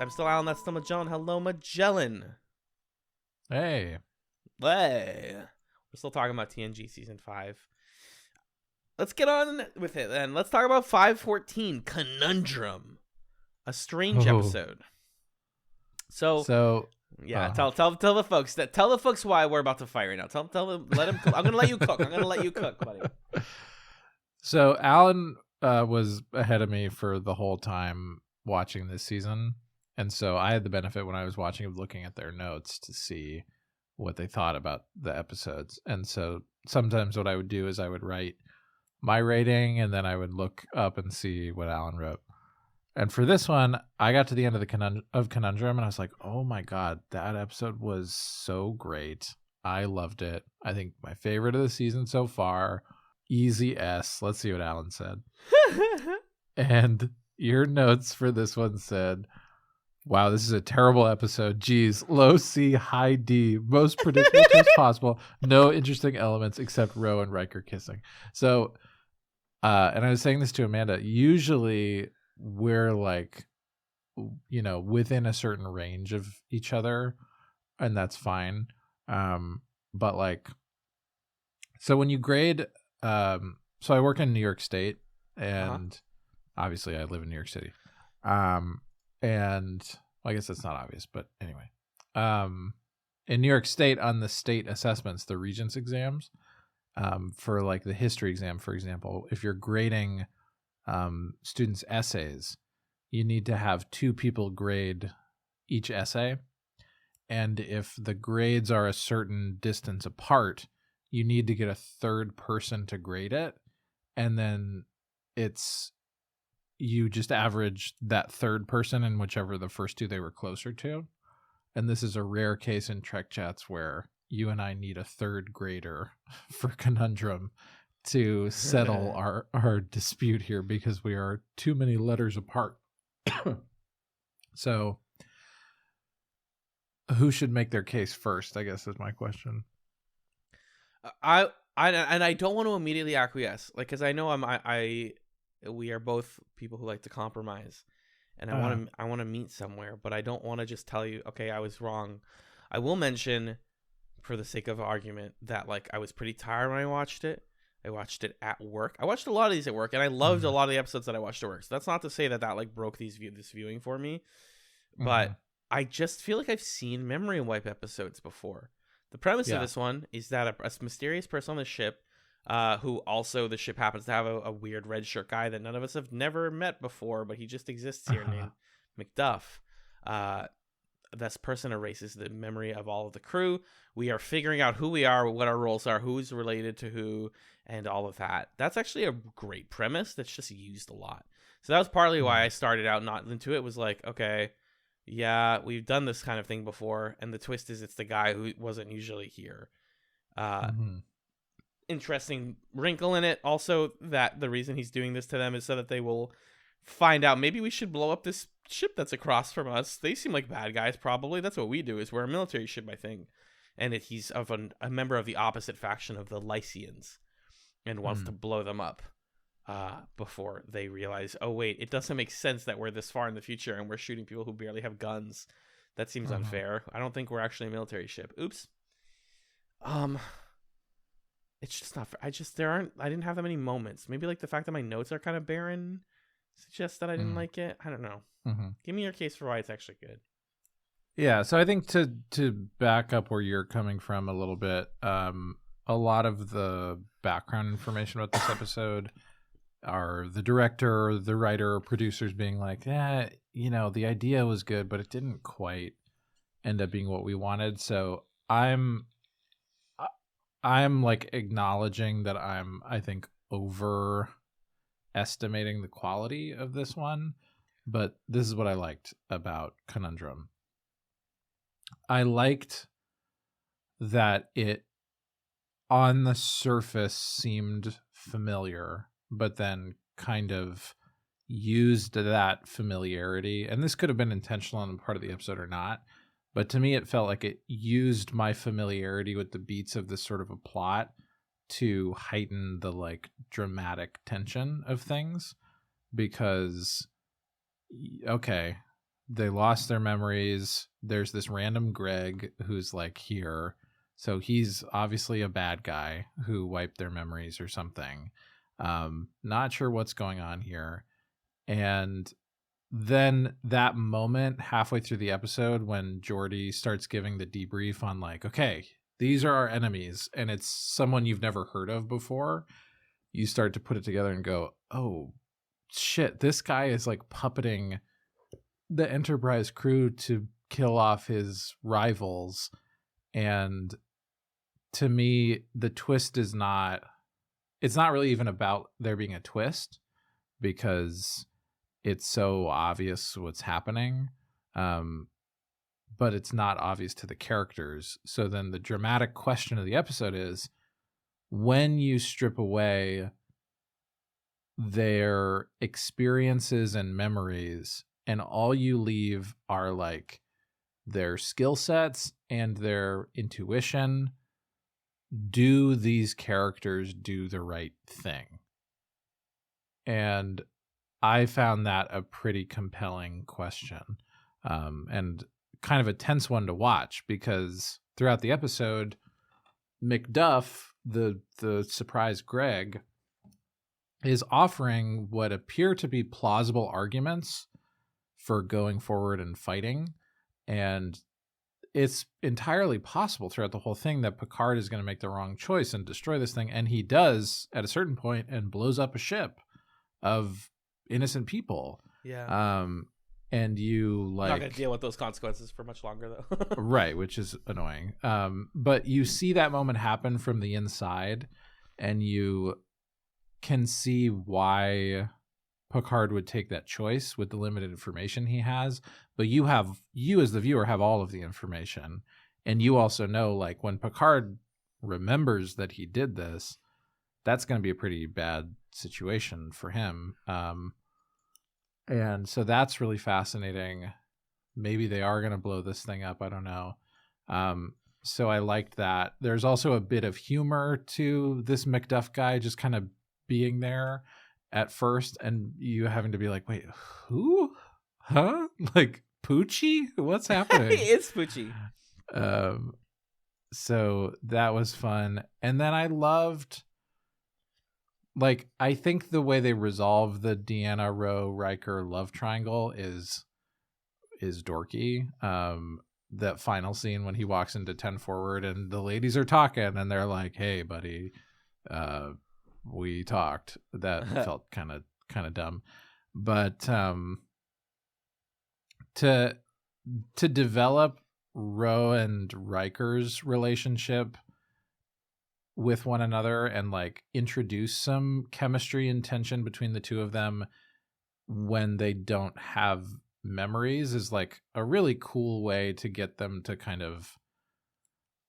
I'm still Alan, that's still Magellan. Hello, Magellan. Hey. We're still talking about TNG Season 5. Let's get on with it, then. Let's talk about 514, Conundrum. A strange episode. So yeah, tell the folks why we're about to fight right now. Tell them, let him. I'm gonna let you cook. Buddy. So Alan was ahead of me for the whole time watching this season, and so I had the benefit when I was watching of looking at their notes to see what they thought about the episodes. And so sometimes what I would do is I would write my rating, and then I would look up and see what Alan wrote. And for this one, I got to the end of the Conundrum, and I was like, oh my God, that episode was so great. I loved it. I think my favorite of the season so far. Easy S. Let's see what Alan said. And your notes for this one said, wow, this is a terrible episode. Geez, low C, high D, most predictable twist possible. No interesting elements except Ro and Riker kissing. So, and I was saying this to Amanda, usually we're like, within a certain range of each other, and that's fine. But like, so when you grade, so I work in New York State, and obviously I live in New York City. And well, I guess that's not obvious, but anyway, in New York State, on the state assessments, the Regents exams, for like the history exam, for example, if you're grading students' essays, you need to have 2 people grade each essay. And if the grades are a certain distance apart, you need to get a third person to grade it. And then you just average that third person in whichever the first 2 they were closer to. And this is a rare case in TrekChatz where you and I need a third grader for Conundrum to settle our dispute here, because we are too many letters apart. So who should make their case first, I guess, is my question. I don't want to immediately acquiesce, like, because I know we are both people who like to compromise, and I want to meet somewhere, but I don't want to just tell you, okay, I was wrong. I will mention for the sake of argument, that like I was pretty tired when I watched it. I watched it at work. I watched a lot of these at work, and I loved a lot of the episodes that I watched at work. So that's not to say that like broke this viewing for me, but I just feel like I've seen memory wipe episodes before. The premise of this one is that a mysterious person on the ship, who also the ship happens to have a weird red shirt guy that none of us have never met before, but he just exists here, named McDuff. This person erases the memory of all of the crew. We are figuring out who we are, what our roles are, who's related to who, and all of that. That's actually a great premise that's just used a lot. So that was partly why I started out not into it. Was like, okay, yeah, we've done this kind of thing before, and the twist is it's the guy who wasn't usually here. Interesting wrinkle in it. Also, that the reason he's doing this to them is so that they will find out maybe we should blow up this ship that's across from us. They seem like bad guys, probably. That's what we do, is we're a military ship, I think. And he's of a member of the opposite faction of the Lycians and wants to blow them up before they realize, oh, wait, it doesn't make sense that we're this far in the future and we're shooting people who barely have guns. That seems unfair. I don't think we're actually a military ship. Oops. It's just not fair. I didn't have that many moments. Maybe like the fact that my notes are kind of barren suggests that I didn't like it. I don't know. Give me your case for why it's actually good. Yeah, so I think to back up where you're coming from a little bit, a lot of the background information about this episode are the director, the writer, producers being like, the idea was good, but it didn't quite end up being what we wanted. So I'm like acknowledging that I think overestimating the quality of this one, but this is what I liked about Conundrum. I liked that it on the surface seemed familiar, but then kind of used that familiarity, and this could have been intentional on the part of the episode or not, but to me it felt like it used my familiarity with the beats of this sort of a plot to heighten the like dramatic tension of things, because okay, they lost their memories, there's this random Greg who's like here, so he's obviously a bad guy who wiped their memories or something. Not sure what's going on here. And then that moment halfway through the episode when Geordi starts giving the debrief on like, okay, these are our enemies, and it's someone you've never heard of before, you start to put it together and go, oh shit, this guy is like puppeting the Enterprise crew to kill off his rivals. And to me, the twist is it's not really even about there being a twist, because it's so obvious what's happening. But it's not obvious to the characters. So then the dramatic question of the episode is, when you strip away their experiences and memories, and all you leave are like their skill sets and their intuition, do these characters do the right thing? And I found that a pretty compelling question, and kind of a tense one to watch, because throughout the episode, McDuff, the surprise Greg, is offering what appear to be plausible arguments for going forward and fighting. And it's entirely possible throughout the whole thing that Picard is going to make the wrong choice and destroy this thing. And he does at a certain point and blows up a ship of innocent people. Yeah. And you like... Not going to deal with those consequences for much longer, though. Right, which is annoying. But you see that moment happen from the inside, and you can see why Picard would take that choice with the limited information he has. But you as the viewer have all of the information, and you also know, like, when Picard remembers that he did this, that's going to be a pretty bad situation for him. And so that's really fascinating. Maybe they are going to blow this thing up. I don't know. So I liked that. There's also a bit of humor to this McDuff guy just kind of being there at first, and you having to be like, wait, who? Huh? Like Poochie? What's happening? It's Poochie. So that was fun. And then I loved, like, I think the way they resolve the Deanna, Ro, Riker love triangle is dorky. That final scene when he walks into 10 Forward and the ladies are talking and they're like, "Hey, buddy, we talked." That felt kind of dumb. But to develop Ro and Riker's relationship with one another and like introduce some chemistry and tension between the two of them when they don't have memories is like a really cool way to get them to kind of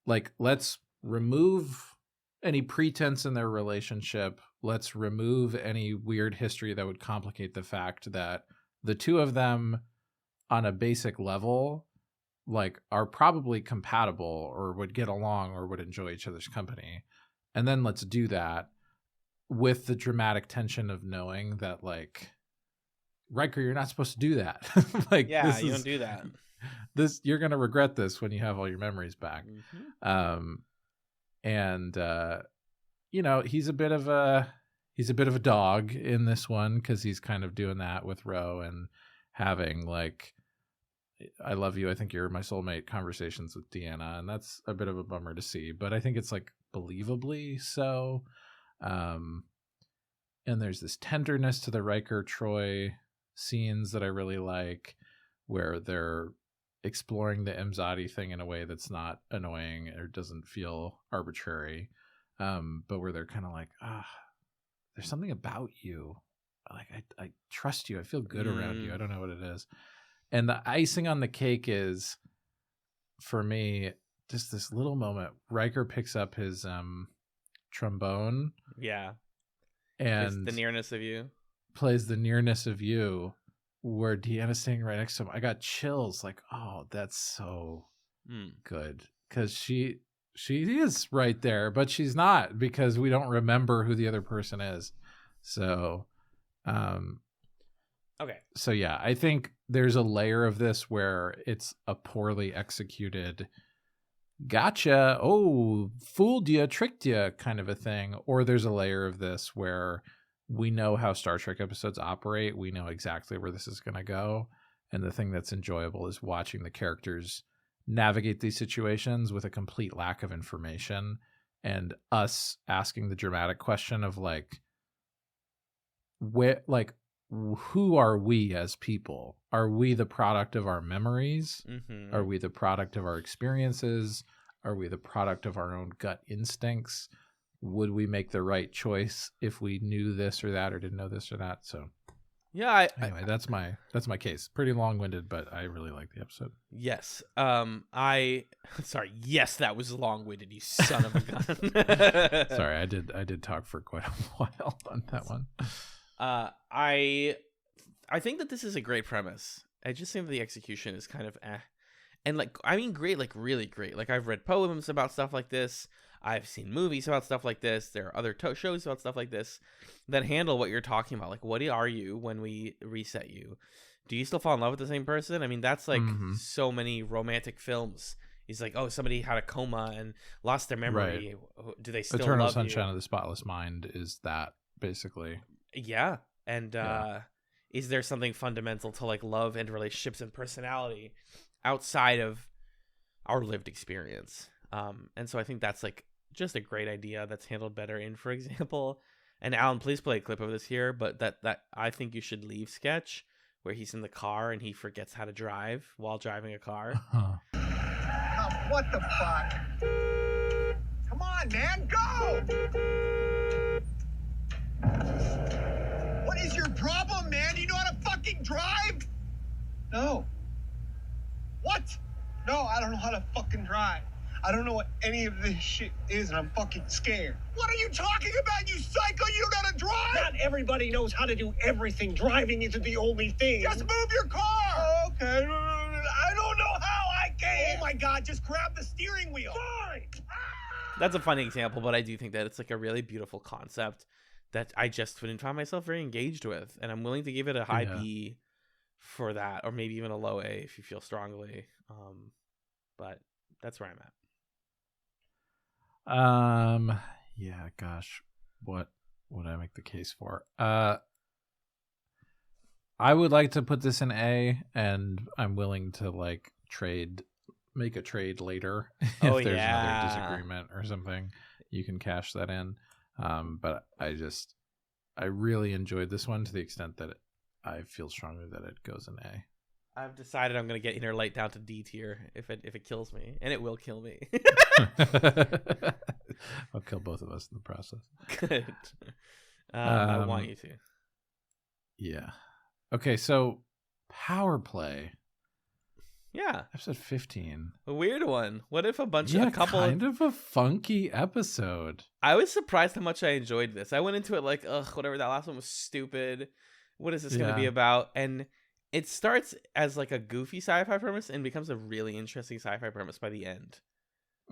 like, let's remove any pretense in their relationship. Let's remove any weird history that would complicate the fact that the two of them on a basic level like are probably compatible or would get along or would enjoy each other's company. And then let's do that with the dramatic tension of knowing that like, Riker, you're not supposed to do that. Like, yeah, you don't do that. This, you're going to regret this when you have all your memories back. Mm-hmm. You know, he's a bit of a dog in this one because he's kind of doing that with Ro and having like, "I love you, I think you're my soulmate" conversations with Deanna, and that's a bit of a bummer to see, but I think it's like believably so. And there's this tenderness to the Riker Troy scenes that I really like, where they're exploring the Imzadi thing in a way that's not annoying or doesn't feel arbitrary, but where they're kind of like, there's something about you, like I trust you, I feel good around you, I don't know what it is. And the icing on the cake is, for me, just this little moment. Riker picks up his trombone. Yeah. And the nearness of you. Plays the nearness of you, where Deanna's sitting right next to him. I got chills. Like, oh, that's so good. Because she is right there, but she's not, because we don't remember who the other person is. So, okay. So yeah, I think there's a layer of this where it's a poorly executed gotcha, oh, fooled you, tricked you kind of a thing. Or there's a layer of this where we know how Star Trek episodes operate. We know exactly where this is going to go. And the thing that's enjoyable is watching the characters navigate these situations with a complete lack of information, and us asking the dramatic question of like, where, like, who are we as people? Are we the product of our memories? Mm-hmm. Are we the product of our experiences? Are we the product of our own gut instincts? Would we make the right choice if we knew this or that, or didn't know this or that? So yeah, anyway, that's my case. Pretty long-winded, but I really like the episode. Yes. Sorry. Yes, that was long-winded, you son of a gun. Sorry, I did talk for quite a while on that one. I think that this is a great premise. I just think that the execution is kind of and like, I mean, great, like really great. Like, I've read poems about stuff like this. I've seen movies about stuff like this. There are other shows about stuff like this that handle what you're talking about. Like, what are you when we reset you? Do you still fall in love with the same person? I mean, that's like so many romantic films. He's like, oh, somebody had a coma and lost their memory. Right. Do they still Eternal love Sunshine you? of the Spotless Mind is that, basically. Yeah. And is there something fundamental to like love and relationships and personality outside of our lived experience? And so I think that's like just a great idea that's handled better in, for example, and Alan, please play a clip of this here, but that I think you should leave sketch where he's in the car and he forgets how to drive while driving a car. What the fuck? Come on, man, go! What is your problem, man? Do you know how to fucking drive? No. What? No, I don't know how to fucking drive. I don't know what any of this shit is, and I'm fucking scared. What are you talking about, you psycho? You don't know how to drive? Not everybody knows how to do everything. Driving isn't the only thing. Just move your car! Okay. I don't know how I can. Oh my God, just grab the steering wheel. Fine. That's a funny example, but I do think that it's like a really beautiful concept that I just wouldn't find myself very engaged with. And I'm willing to give it a high B for that, or maybe even a low A if you feel strongly. But that's where I'm at. Yeah, gosh. What would I make the case for? I would like to put this in A, and I'm willing to like make a trade later if Oh, there's yeah. another disagreement or something. You can cash that in. But I really enjoyed this one to the extent that I feel strongly that it goes in A. I've decided I'm gonna get Inner Light down to D tier if it kills me, and it will kill me. I'll kill both of us in the process. Good. I want you to. Yeah. Okay, so Power Play. Yeah. Episode 15. A weird one. What if a kind of a funky episode. I was surprised how much I enjoyed this. I went into it like, ugh, whatever, that last one was stupid. What is this going to be about? And it starts as like a goofy sci-fi premise and becomes a really interesting sci-fi premise by the end.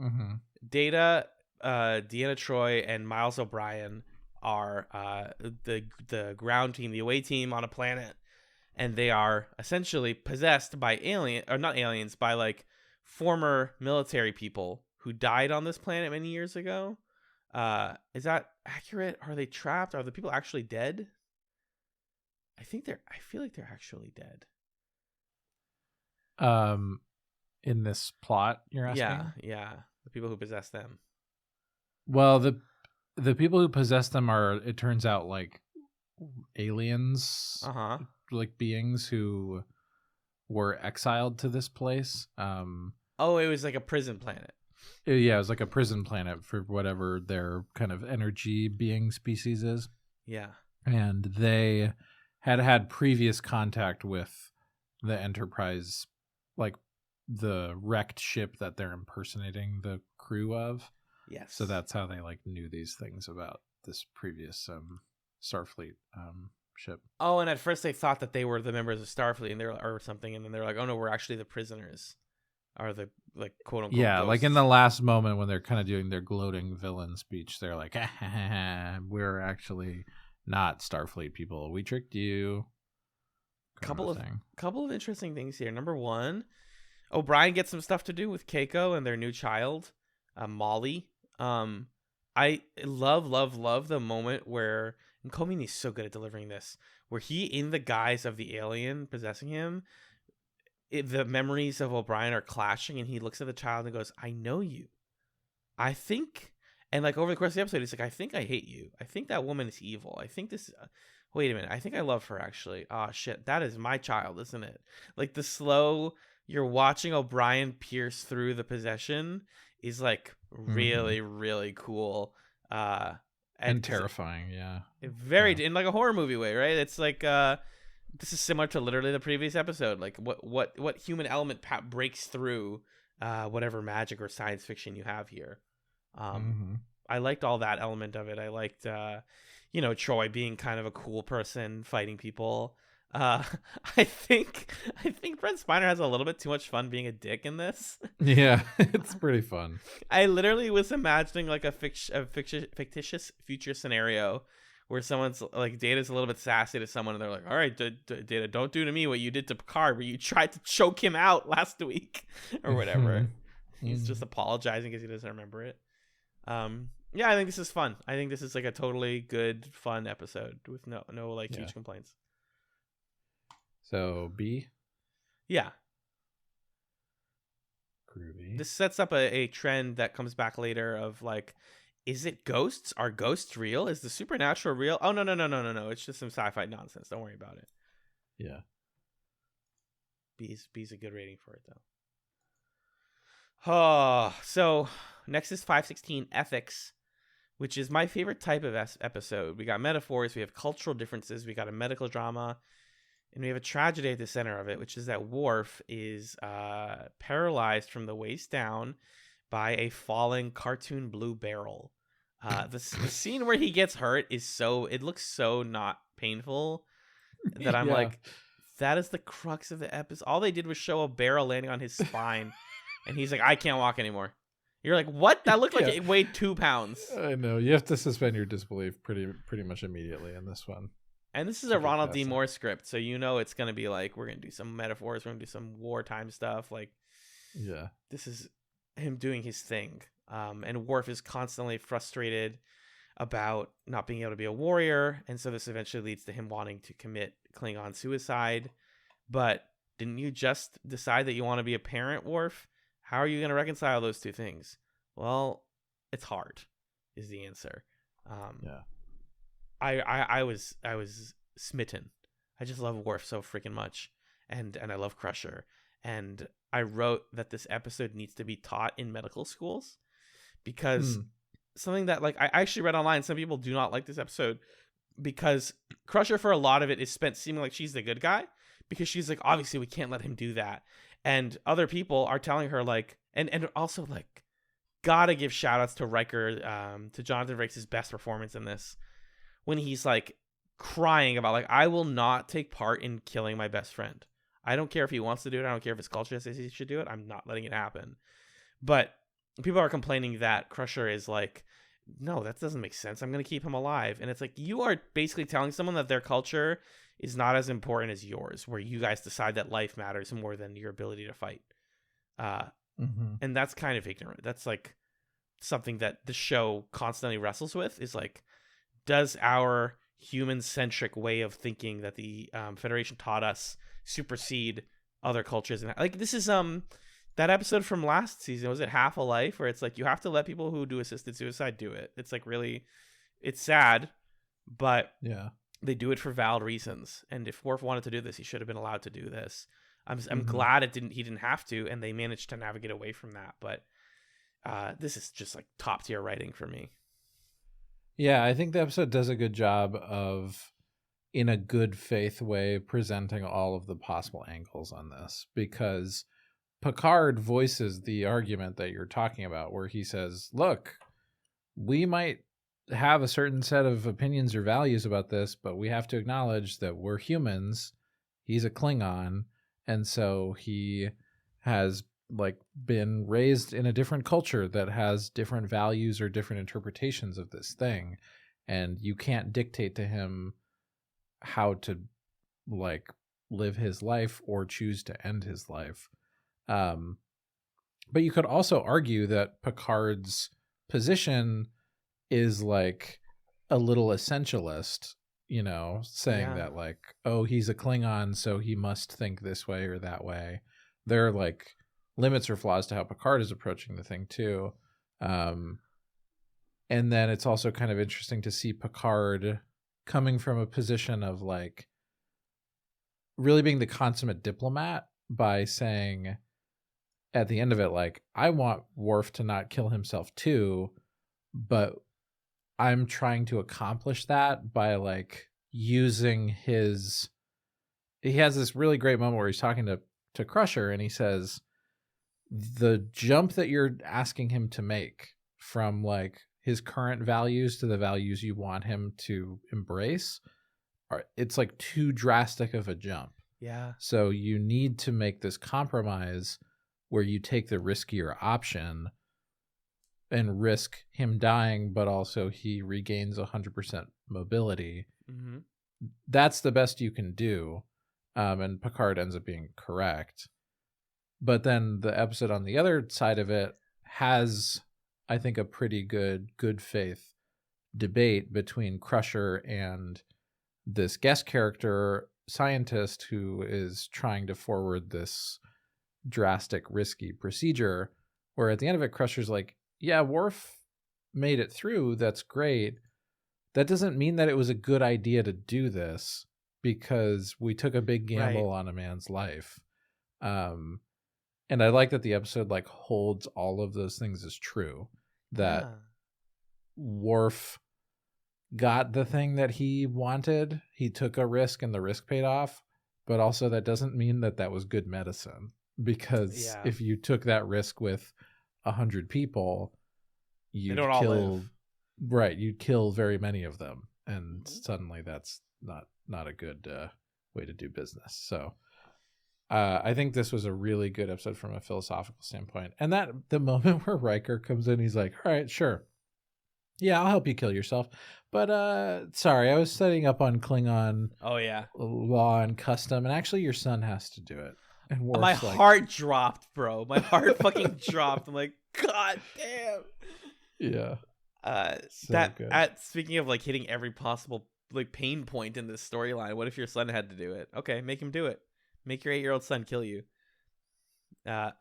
Mm-hmm. Data, Deanna Troi, and Miles O'Brien are the ground team, the away team on a planet. And they are essentially possessed by by like former military people who died on this planet many years ago. Is that accurate? Are they trapped? Are the people actually dead? I feel like they're actually dead. In this plot, you're asking? Yeah. The people who possess them. Well, the people who possess them are, it turns out, like aliens. Uh-huh. Like beings who were exiled to this place. Oh, it was like a prison planet. Yeah, it was like a prison planet for whatever their kind of energy being species is. Yeah. And they had previous contact with the Enterprise, like the wrecked ship that they're impersonating the crew of. Yes. So that's how they like knew these things about this previous Starfleet ship. Oh, and at first they thought that they were the members of Starfleet and or something, and then they're like, "Oh no, we're actually the prisoners." Are the like quote unquote yeah, ghosts. like in the last moment when they're kind of doing their gloating villain speech, they're like, "We're actually not Starfleet people. We tricked you." Couple of interesting things here. Number one, O'Brien gets some stuff to do with Keiko and their new child, Molly. I love the moment where, and Komini's so good at delivering this, where he, in the guise of the alien possessing him, the memories of O'Brien are clashing, and he looks at the child and goes, "I know you. I think," and like over the course of the episode, he's like, "I think I hate you. I think that woman is evil. I think this. Wait a minute. I think I love her actually. Oh shit, that is my child, isn't it?" Like the slow, you're watching O'Brien pierce through the possession is like really really cool. And terrifying, yeah. Very in like a horror movie way, right? It's like this is similar to literally the previous episode. Like what human element breaks through whatever magic or science fiction you have here. I liked all that element of it. I liked Troi being kind of a cool person fighting people. I think Brent Spiner has a little bit too much fun being a dick in this. Yeah, it's pretty fun. I literally was imagining like a fictitious future scenario where someone's like Data's a little bit sassy to someone and they're like, "All right, Data, don't do to me what you did to Picard where you tried to choke him out last week," or whatever. He's just apologizing because he doesn't remember it. Yeah, I think this is fun. I think this is like a totally good, fun episode with no like huge complaints. So B? Yeah. Groovy. This sets up a trend that comes back later of like, is it ghosts? Are ghosts real? Is the supernatural real? Oh, no. It's just some sci-fi nonsense. Don't worry about it. Yeah. B's a good rating for it, though. Oh, so next is 516 Ethics, which is my favorite type of episode. We got metaphors, we have cultural differences, we got a medical drama, and we have a tragedy at the center of it, which is that Worf is paralyzed from the waist down by a falling cartoon blue barrel. The scene where he gets hurt it looks so not painful that I'm like, that is the crux of the episode. All they did was show a barrel landing on his spine, and he's like, "I can't walk anymore." You're like, what? That looked like it weighed 2 pounds. I know. You have to suspend your disbelief pretty much immediately in this one. And this is a Ronald D. Moore script, so it's going to be like, we're going to do some metaphors, we're going to do some wartime stuff. Like, yeah, this is him doing his thing. And Worf is constantly frustrated about not being able to be a warrior, and so this eventually leads to him wanting to commit Klingon suicide. But didn't you just decide that you want to be a parent, Worf? How are you going to reconcile those two things? Well, it's hard, is the answer. Yeah. I was smitten. I just love Worf so freaking much, and I love Crusher. And I wrote that this episode needs to be taught in medical schools, because something that, like, I actually read online, some people do not like this episode because Crusher, for a lot of it, is spent seeming like she's the good guy, because she's like, obviously we can't let him do that. And other people are telling her, like, and also, like, gotta give shout outs to Riker, to Jonathan Frakes' best performance in this, when he's like crying about, like, I will not take part in killing my best friend. I don't care if he wants to do it. I don't care if his culture says he should do it. I'm not letting it happen. But people are complaining that Crusher is like, no, that doesn't make sense. I'm going to keep him alive. And it's like, you are basically telling someone that their culture is not as important as yours, where you guys decide that life matters more than your ability to fight. And that's kind of ignorant. That's like something that the show constantly wrestles with, is like, does our human-centric way of thinking that the Federation taught us supersede other cultures? And like, this is that episode from last season, was it Half a Life, where it's like, you have to let people who do assisted suicide do it. It's like, really, it's sad, but yeah, they do it for valid reasons. And if Worf wanted to do this, he should have been allowed to do this. I'm glad he didn't have to, and they managed to navigate away from that. But this is just like top tier writing for me. Yeah, I think the episode does a good job of, in a good faith way, presenting all of the possible angles on this, because Picard voices the argument that you're talking about, where he says, look, we might have a certain set of opinions or values about this, but we have to acknowledge that we're humans. He's a Klingon, and so he has, like, been raised in a different culture that has different values or different interpretations of this thing, and you can't dictate to him how to, like, live his life or choose to end his life. But you could also argue that Picard's position is like a little essentialist, you know, saying that, like, oh, he's a Klingon, so he must think this way or that way. There are, like, limits or flaws to how Picard is approaching the thing too. And then it's also kind of interesting to see Picard coming from a position of, like, really being the consummate diplomat by saying at the end of it, like, I want Worf to not kill himself too, but I'm trying to accomplish that by, like, using his... He has this really great moment where he's talking to Crusher, and he says, the jump that you're asking him to make from, like, his current values to the values you want him to embrace, it's like too drastic of a jump. Yeah. So you need to make this compromise where you take the riskier option and risk him dying, but also he regains 100% mobility. That's the best you can do. And Picard ends up being correct. But then the episode on the other side of it has, I think, a pretty good faith debate between Crusher and this guest character scientist who is trying to forward this drastic, risky procedure, where at the end of it, Crusher's like, yeah, Worf made it through. That's great. That doesn't mean that it was a good idea to do this, because we took a big gamble on a man's life. And I like that the episode, like, holds all of those things as true. That Worf got the thing that he wanted. He took a risk and the risk paid off. But also that doesn't mean that that was good medicine. Because if you took that risk with 100 people, you'd you'd kill very many of them. And suddenly that's not a good way to do business. So I think this was a really good episode from a philosophical standpoint. And that the moment where Riker comes in, he's like, all right, sure. Yeah, I'll help you kill yourself. But sorry, I was setting up on Klingon law and custom, and actually your son has to do it. And my heart dropped, bro. My heart fucking dropped. I'm like, God damn. Yeah. Speaking of like hitting every possible like pain point in this storyline, what if your son had to do it? Okay, make him do it. Make your 8-year-old son kill you. Oh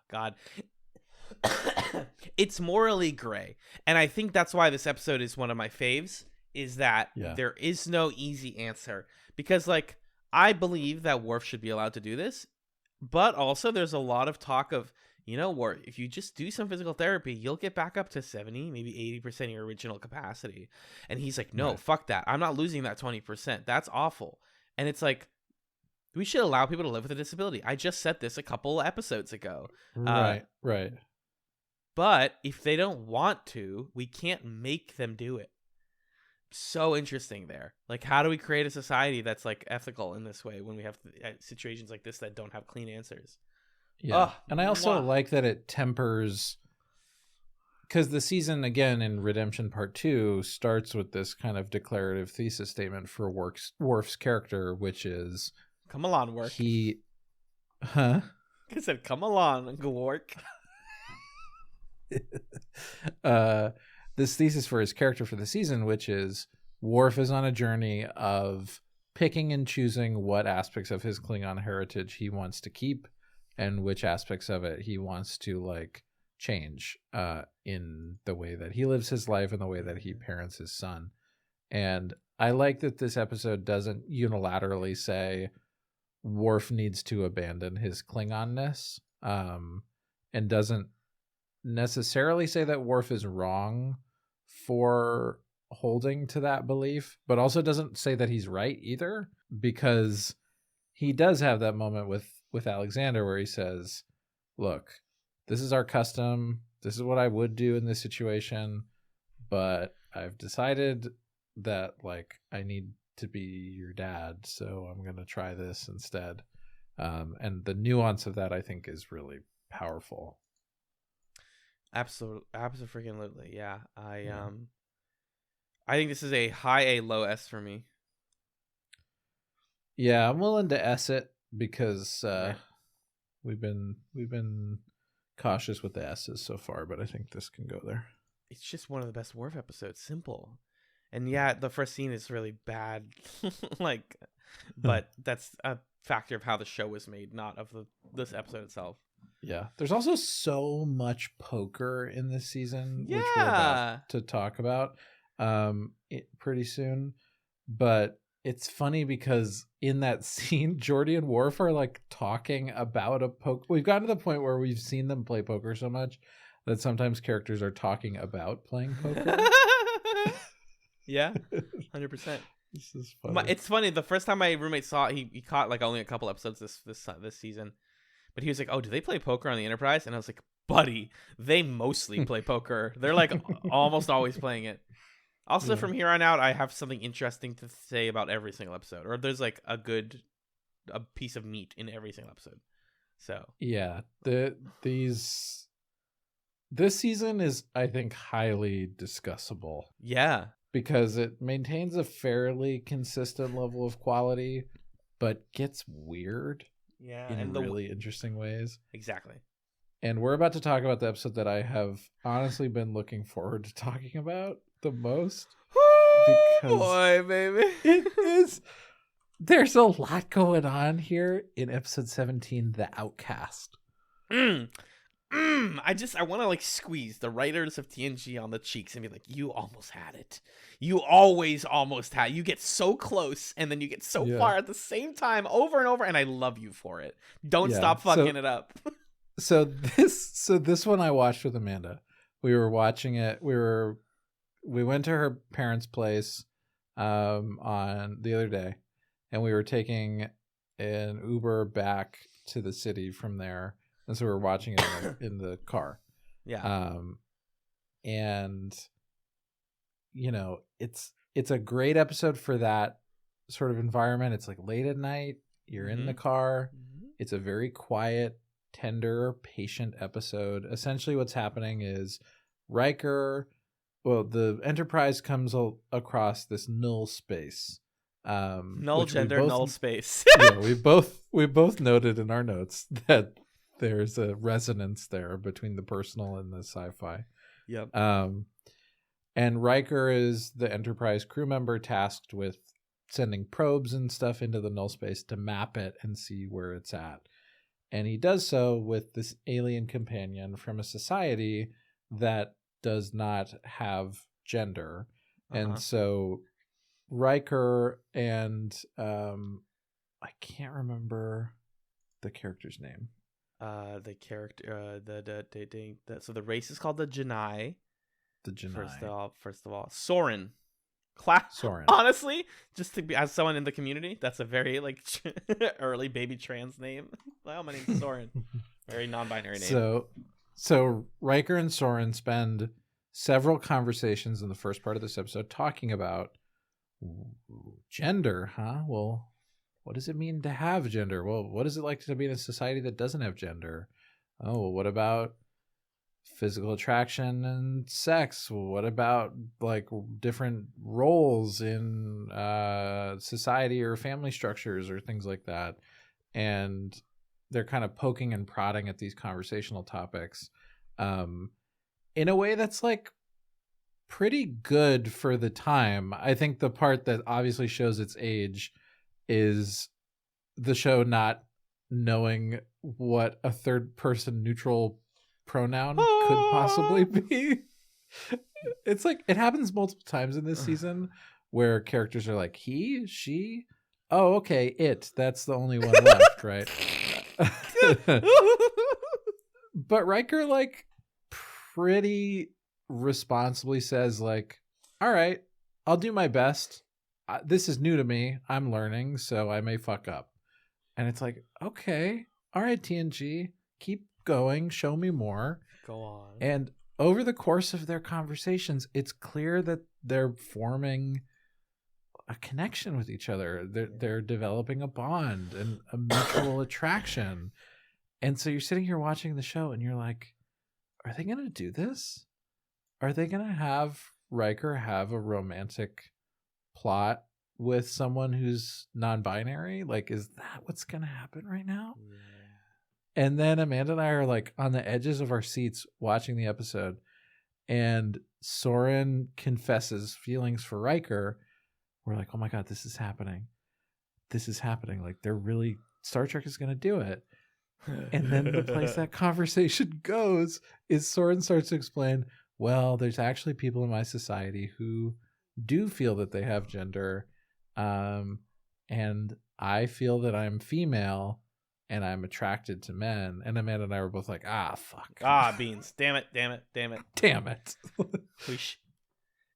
God. It's morally gray, and I think that's why this episode is one of my faves, is that there is no easy answer, because like I believe that Worf should be allowed to do this, but also there's a lot of talk of, you know, Worf, if you just do some physical therapy, you'll get back up to 70, maybe 80% of your original capacity. And he's like, no, fuck that. I'm not losing that 20%. That's awful. And it's like, we should allow people to live with a disability. I just said this a couple episodes ago. Right. But if they don't want to, we can't make them do it. So interesting there. Like, how do we create a society that's like ethical in this way when we have situations like this that don't have clean answers? Yeah. And I also like that it tempers, because the season, again, in Redemption Part 2, starts with this kind of declarative thesis statement for Worf's character, which is... Come along, Worf. Huh? I said, come along, Worf. This thesis for his character for the season, which is Worf is on a journey of picking and choosing what aspects of his Klingon heritage he wants to keep and which aspects of it he wants to like change in the way that he lives his life and the way that he parents his son. And I like that this episode doesn't unilaterally say Worf needs to abandon his Klingonness, and doesn't necessarily say that Worf is wrong for holding to that belief, but also doesn't say that he's right either, because he does have that moment with Alexander where he says, look, this is our custom, this is what I would do in this situation, but I've decided that like I need to be your dad, so I'm gonna try this instead. And the nuance of that, I think, is really powerful. Absolutely, yeah. I think this is a high A, low S for me. Yeah, I'm willing to S it because we've been cautious with the S's so far, but I think this can go there. It's just one of the best Worf episodes. Simple. And yeah, the first scene is really bad, like, but that's a factor of how the show was made, not of this episode itself. Yeah, there's also so much poker in this season, which we're about to talk about pretty soon. But it's funny because in that scene, Geordi and Worf are like talking about a poker. We've gotten to the point where we've seen them play poker so much that sometimes characters are talking about playing poker. Yeah, 100%. This is funny. It's funny. The first time my roommate saw it, he caught like only a couple episodes this season, but he was like, "Oh, do they play poker on the Enterprise?" And I was like, "Buddy, they mostly play poker. They're like almost always playing it." Also, from here on out, I have something interesting to say about every single episode, or there's like a piece of meat in every single episode. So yeah, this season is, I think, highly discussable. Yeah. Because it maintains a fairly consistent level of quality, but gets weird in really interesting ways. Exactly. And we're about to talk about the episode that I have honestly been looking forward to talking about the most. Because boy, baby. It is. There's a lot going on here in episode 17, The Outcast. I want to like squeeze the writers of TNG on the cheeks and be like, you almost had it. You always almost had. You get so close and then you get so far at the same time over and over, and I love you for it. Don't stop fucking it up. So this one I watched with Amanda. We were watching it. We went to her parents' place on the other day, and we were taking an Uber back to the city from there. And so we were watching it in the car. Yeah. And you know, it's a great episode for that sort of environment. It's like late at night, you're in the car. Mm-hmm. It's a very quiet, tender, patient episode. Essentially what's happening is the Enterprise comes across this null space. Null gender, null space. Yeah, we both noted in our notes that there's a resonance there between the personal and the sci-fi. Yep. And Riker is the Enterprise crew member tasked with sending probes and stuff into the null space to map it and see where it's at. And he does so with this alien companion from a society that does not have gender. And so Riker and I can't remember the character's name. The character, so the race is called the Janai. The Guinan. First of all, Soren. Soren. Honestly, just to be as someone in the community, that's a very like early baby trans name. Wow, my name's Soren. Very non-binary name. So Riker and Soren spend several conversations in the first part of this episode talking about gender, huh? Well, what does it mean to have gender? Well, what is it like to be in a society that doesn't have gender? Oh, well, what about physical attraction and sex? Well, what about like different roles in society or family structures or things like that? And they're kind of poking and prodding at these conversational topics in a way that's like pretty good for the time. I think the part that obviously shows its age is the show not knowing what a third person neutral pronoun could possibly be. It's like it happens multiple times in this season where characters are like he, she, oh okay, it, that's the only one left, right? But Riker like pretty responsibly says like, all right, I'll do my best. This is new to me. I'm learning, so I may fuck up. And it's like, okay, all right, TNG, keep going, show me more. Go on. And over the course of their conversations, it's clear that they're forming a connection with each other. They're developing a bond and a mutual attraction. And so you're sitting here watching the show and you're like, are they going to do this? Are they going to have Riker have a romantic plot with someone who's non-binary? Like, is that what's going to happen right now? Yeah. And then Amanda and I are like on the edges of our seats watching the episode, and Soren confesses feelings for Riker. We're like, oh my God, this is happening. This is happening. Like, they're really, Star Trek is going to do it. And then the place that conversation goes is Soren starts to explain, well, there's actually people in my society who do feel that they have gender. And I feel that I'm female and I'm attracted to men. And Amanda and I were both like, fuck. Beans. Damn it. Damn it.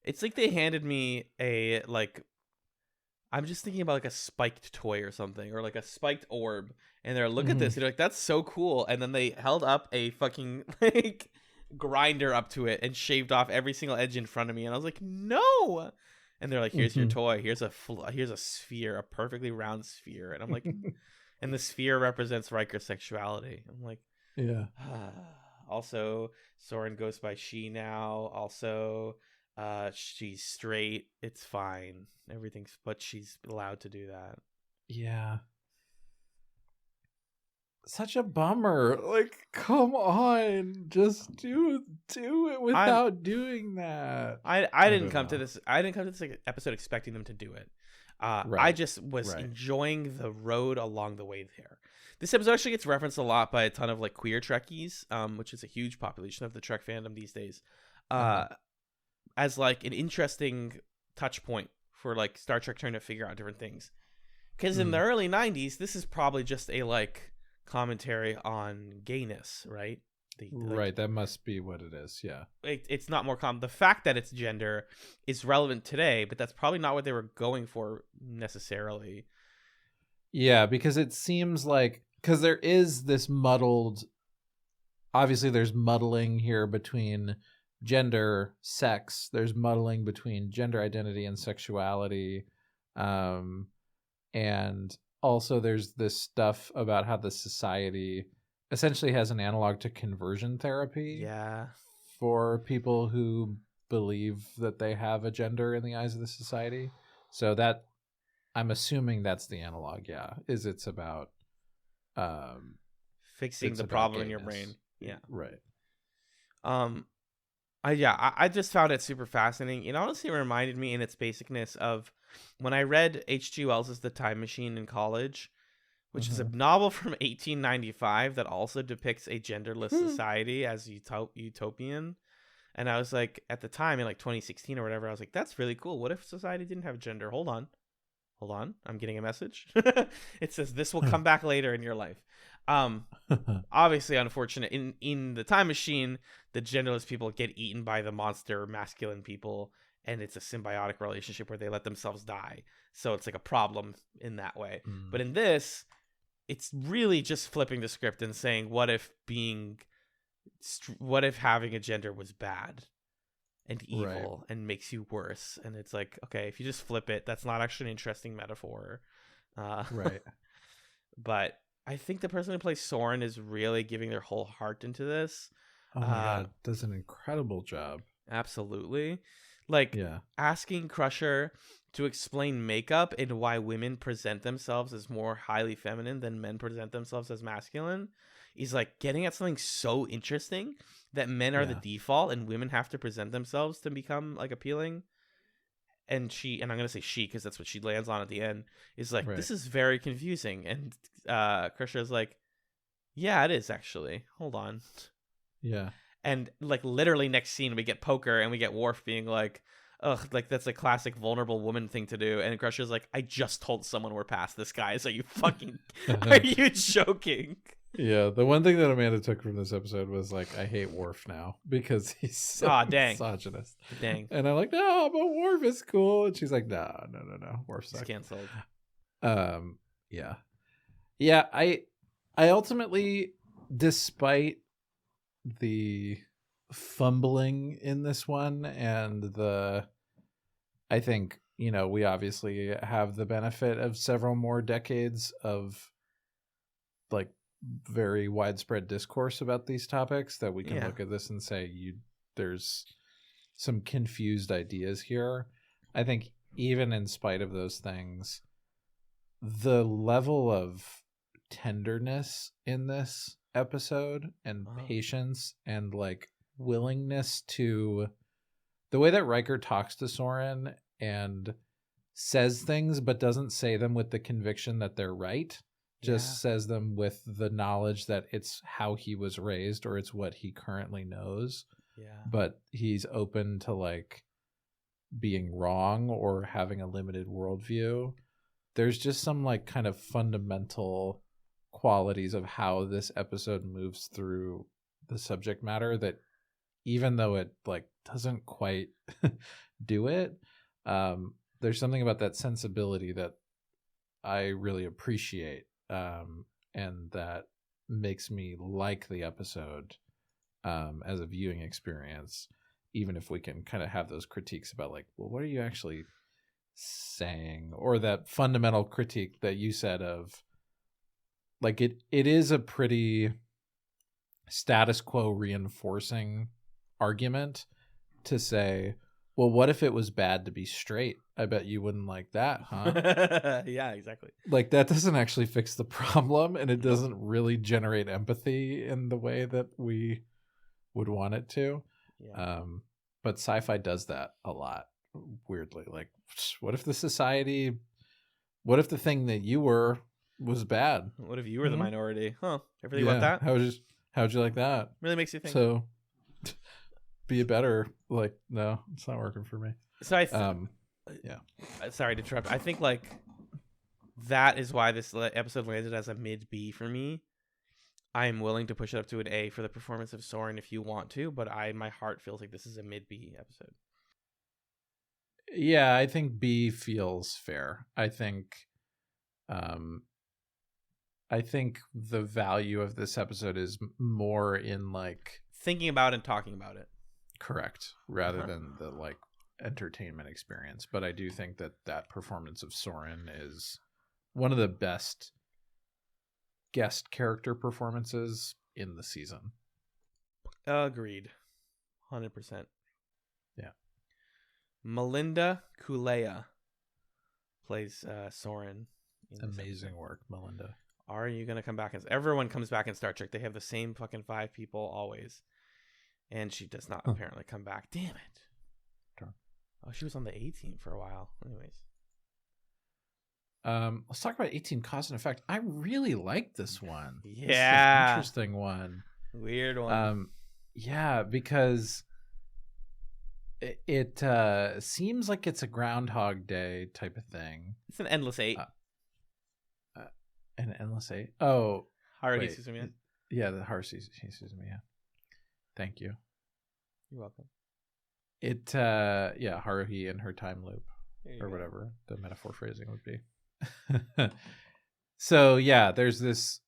It's like they handed me a, like, I'm just thinking about like a spiked toy or something, or like a spiked orb. And they're look at this. And they're like, that's so cool. And then they held up a fucking like grinder up to it and shaved off every single edge in front of me. And I was like, no. And they're like, here's your toy. Here's a sphere, a perfectly round sphere. And I'm like, and the sphere represents Riker's sexuality. I'm like, yeah. Also, Soren goes by she now. Also, she's straight. It's fine. But she's allowed to do that. Yeah. Such a bummer. Like, come on, just do it without doing that. I didn't come to this episode expecting them to do it. Right. I just was enjoying the road along the way there. This episode actually gets referenced a lot by a ton of like queer Trekkies, which is a huge population of the Trek fandom these days, as like an interesting touch point for like Star Trek trying to figure out different things. Because in the early 90s, this is probably just a like commentary on gayness, right? Right, that must be what it is. Yeah, it's not more common. The fact that it's gender is relevant today, but that's probably not what they were going for necessarily. Yeah, because it seems like, because there is this muddled, obviously there's muddling here between gender, sex, there's muddling between gender identity and sexuality, and also there's this stuff about how the society essentially has an analog to conversion therapy. Yeah. For people who believe that they have a gender in the eyes of the society. So that, I'm assuming that's the analog. Yeah. It's about fixing the problem in your brain. Yeah. Right. I just found it super fascinating. It honestly reminded me in its basicness of when I read H.G. Wells' The Time Machine in college, which is a novel from 1895 that also depicts a genderless society as utopian. And I was like, at the time in like 2016 or whatever, I was like, that's really cool. What if society didn't have gender? Hold on. I'm getting a message. It says this will come back later in your life. Obviously unfortunate. In the Time Machine, the genderless people get eaten by the monster masculine people, and it's a symbiotic relationship where they let themselves die. So it's like a problem in that way. But in this, it's really just flipping the script and saying, what if having a gender was bad and evil and makes you worse? And it's like, okay, if you just flip it, that's not actually an interesting metaphor. Right. But I think the person who plays Soren is really giving their whole heart into this. Oh my god, does an incredible job. Absolutely. Like asking Crusher to explain makeup and why women present themselves as more highly feminine than men present themselves as masculine is like getting at something so interesting that men are the default and women have to present themselves to become like appealing. And I'm going to say she because that's what she lands on at the end, is like, this is very confusing. And Crusher is like, yeah, it is actually. Hold on. Yeah. And like literally next scene we get Poker and we get Worf being like, ugh, like that's a classic vulnerable woman thing to do. And Crusher's like, I just told someone we're past this, guys. Are you fucking are you joking? Yeah, the one thing that Amanda took from this episode was like, I hate Worf now because he's so misogynist. Dang. And I'm like, no, but Worf is cool. And she's like, no, Worf sucks. It's canceled. Yeah. Yeah, I ultimately, despite the fumbling in this one and I think, we obviously have the benefit of several more decades of like very widespread discourse about these topics that we can look at this and say there's some confused ideas here. I think even in spite of those things, the level of tenderness in this episode and patience and like willingness to the way that Riker talks to Soren and says things but doesn't say them with the conviction that they're right, just says them with the knowledge that it's how he was raised or it's what he currently knows. But he's open to like being wrong or having a limited worldview. There's just some like kind of fundamental qualities of how this episode moves through the subject matter that even though it like doesn't quite do it, there's something about that sensibility that I really appreciate, and that makes me like the episode as a viewing experience, even if we can kind of have those critiques about like, well, what are you actually saying? Or that fundamental critique that you said of like it is a pretty status quo reinforcing argument to say, well, what if it was bad to be straight? I bet you wouldn't like that, huh? Yeah, exactly. Like that doesn't actually fix the problem, and it doesn't really generate empathy in the way that we would want it to. But sci-fi does that a lot, weirdly. Like, what if the thing that you were was bad? What if you were the minority? Huh? Ever think about that? How'd you like that? Really makes you think. So be better. Like, no, it's not working for me. So sorry to interrupt. I think like that is why this episode landed as a mid B for me. I am willing to push it up to an A for the performance of Soren if you want to, but my heart feels like this is a mid B episode. Yeah, I think B feels fair. I think the value of this episode is more in like thinking about and talking about it. Correct, rather than the like entertainment experience. But I do think that performance of Soren is one of the best guest character performances in the season. Agreed. 100%. Yeah. Melinda Kulea plays Soren. Amazing work, Melinda. Are you going to come back? Everyone comes back in Star Trek. They have the same fucking 5 people always. And she does not Huh. apparently come back. Damn it. Darn. Oh, she was on the A team for a while. Anyways. Let's talk about 18 Cause and Effect. I really like this one. Yeah. This is an interesting one. Weird one. Yeah, because it seems like it's a Groundhog Day type of thing. It's an endless 8. An endless 8. Oh, Haruhi wait. Suzumiya. Yeah, the Haruhi Suzumiya. Thank you. You're welcome. It yeah, Haruhi and her time loop There you or go. whatever the metaphor phrasing would be. So yeah, there's this.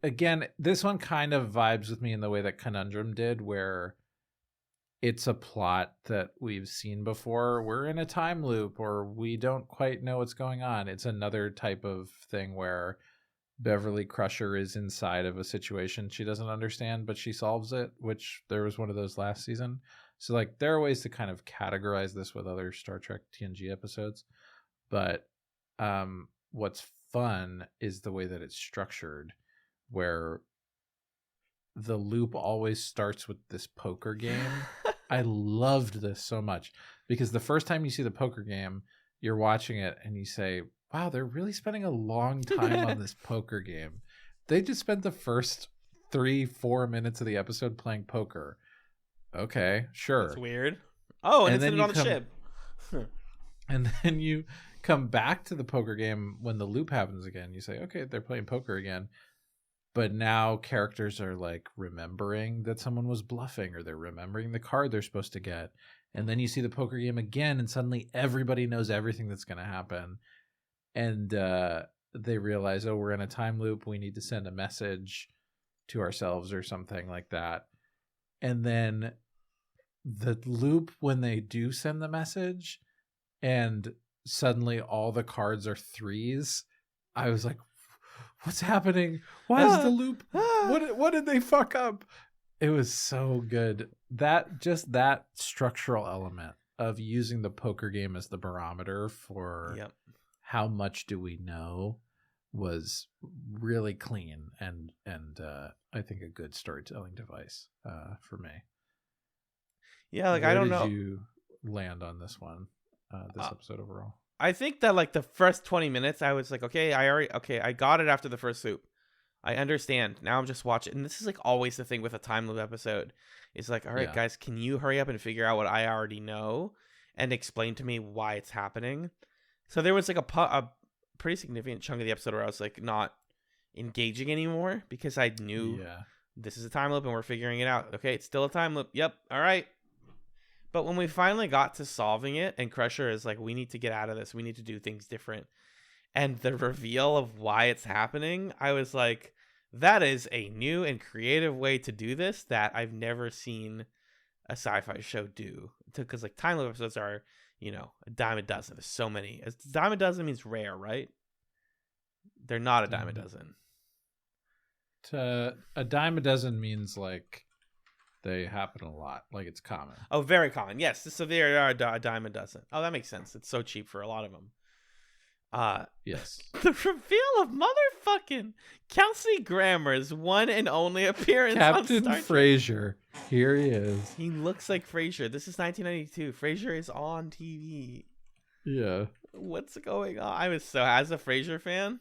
Again, this one kind of vibes with me in the way that Conundrum did, where it's a plot that we've seen before. We're in a time loop, or we don't quite know what's going on. It's another type of thing where Beverly Crusher is inside of a situation she doesn't understand, but she solves it, which there was one of those last season. So like there are ways to kind of categorize this with other Star Trek TNG episodes, but what's fun is the way that it's structured, where the loop always starts with this poker game. I loved this so much because the first time you see the poker game, you're watching it and you say, wow, they're really spending a long time on this poker game. They just spent the first 3-4 minutes of the episode playing poker. Okay, sure. That's weird. Oh, and it's then in you on the ship. And then you come back to the poker game when the loop happens again. You say, okay, they're playing poker again. But now characters are like remembering that someone was bluffing, or they're remembering the card they're supposed to get. And then you see the poker game again, and suddenly everybody knows everything that's going to happen. And they realize, oh, we're in a time loop. We need to send a message to ourselves or something like that. And then the loop, when they do send the message and suddenly all the cards are 3s, I was like, what's happening? Why is the loop? What did they fuck up? It was so good. That structural element of using the poker game as the barometer for how much do we know was really clean and I think a good storytelling device for me. Yeah, like Where I don't did know. you land on this one? This episode overall? I think that like the first 20 minutes, I was like, I got it after the first loop. I understand. Now I'm just watching. And this is like always the thing with a time loop episode. It's like, all right, guys, can you hurry up and figure out what I already know and explain to me why it's happening? So there was like a pretty significant chunk of the episode where I was like not engaging anymore because I knew this is a time loop and we're figuring it out. Okay, it's still a time loop. Yep. All right. But when we finally got to solving it and Crusher is like, we need to get out of this. We need to do things different. And the reveal of why it's happening, I was like, that is a new and creative way to do this that I've never seen a sci-fi show do. Because like time loop episodes are, you know, a dime a dozen. There's so many. A dime a dozen means rare, right? They're not a dime a dozen. A dime a dozen means like they happen a lot, like it's common. Oh, very common. Yes, so they are a dime a dozen. Oh, that makes sense. It's so cheap for a lot of them. Yes. The reveal of motherfucking Kelsey Grammer's one and only appearance Captain on Star Trek. Frasier. Here he is. He looks like Frasier. This is 1992. Frasier is on TV. Yeah. What's going on? I was so, as a Frasier fan,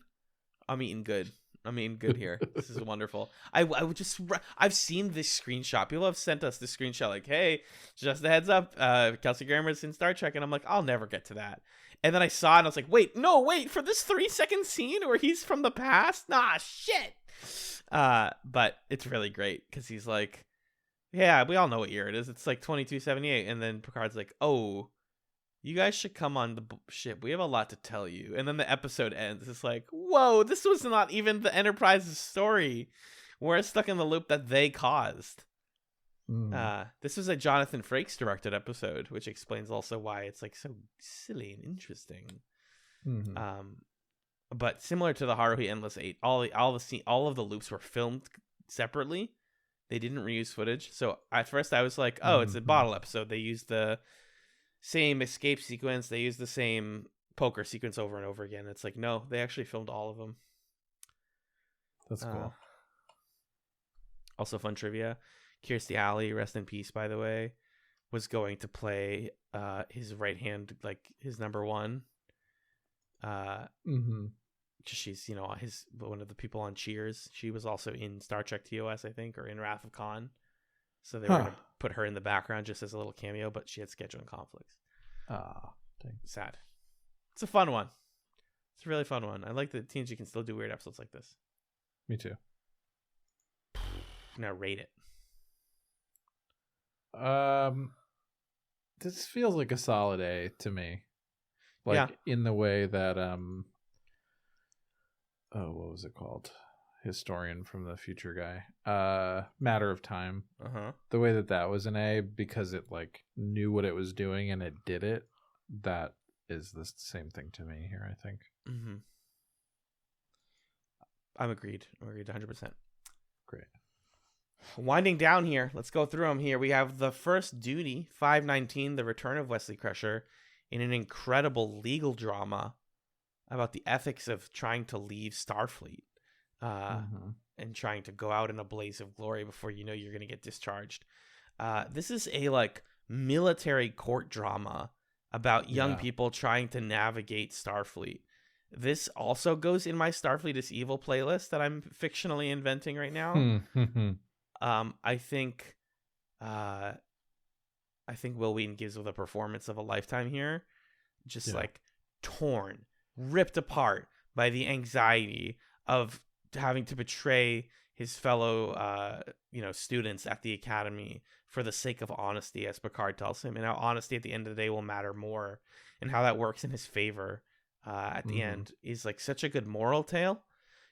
I'm eating good. Here. This is wonderful. I've seen this screenshot. People have sent us this screenshot like, hey, just a heads up, Kelsey Grammer's in Star Trek. And I'm like, I'll never get to that. And then I saw it and I was like, wait, for this 3-second scene where he's from the past? Nah, shit. But it's really great because he's like, yeah, we all know what year it is. It's like 2278. And then Picard's like, oh, you guys should come on the ship. We have a lot to tell you. And then the episode ends. It's like, whoa, this was not even the Enterprise's story. We're stuck in the loop that they caused. This was a Jonathan Frakes directed episode, which explains also why it's like so silly and interesting. But similar to the Haruhi Endless 8, all of the loops were filmed separately. They didn't reuse footage. So at first I was like, oh, it's a bottle episode. They used the same escape sequence. They used the same poker sequence over and over again. It's like, no, they actually filmed all of them. That's cool. Also fun trivia. Kirstie Alley, rest in peace, by the way, was going to play his right hand, like his number one. She's, his one of the people on Cheers. She was also in Star Trek TOS, I think, or in Wrath of Khan. So they were going to put her in the background just as a little cameo, but she had scheduling conflicts. Sad. It's a fun one. It's a really fun one. I like that TNG can still do weird episodes like this. Me too. Now rate it. This feels like a solid A to me. Like in the way that what was it called? Historian from the Future guy. Matter of Time. The way that was an A because it like knew what it was doing and it did it. That is the same thing to me here, I think. I'm agreed. 100%. Great. Winding down here, let's go through them here. We have the first duty, 519, the return of Wesley Crusher, in an incredible legal drama about the ethics of trying to leave Starfleet and trying to go out in a blaze of glory before you know you're going to get discharged. This is a like military court drama about young people trying to navigate Starfleet. This also goes in my Starfleet is Evil playlist that I'm fictionally inventing right now. I think Will Wheaton gives the performance of a lifetime here. Just like torn, ripped apart by the anxiety of having to betray his fellow students at the academy for the sake of honesty, as Picard tells him, and how honesty at the end of the day will matter more, and how that works in his favor at the end is like such a good moral tale.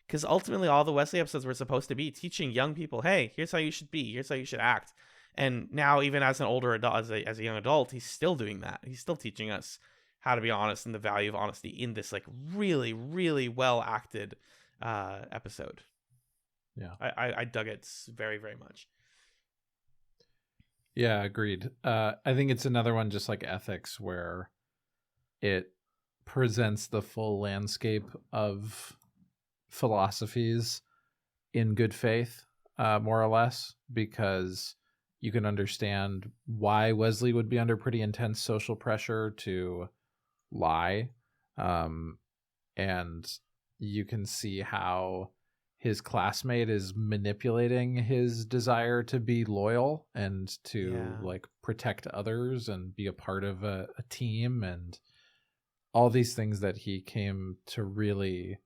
Because ultimately all the Wesley episodes were supposed to be teaching young people, hey, here's how you should be, here's how you should act. And now even as an older adult, as a young adult, he's still doing that. He's still teaching us how to be honest and the value of honesty in this like really, really well acted episode. Yeah, I dug it very, very much. Yeah, agreed. I think it's another one just like Ethics where it presents the full landscape of philosophies in good faith, more or less, because you can understand why Wesley would be under pretty intense social pressure to lie. And you can see how his classmate is manipulating his desire to be loyal and to like protect others and be a part of a team, and all these things that he came to really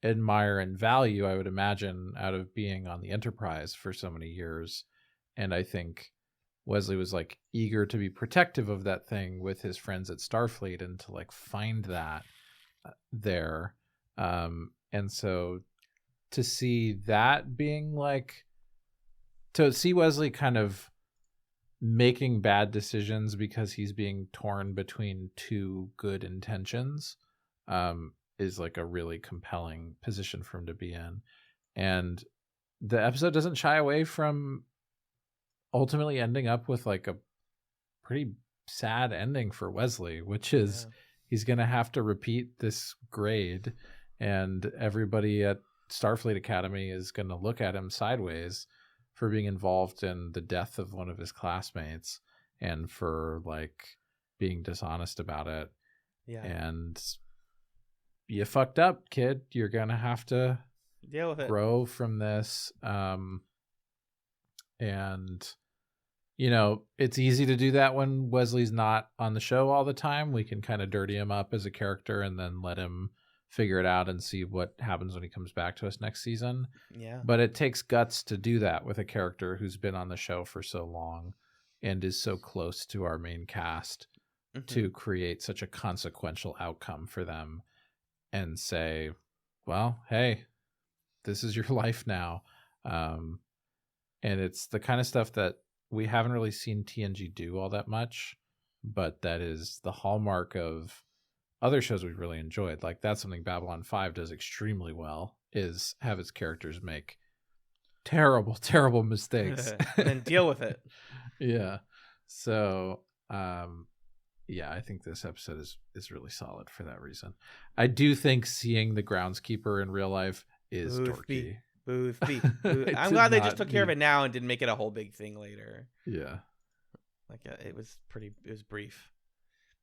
admire and value, I would imagine, out of being on the Enterprise for so many years. And I think Wesley was like eager to be protective of that thing with his friends at Starfleet and to like find that there. And so to see that being like, to see Wesley kind of making bad decisions because he's being torn between two good intentions, is like a really compelling position for him to be in. And the episode doesn't shy away from ultimately ending up with like a pretty sad ending for Wesley, which is he's going to have to repeat this grade, and everybody at Starfleet Academy is going to look at him sideways for being involved in the death of one of his classmates and for like being dishonest about it. Yeah. And you fucked up, kid. You're going to have to deal with it, grow from this. And you know, it's easy to do that when Wesley's not on the show all the time. We can kind of dirty him up as a character and then let him figure it out and see what happens when he comes back to us next season. Yeah. But it takes guts to do that with a character who's been on the show for so long and is so close to our main cast to create such a consequential outcome for them and say, well, hey, this is your life now. And it's the kind of stuff that we haven't really seen TNG do all that much, but that is the hallmark of other shows we've really enjoyed. Like that's something Babylon 5 does extremely well, is have its characters make terrible, terrible mistakes and deal with it. Yeah. So, yeah, I think this episode is really solid for that reason. I do think seeing the groundskeeper in real life is dorky. Boothby. It I'm did glad they not just took care of need- it now and didn't make it a whole big thing later. Yeah. Like it was brief,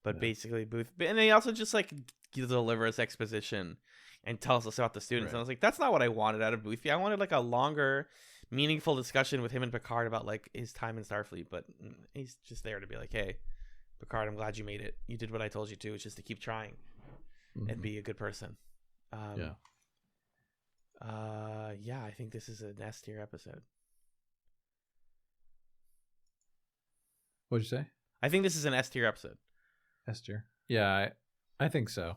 but Yeah. basically Boothby, and they also just like deliver us exposition and tells us about the students. Right. And I was like, that's not what I wanted out of Boothby. I wanted like a longer, meaningful discussion with him and Picard about like his time in Starfleet. But he's just there to be like, hey, Picard, I'm glad you made it. You did what I told you to, which is to keep trying and be a good person. Yeah. Yeah, I think this is an S tier episode. What'd you say? I think this is an S tier episode. Esther. Yeah, I think so.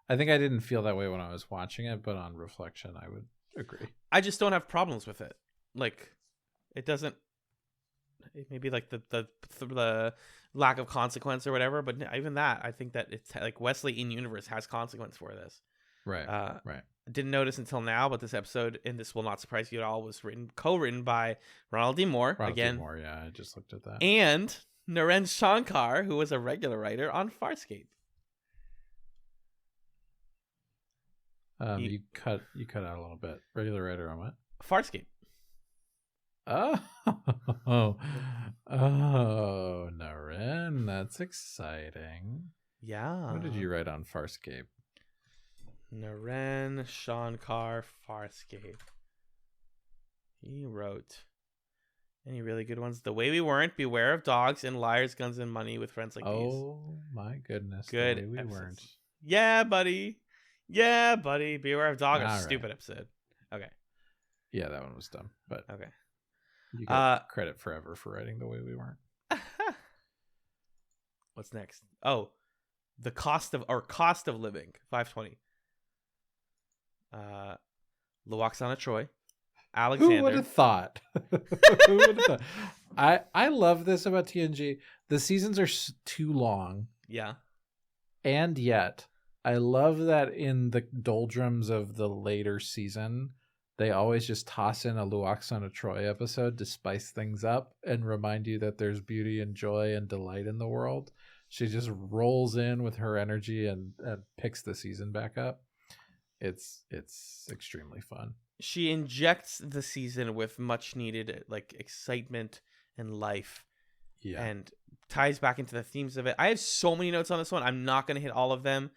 I think I didn't feel that way when I was watching it, but on reflection, I would agree. I just don't have problems with it. Like, it doesn't. It may be like the lack of consequence or whatever, but even that, I think that it's like Wesley in universe has consequence for this. Right. Right. Didn't notice until now, but this episode, and this will not surprise you at all, was co-written by Ronald D. Moore. Ronald again. D. Moore, yeah, I just looked at that. And Naren Shankar, who was a regular writer on Farscape. You cut out a little bit. Regular writer on what? Farscape. Oh, Naren, that's exciting. Yeah. What did you write on Farscape? Naren Shankar Farscape. He wrote any really good ones. The Way We Weren't, Beware of Dogs, and Liars, Guns, and Money with Friends Like These. Oh my goodness. Good The Way We episodes. weren't. Yeah, buddy. Yeah, buddy. Beware of Dog. A All stupid right. episode. Okay. Yeah, that one was dumb. But Okay. you get credit forever for writing The Way We Weren't. What's next? Oh, the cost of living. 520. Luoxana Troy. Alexander. Who would have thought? Who would have thought? I love this about TNG. The seasons are too long, Yeah. and yet I love that in the doldrums of the later season, they always just toss in a Luoxana Troy episode to spice things up and remind you that there's beauty and joy and delight in the world. She just rolls in with her energy and picks the season back up. It's extremely fun. She injects the season with much needed like excitement and life. Yeah. And ties back into the themes of it. I have so many notes on this one. I'm not going to hit all of them.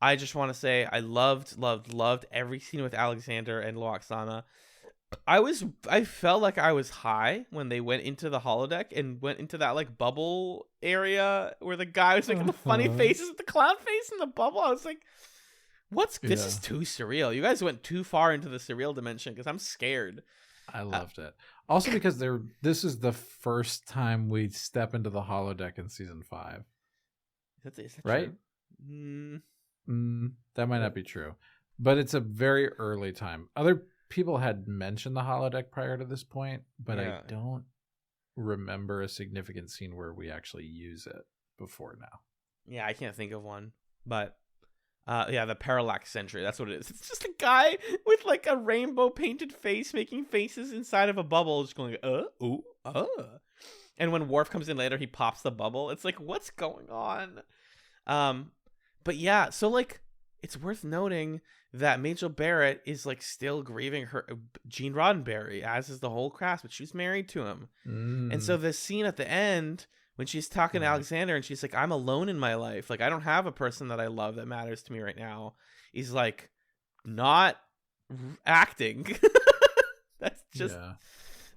I just want to say I loved every scene with Alexander and Luoxana. I felt like I was high when they went into the holodeck and went into that like bubble area where the guy was making the funny faces with the clown face in the bubble. I was like, this is too surreal. You guys went too far into the surreal dimension because I'm scared. I loved it. Also because this is the first time we step into the holodeck in season 5. Is that right? True? That might not be true, but it's a very early time. Other people had mentioned the holodeck prior to this point, but I don't remember a significant scene where we actually use it before now. Yeah, I can't think of one, but the parallax sentry, that's what it is. It's just a guy with like a rainbow painted face making faces inside of a bubble, just going and when Worf comes in later, he pops the bubble. It's like, what's going on? But yeah, so like it's worth noting that Majel Barrett is like still grieving her Gene Roddenberry, as is the whole cast, but she's married to him. And so the scene at the end when she's talking to Alexander and she's like, I'm alone in my life, like I don't have a person that I love that matters to me right now, is like not acting. That's just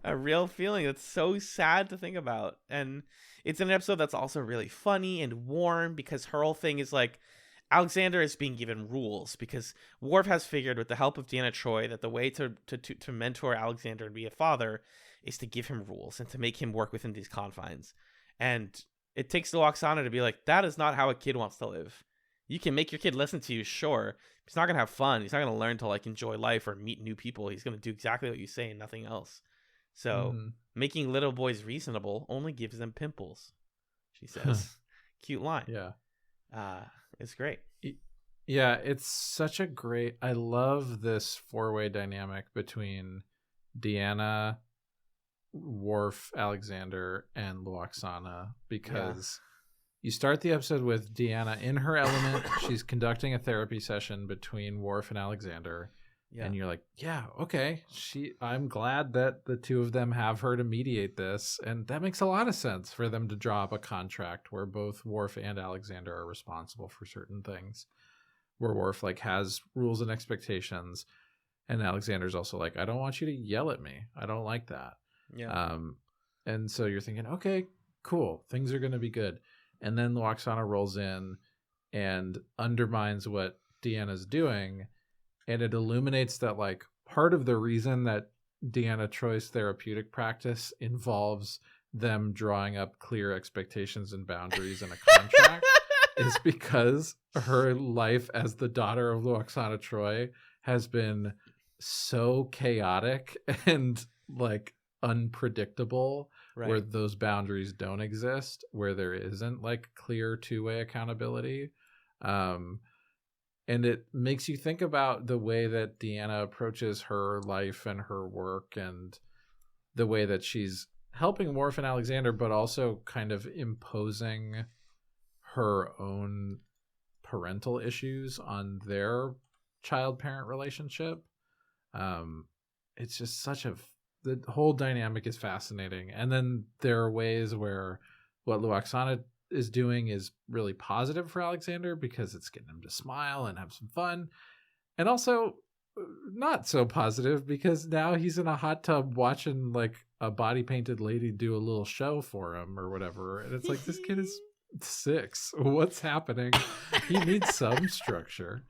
a real feeling. That's so sad to think about. And it's an episode that's also really funny and warm because her whole thing is like Alexander is being given rules because Worf has figured with the help of Deanna Troi that the way to mentor Alexander and be a father is to give him rules and to make him work within these confines. And it takes Luoxana to be like, that is not how a kid wants to live. You can make your kid listen to you, sure. He's not going to have fun. He's not going to learn to like enjoy life or meet new people. He's going to do exactly what you say and nothing else. So making little boys reasonable only gives them pimples, she says. Cute line. Yeah. It's great. Yeah, it's such a great... I love this four-way dynamic between Deanna, Worf, Alexander, and Luoxana, because you start the episode with Deanna in her element. She's conducting a therapy session between Worf and Alexander. And you're like, yeah, okay. I'm glad that the two of them have her to mediate this. And that makes a lot of sense for them to draw up a contract where both Worf and Alexander are responsible for certain things. Where Worf like has rules and expectations. And Alexander's also like, I don't want you to yell at me. I don't like that. Yeah. And so you're thinking, okay, cool. Things are going to be good. And then Lwaxana rolls in and undermines what Deanna's doing. And it illuminates that like part of the reason that Deanna Troy's therapeutic practice involves them drawing up clear expectations and boundaries in a contract is because her life as the daughter of Lwaxana Troy has been so chaotic and like unpredictable, where those boundaries don't exist, where there isn't like clear two-way accountability. And it makes you think about the way that Deanna approaches her life and her work, and the way that she's helping Worf and Alexander, but also kind of imposing her own parental issues on their child-parent relationship. It's just the whole dynamic is fascinating. And then there are ways where what Lwaxana is doing is really positive for Alexander because it's getting him to smile and have some fun, and also not so positive because now he's in a hot tub watching like a body painted lady do a little show for him or whatever, and it's like, this kid is 6. What's happening? He needs some structure.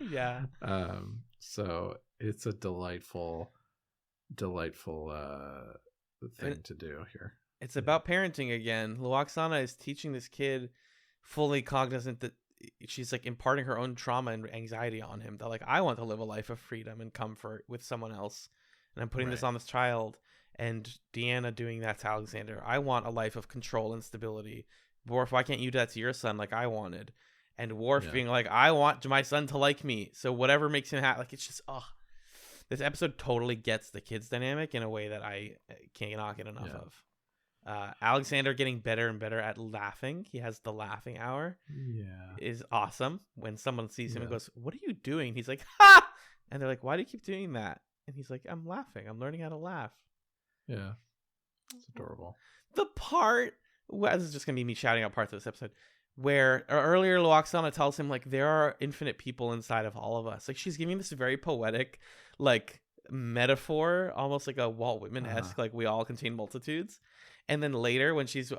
So it's a delightful thing to do here. It's about parenting again. Lwaxana is teaching this kid, fully cognizant that she's like imparting her own trauma and anxiety on him. That like, I want to live a life of freedom and comfort with someone else, and I'm putting this on this child. And Deanna doing that to Alexander. I want a life of control and stability. Worf, why can't you do that to your son like I wanted? And Worf being like, I want my son to like me. So whatever makes him happy. Like, it's just, this episode totally gets the kids dynamic in a way that I cannot get enough of. Alexander getting better and better at laughing. He has the laughing hour. Is awesome. When someone sees him and goes, what are you doing? He's like, ha! And they're like, why do you keep doing that? And he's like, I'm laughing. I'm learning how to laugh. Yeah. It's adorable. The part, this is just going to be me shouting out parts of this episode, where earlier Lwaxana tells him like, there are infinite people inside of all of us. Like, she's giving this very poetic like metaphor, almost like a Walt Whitman-esque, like we all contain multitudes. And then later when she's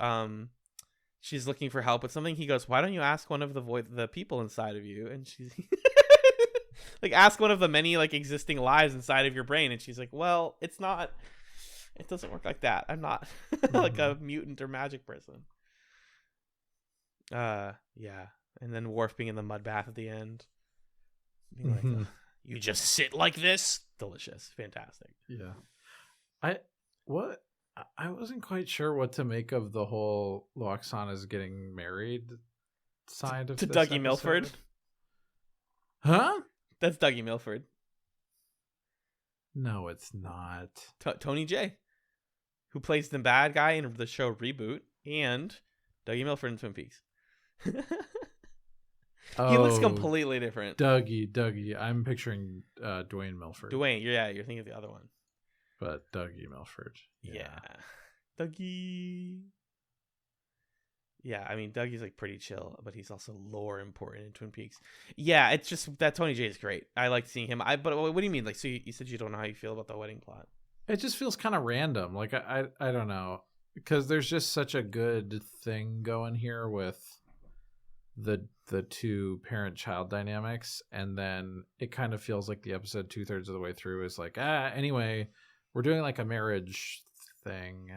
looking for help with something, he goes, why don't you ask one of the people inside of you? And she's like, ask one of the many like existing lives inside of your brain. And she's like, well, it doesn't work like that. I'm not like a mutant or magic person. Yeah. And then Worf being in the mud bath at the end, being like, you just sit like this. Delicious. Fantastic. Yeah. I wasn't quite sure what to make of the whole Lwaxana's getting married side of to this Dougie episode. Milford. Huh? That's Dougie Milford. No, it's not. Tony J, who plays the bad guy in the show Reboot, and Dougie Milford in Twin Peaks. He looks completely different. Dougie. I'm picturing Dwayne Milford. Dwayne, you're thinking of the other one. But Dougie Milford. Yeah. Dougie. Yeah, I mean, Dougie's like pretty chill, but he's also lore important in Twin Peaks. Yeah, it's just that Tony J is great. I like seeing him. But what do you mean? Like, so you said you don't know how you feel about the wedding plot? It just feels kind of random. Like, I don't know. Because there's just such a good thing going here with the two parent-child dynamics. And then it kind of feels like the episode 2/3 of the way through is like, anyway, we're doing like a marriage thing.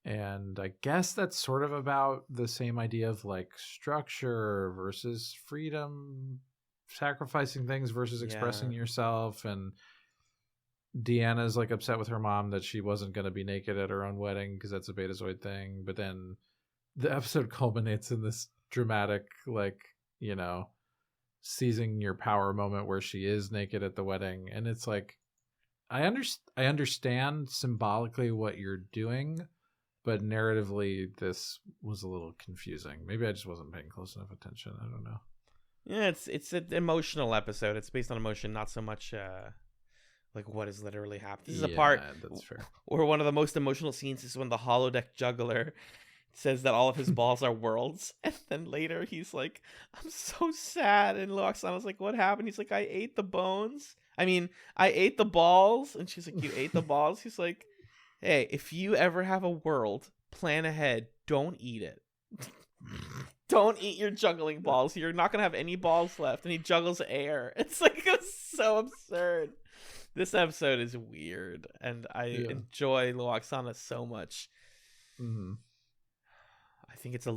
And I guess that's sort of about the same idea of like structure versus freedom, sacrificing things versus expressing yourself. And Deanna's like upset with her mom that she wasn't going to be naked at her own wedding because that's a Betazoid thing. But then the episode culminates in this dramatic, like, you know, seizing your power moment where she is naked at the wedding. And it's like, I understand symbolically what you're doing, but narratively, this was a little confusing. Maybe I just wasn't paying close enough attention. I don't know. Yeah, it's an emotional episode. It's based on emotion, not so much Like, what is literally happening? This is a part that's fair. where one of the most emotional scenes is when the holodeck juggler says that all of his balls are worlds, and then later he's like, I'm so sad, and Loxana's like, what happened? He's like, I ate the bones. I mean, I ate the balls. And she's like, you ate the balls? He's like, hey, if you ever have a world, plan ahead. Don't eat it. Don't eat your juggling balls. You're not going to have any balls left. And he juggles air. It's like, it's so absurd. This episode is weird, and I enjoy Loxana so much. Mm-hmm. I think it's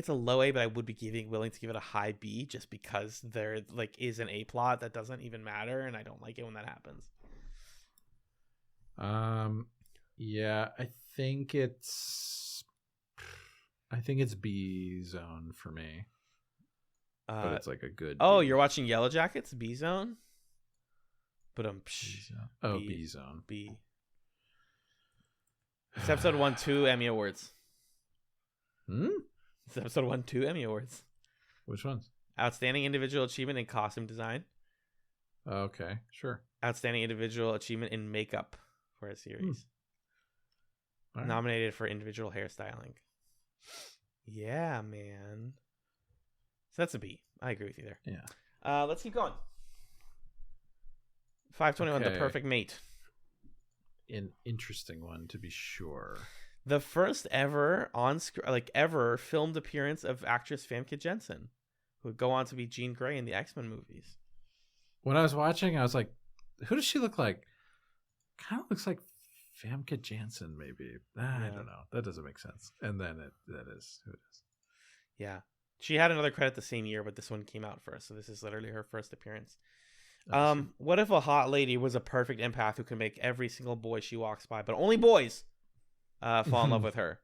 a low A, but I would be willing to give it a high B just because there like is an A plot that doesn't even matter, and I don't like it when that happens. Yeah, I think it's B zone for me. But it's like a good Oh, B. you're watching Yellow Jackets, B zone? But B zone. B. It's episode 1, 2 Emmy Awards. It's episode 1, 2 Emmy Awards. Which ones? Outstanding Individual Achievement in Costume Design. Okay, sure. Outstanding Individual Achievement in Makeup for a series. Right. Nominated for Individual Hairstyling. Yeah, man. So that's a B. I agree with you there. Yeah. Let's keep going. 521, Okay. The Perfect Mate. An interesting one, to be sure. The first ever ever filmed appearance of actress Famke Janssen, who would go on to be Jean Grey in the X-Men movies. When I was watching, I was like, who does she look like? Kind of looks like Famke Janssen, maybe. I don't know. That doesn't make sense. And then that is who it is. Yeah. She had another credit the same year, but this one came out first. So this is literally her first appearance. What if a hot lady was a perfect empath who could make every single boy she walks by, but only boys, fall in love with her?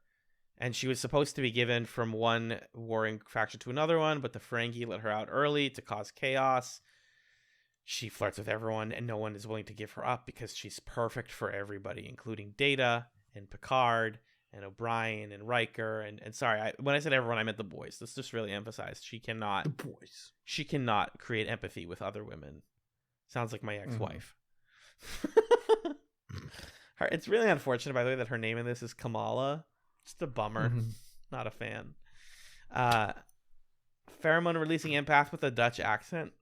And she was supposed to be given from one warring faction to another one, but the Ferengi let her out early to cause chaos. She flirts with everyone, and no one is willing to give her up because she's perfect for everybody, including Data and Picard and O'Brien and Riker. And sorry, when I said everyone, I meant the boys. Let's just really emphasize she cannot. The boys. She cannot create empathy with other women. Sounds like my ex-wife. It's really unfortunate, by the way, that her name in this is Kamala. Just a bummer. Not a fan. Pheromone-releasing empath with a Dutch accent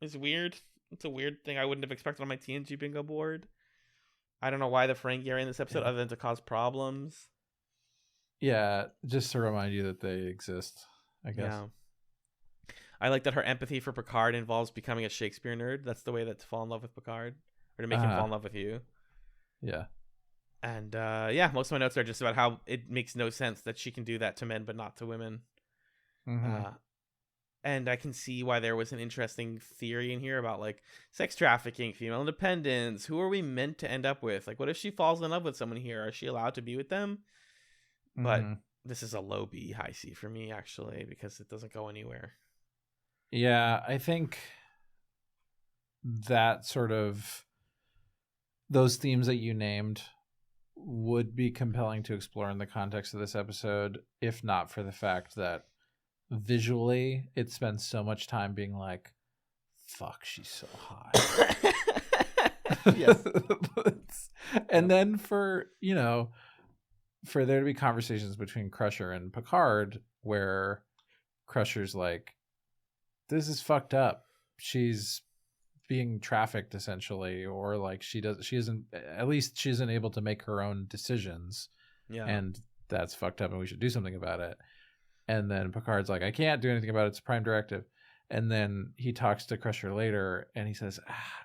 is weird. It's a weird thing I wouldn't have expected on my TNG bingo board. I don't know why the Ferengi are in this episode other than to cause problems. Yeah, just to remind you that they exist, I guess. Yeah. I like that her empathy for Picard involves becoming a Shakespeare nerd. That's the way to fall in love with Picard. Or to make him fall in love with you. Yeah. And most of my notes are just about how it makes no sense that she can do that to men but not to women. And I can see why there was an interesting theory in here about like sex trafficking, female independence. Who are we meant to end up with? Like, what if she falls in love with someone here? Is she allowed to be with them? But this is a low B, high C for me, actually, because it doesn't go anywhere. Yeah, I think that sort of those themes that you named would be compelling to explore in the context of this episode, if not for the fact that visually it spends so much time being like, fuck, she's so hot. Yes. And then for there to be conversations between Crusher and Picard where Crusher's like, this is fucked up. She's being trafficked essentially, or like she isn't able to make her own decisions. Yeah. And that's fucked up and we should do something about it. And then Picard's like, I can't do anything about it. It's a prime directive. And then he talks to Crusher later and he says,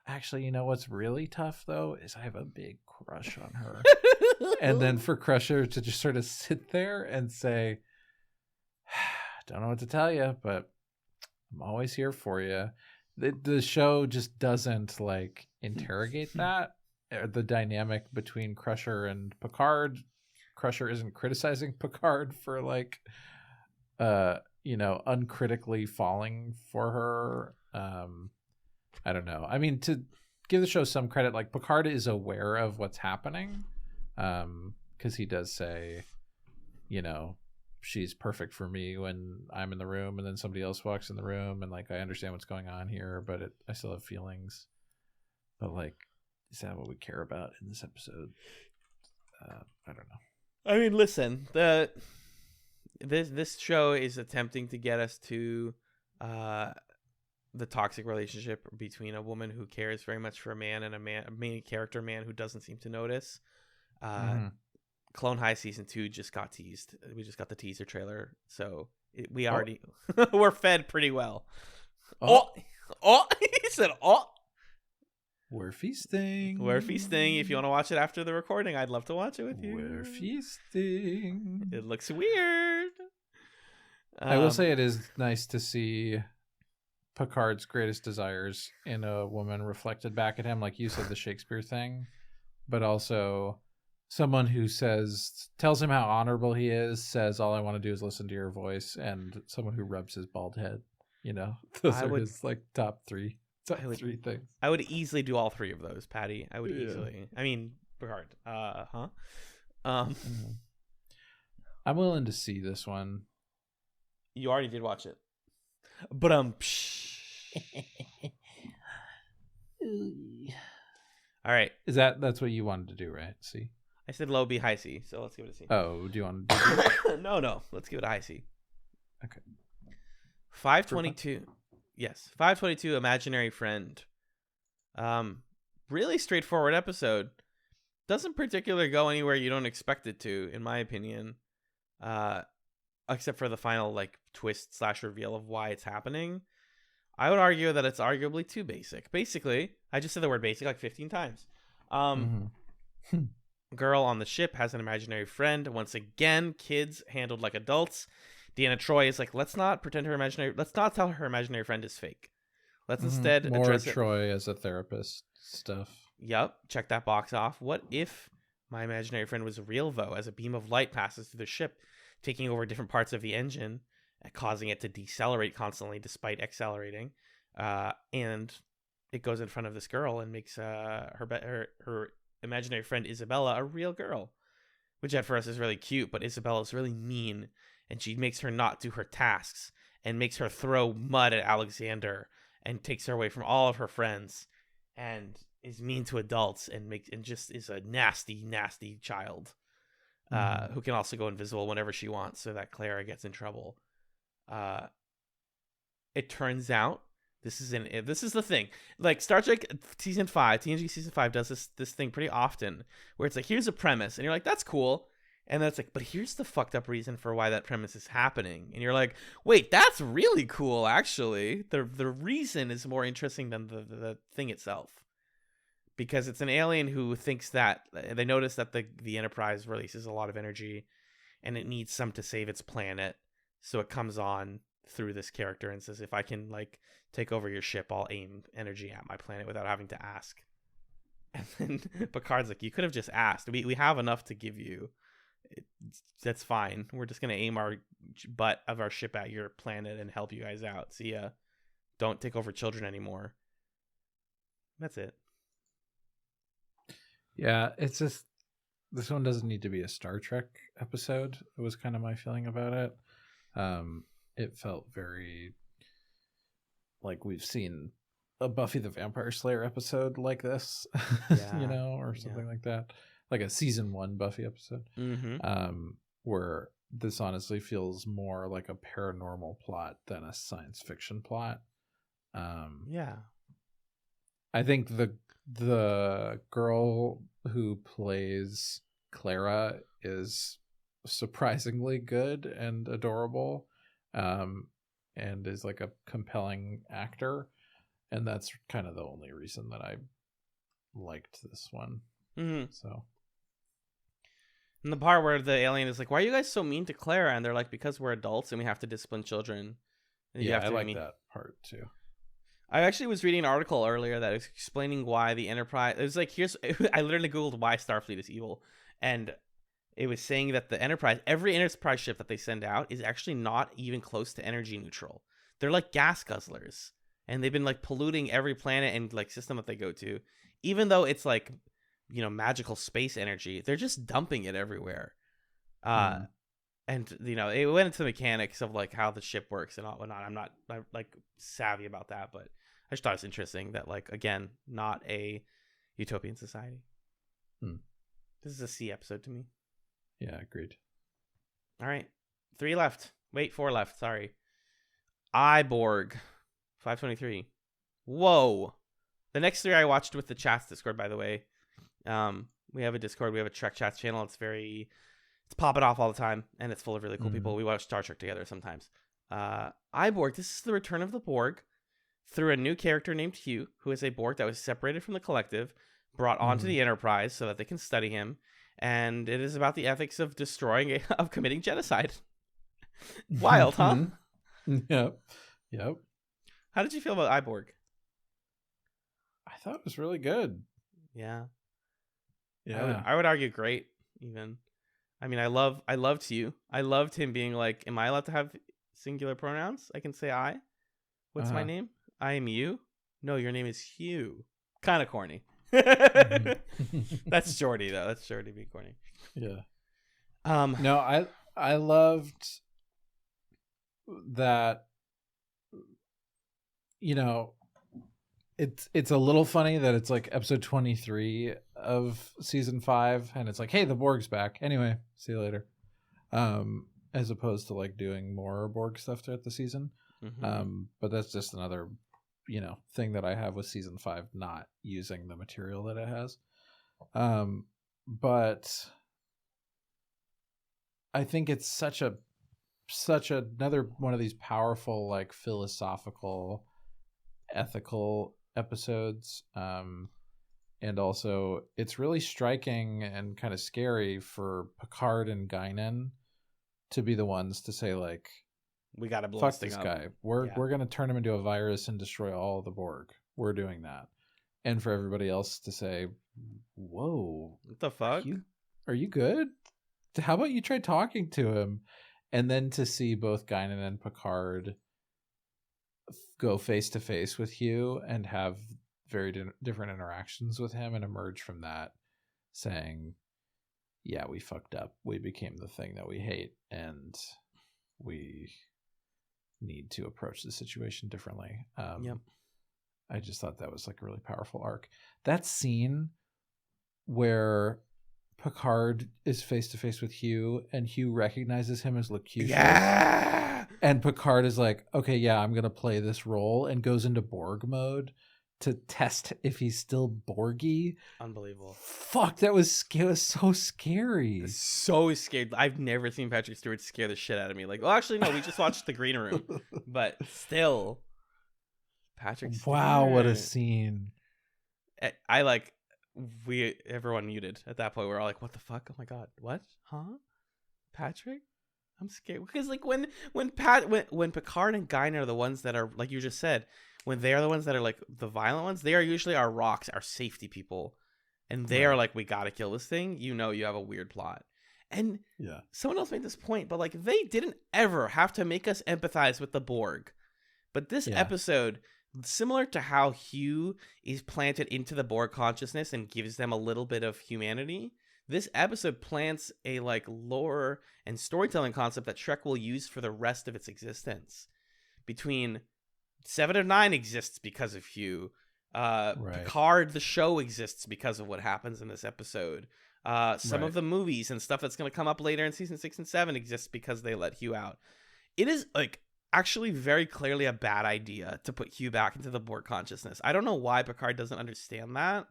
actually, you know what's really tough though is I have a big crush on her. And then for Crusher to just sort of sit there and say, don't know what to tell you, but I'm always here for you. The show just doesn't like interrogate that. The dynamic between Crusher and Picard. Crusher isn't criticizing Picard for like, uncritically falling for her. I don't know. I mean, to give the show some credit, like Picard is aware of what's happening. Because he does say, she's perfect for me when I'm in the room, and then somebody else walks in the room, and like I understand what's going on here, but I still have feelings. But like, Is that what we care about in this episode? I don't know. I mean, listen, this show is attempting to get us to the toxic relationship between a woman who cares very much for a man and a main character man who doesn't seem to notice. Clone High season 2 just got teased. We just got the teaser trailer, so we already we're fed pretty well. Oh, he said, "Oh, we're feasting. We're feasting." If you want to watch it after the recording, I'd love to watch it with you. We're feasting. It looks weird. I will say it is nice to see Picard's greatest desires in a woman reflected back at him, like you said, the Shakespeare thing, but also someone who tells him how honorable he is, says, all I want to do is listen to your voice, and someone who rubs his bald head. Those are his like top three things. I would easily do all three of those, Patty. I would easily. I mean, Picard. I'm willing to see this one. You already did watch it. But all right. That's what you wanted to do, right? See? I said low B, high C, so let's give it a C. Oh, do you want to do No. Let's give it a high C. Okay. 522. Yes. 522 Imaginary Friend. Really straightforward episode. Doesn't particularly go anywhere you don't expect it to, in my opinion. Except for the final like twist / reveal of why it's happening. I would argue that it's arguably too basic. Basically, I just said the word basic like 15 times. Girl on the ship has an imaginary friend. Once again, kids handled like adults. Deanna Troi is like, let's not tell her imaginary friend is fake. Let's instead address Troi as a therapist stuff. Yep, check that box off. What if my imaginary friend was real, though, as a beam of light passes through the ship, taking over different parts of the engine, causing it to decelerate constantly despite accelerating, and it goes in front of this girl and makes her imaginary friend Isabella a real girl, which at first is really cute, but Isabella's really mean, and she makes her not do her tasks and makes her throw mud at Alexander and takes her away from all of her friends and is mean to adults and just is a nasty, nasty child who can also go invisible whenever she wants so that Clara gets in trouble. It turns out this is the thing. Like Star Trek season 5, TNG season 5 does this thing pretty often where it's like, here's a premise and you're like, that's cool. And then it's like, but here's the fucked up reason for why that premise is happening. And you're like, wait, that's really cool, actually. The reason is more interesting than the thing itself. Because it's an alien who thinks that they notice that the Enterprise releases a lot of energy and it needs some to save its planet. So it comes on through this character and says, if I can like take over your ship, I'll aim energy at my planet without having to ask. And then Picard's like, you could have just asked. We have enough to give you. That's fine. We're just going to aim our butt of our ship at your planet and help you guys out. See ya. Don't take over children anymore. That's it. Yeah, it's just, this one doesn't need to be a Star Trek episode. It was kind of my feeling about it. It felt very like we've seen a Buffy the Vampire Slayer episode like this, or something like that. Like a season 1 Buffy episode, where this honestly feels more like a paranormal plot than a science fiction plot. Yeah. I think the girl who plays Clara is surprisingly good and adorable, and is like a compelling actor, and that's kind of the only reason that I liked this one. So, and the part where the alien is like, why are you guys so mean to Clara? And they're like, because we're adults and we have to discipline children. And I like that part too. I actually was reading an article earlier that was explaining why the Enterprise, it was like, I literally Googled why Starfleet is evil. And it was saying that the Enterprise, every Enterprise ship that they send out is actually not even close to energy neutral. They're like gas guzzlers. And they've been like polluting every planet and like system that they go to. Even though it's like, magical space energy, they're just dumping it everywhere. And it went into the mechanics of like how the ship works and all whatnot. I'm not like savvy about that, but I just thought it's interesting that, like, again, not a utopian society. This is a C episode to me. Yeah, agreed. All right. 3 left. Wait, 4 left. Sorry. Iborg. 523. Whoa. The next 3 I watched with the Chats Discord, by the way. We have a Discord. We have a TrekChatz channel. It's popping off all the time, and it's full of really cool people. We watch Star Trek together sometimes. Iborg. This is the return of the Borg through a new character named Hugh, who is a Borg that was separated from the collective, brought onto the Enterprise so that they can study him. And it is about the ethics of of committing genocide. Wild, huh? Yep. How did you feel about Iborg? I thought it was really good. Yeah. Yeah. I would argue great, even. I mean, I loved Hugh. I loved him being like, am I allowed to have singular pronouns? I can say I. What's my name? I am you. No, your name is Hugh. Kind of corny. That's Jordy, though. That's Jordy being corny. Yeah. No, I loved that. You know, it's a little funny that it's like episode 23 of season 5, and it's like, hey, the Borg's back. Anyway, see you later. As opposed to like doing more Borg stuff throughout the season. But that's just another, thing that I have with season 5 not using the material that it has. But I think it's such another one of these powerful, like, philosophical, ethical episodes. And also it's really striking and kind of scary for Picard and Guinan to be the ones to say, like, we gotta blow fuck this guy. We're gonna turn him into a virus and destroy all of the Borg. We're doing that. And for everybody else to say, whoa, what the fuck? Are you good? How about you try talking to him? And then to see both Guinan and Picard go face to face with Hugh and have very different interactions with him and emerge from that saying, yeah, we fucked up. We became the thing that we hate, and we need to approach the situation differently. Yep. I just thought that was like a really powerful arc. That scene where Picard is face to face with Hugh and Hugh recognizes him as Locutus. Yeah. And Picard is like, okay, yeah, I'm going to play this role, and goes into Borg mode to test if he's still Borgy. Unbelievable. Fuck, it was so scary. So scared. I've never seen Patrick Stewart scare the shit out of me. Like, well, actually, no, we just watched The Green Room. But still, Patrick Stewart. Wow, what a scene. Everyone muted at that point. We're all like, what the fuck? Oh my God. What? Huh? Patrick? I'm scared. Because like when Picard and Guinan are the ones that are, like you just said, when they are the ones that are like the violent ones, they are usually our rocks, our safety people. And they are like, we gotta kill this thing. You have a weird plot. And someone else made this point, but like they didn't ever have to make us empathize with the Borg. But this episode, similar to how Hugh is planted into the Borg consciousness and gives them a little bit of humanity, this episode plants a like lore and storytelling concept that Trek will use for the rest of its existence. Between 7 of 9 exists because of Hugh. Picard, the show, exists because of what happens in this episode. Some of the movies and stuff that's going to come up later in season 6 and 7 exists because they let Hugh out. It is like actually very clearly a bad idea to put Hugh back into the Borg consciousness. I don't know why Picard doesn't understand that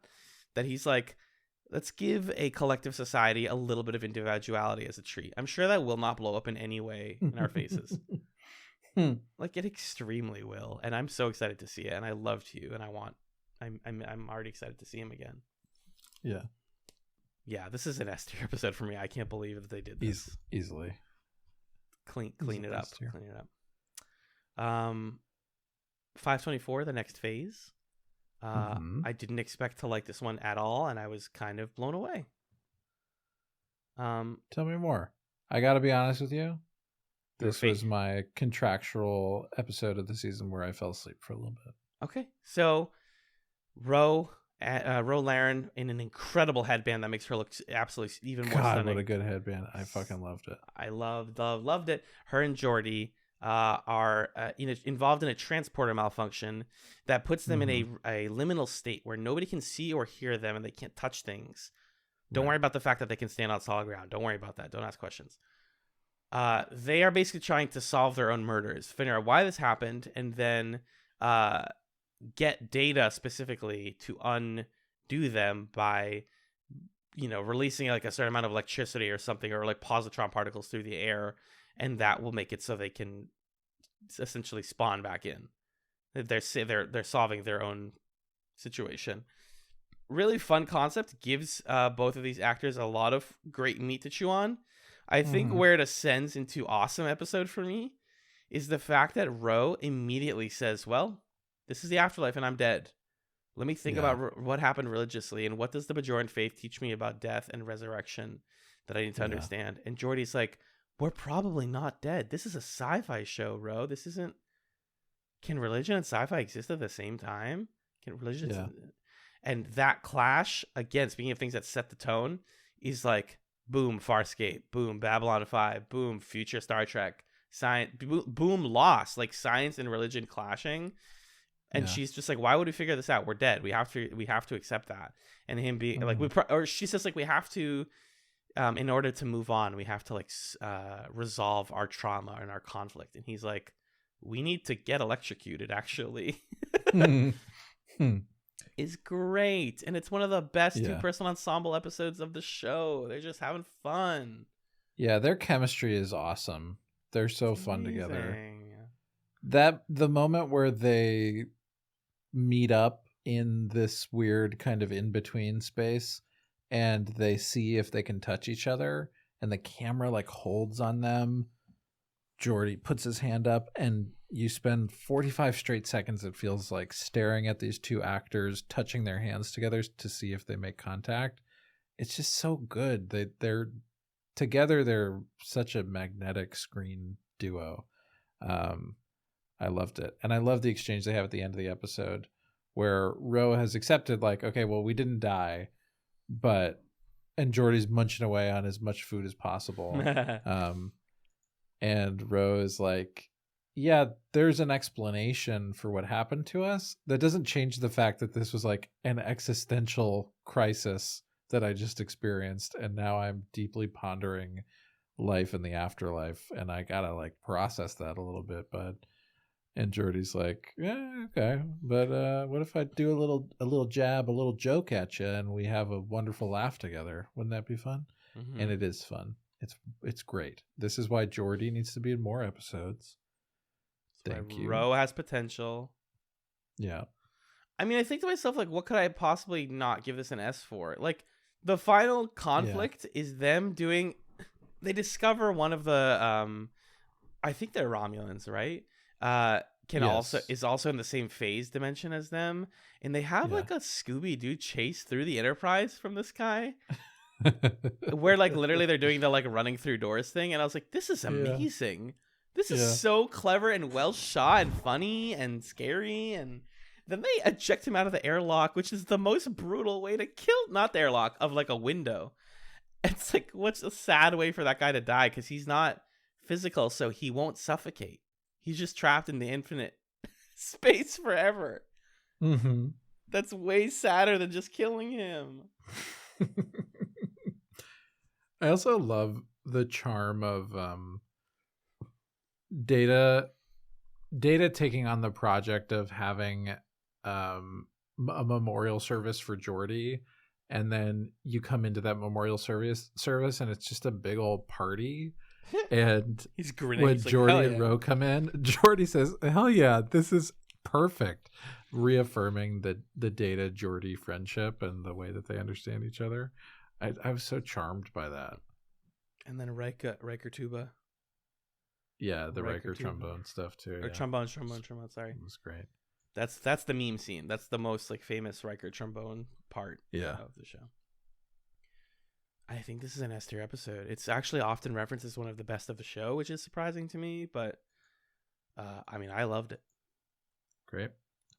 he's like, let's give a collective society a little bit of individuality as a treat. I'm sure that will not blow up in any way in our faces. Like, it extremely will, and I'm so excited to see it. And I loved Hugh, and I'm already excited to see him again. Yeah, this is an S tier episode for me. I can't believe that they did this easily. Clean it up. 524, the next phase. I didn't expect to like this one at all, and I was kind of blown away. Tell me more. I got to be honest with you. This was my contractual episode of the season where I fell asleep for a little bit. Okay, so Ro Laren in an incredible headband that makes her look absolutely even more stunning. What a good headband. I fucking loved it. I loved it. Her and Geordi. are involved in a transporter malfunction that puts them in a liminal state where nobody can see or hear them and they can't touch things. Don't worry about the fact that they can stand on solid ground. Don't worry about that. Don't ask questions. They are basically trying to solve their own murders, figure out why this happened, and then get data specifically to undo them by, releasing like a certain amount of electricity or something, or like positron particles through the air, and that will make it so they can essentially spawn back in. They're solving their own situation. Really fun concept. Gives both of these actors a lot of great meat to chew on. I think where it ascends into awesome episode for me is the fact that Ro immediately says, well, this is the afterlife and I'm dead. Let me think about what happened religiously and what does the Bajoran faith teach me about death and resurrection that I need to understand. And Geordi's like, we're probably not dead. This is a sci-fi show, Ro. This isn't... Can religion and sci-fi exist at the same time? Can religion... Yeah. And that clash, again, speaking of things that set the tone, is like, boom, Farscape, boom, Babylon 5, boom, future Star Trek, science, boom, Lost, like science and religion clashing. And she's just like, why would we figure this out? We're dead. We have to accept that. And him being like, or she says like, we have to, in order to move on, we have to like resolve our trauma and our conflict. And he's like, we need to get electrocuted, actually. Is great. And it's one of the best two-person ensemble episodes of the show. They're just having fun. Yeah, their chemistry is awesome. They're so It's fun amazing. Together. The moment where they meet up in this weird kind of in-between space and they see if they can touch each other and the camera like holds on them. Geordi puts his hand up and you spend 45 straight seconds, it feels like, staring at these two actors touching their hands together to see if they make contact. It's just so good. They're together. They're such a magnetic screen duo. I loved it. And I love the exchange they have at the end of the episode where Ro has accepted like, okay, well, we didn't die, and Geordi's munching away on as much food as possible. And Ro is like, yeah, there's an explanation for what happened to us. That doesn't change the fact that this was like an existential crisis that I just experienced. And now I'm deeply pondering life in the afterlife. And I gotta like process that a little bit. And Geordi's like, yeah, okay. But what if I do a little jab, a little joke at you and we have a wonderful laugh together? Wouldn't that be fun? Mm-hmm. And it is fun. It's great. This is why Geordi needs to be in more episodes. Thank you. Ro has potential. Yeah. I mean, I think to myself, like, what could I possibly not give this an S for? Like, the final conflict is them doing... They discover one of the... I think they're Romulans, right? Is also in the same phase dimension as them. And they have, like, a Scooby-Doo chase through the Enterprise from this guy. Where, like, literally they're doing the, like, running through doors thing. And I was like, this is amazing. This is so clever and well shot and funny and scary. And then they eject him out of the airlock, which is the most brutal way to kill, not the airlock, of like a window. It's like, what's a sad way for that guy to die? Because he's not physical, so he won't suffocate. He's just trapped in the infinite space forever. Mm-hmm. That's way sadder than just killing him. I also love the charm of Data taking on the project of having a memorial service for Geordi, and then you come into that memorial service and it's just a big old party. And he's grinning. When Geordi and Ro come in, Geordi says, hell yeah, this is perfect. Reaffirming the Data Geordi friendship and the way that they understand each other. I was so charmed by that. And then Riker tuba. Yeah, the Riker trombone stuff too. Or trombone, sorry. It was great. That's the meme scene. That's the most like famous Riker trombone part of the show. I think this is an S tier episode. It's actually often referenced as one of the best of the show, which is surprising to me, but I mean, I loved it. Great.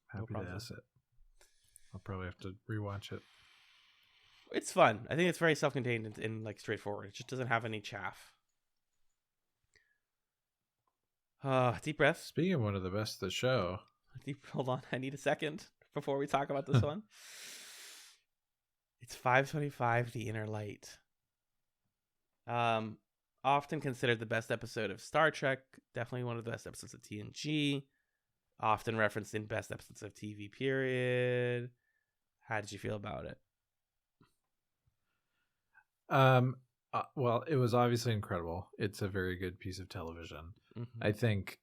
Happy to S it. I'll probably have to rewatch it. It's fun. I think it's very self-contained and like straightforward. It just doesn't have any chaff. Deep breath. Speaking of one of the best of the show. Hold on. I need a second before we talk about this one. It's 5:25, The Inner Light. Often considered the best episode of Star Trek. Definitely one of the best episodes of TNG. Often referenced in best episodes of TV, period. How did you feel about it? Well, it was obviously incredible. It's a very good piece of television. Mm-hmm. I think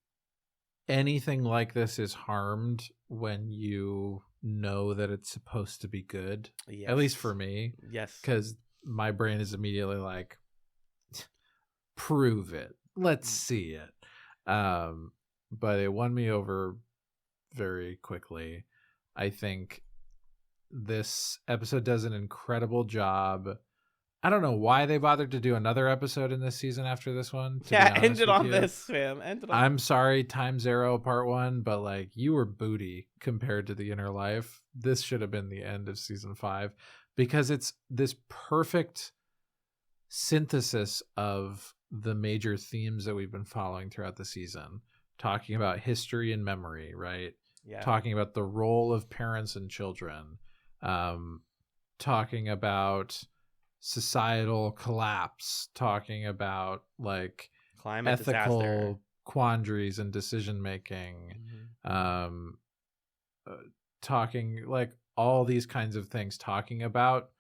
anything like this is harmed when you know that it's supposed to be good. Yes. At least for me. Yes. Because my brain is immediately like, prove it. Let's see it. But it won me over very quickly. I think this episode does an incredible job. I don't know why they bothered to do another episode in this season after this one. Yeah, end it on this, fam. I'm sorry, Time Zero Part 1, but like you were booty compared to The Inner Life. This should have been the end of season 5 because it's this perfect synthesis of the major themes that we've been following throughout the season. Talking about history and memory, right? Yeah. Talking about the role of parents and children. Talking about societal collapse, talking about like climate ethical disaster. Quandaries and decision making, talking like all these kinds of things, talking about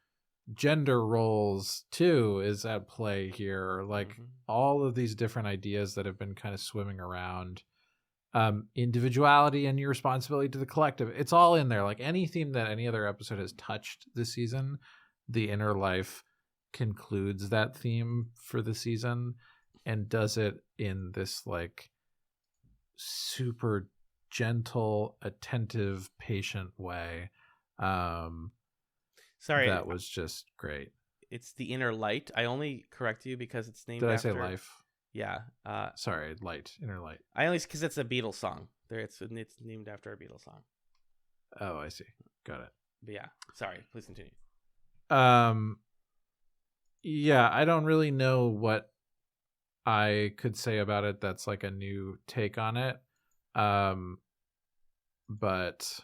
gender roles too is at play here, like all of these different ideas that have been kind of swimming around. Individuality and your responsibility to the collective, it's all in there. Like any theme that any other episode has touched this season, The Inner Life concludes that theme for the season and does it in this like super gentle, attentive, patient way. Sorry, that was just great. It's The Inner Light. I only correct you because it's named Did after... I say life? Yeah. Sorry, light. Inner Light. I only because it's a Beatles song. It's named after a Beatles song. Oh, I see. Got it. But yeah, sorry. Please continue. Yeah, I don't really know what I could say about it that's like a new take on it. But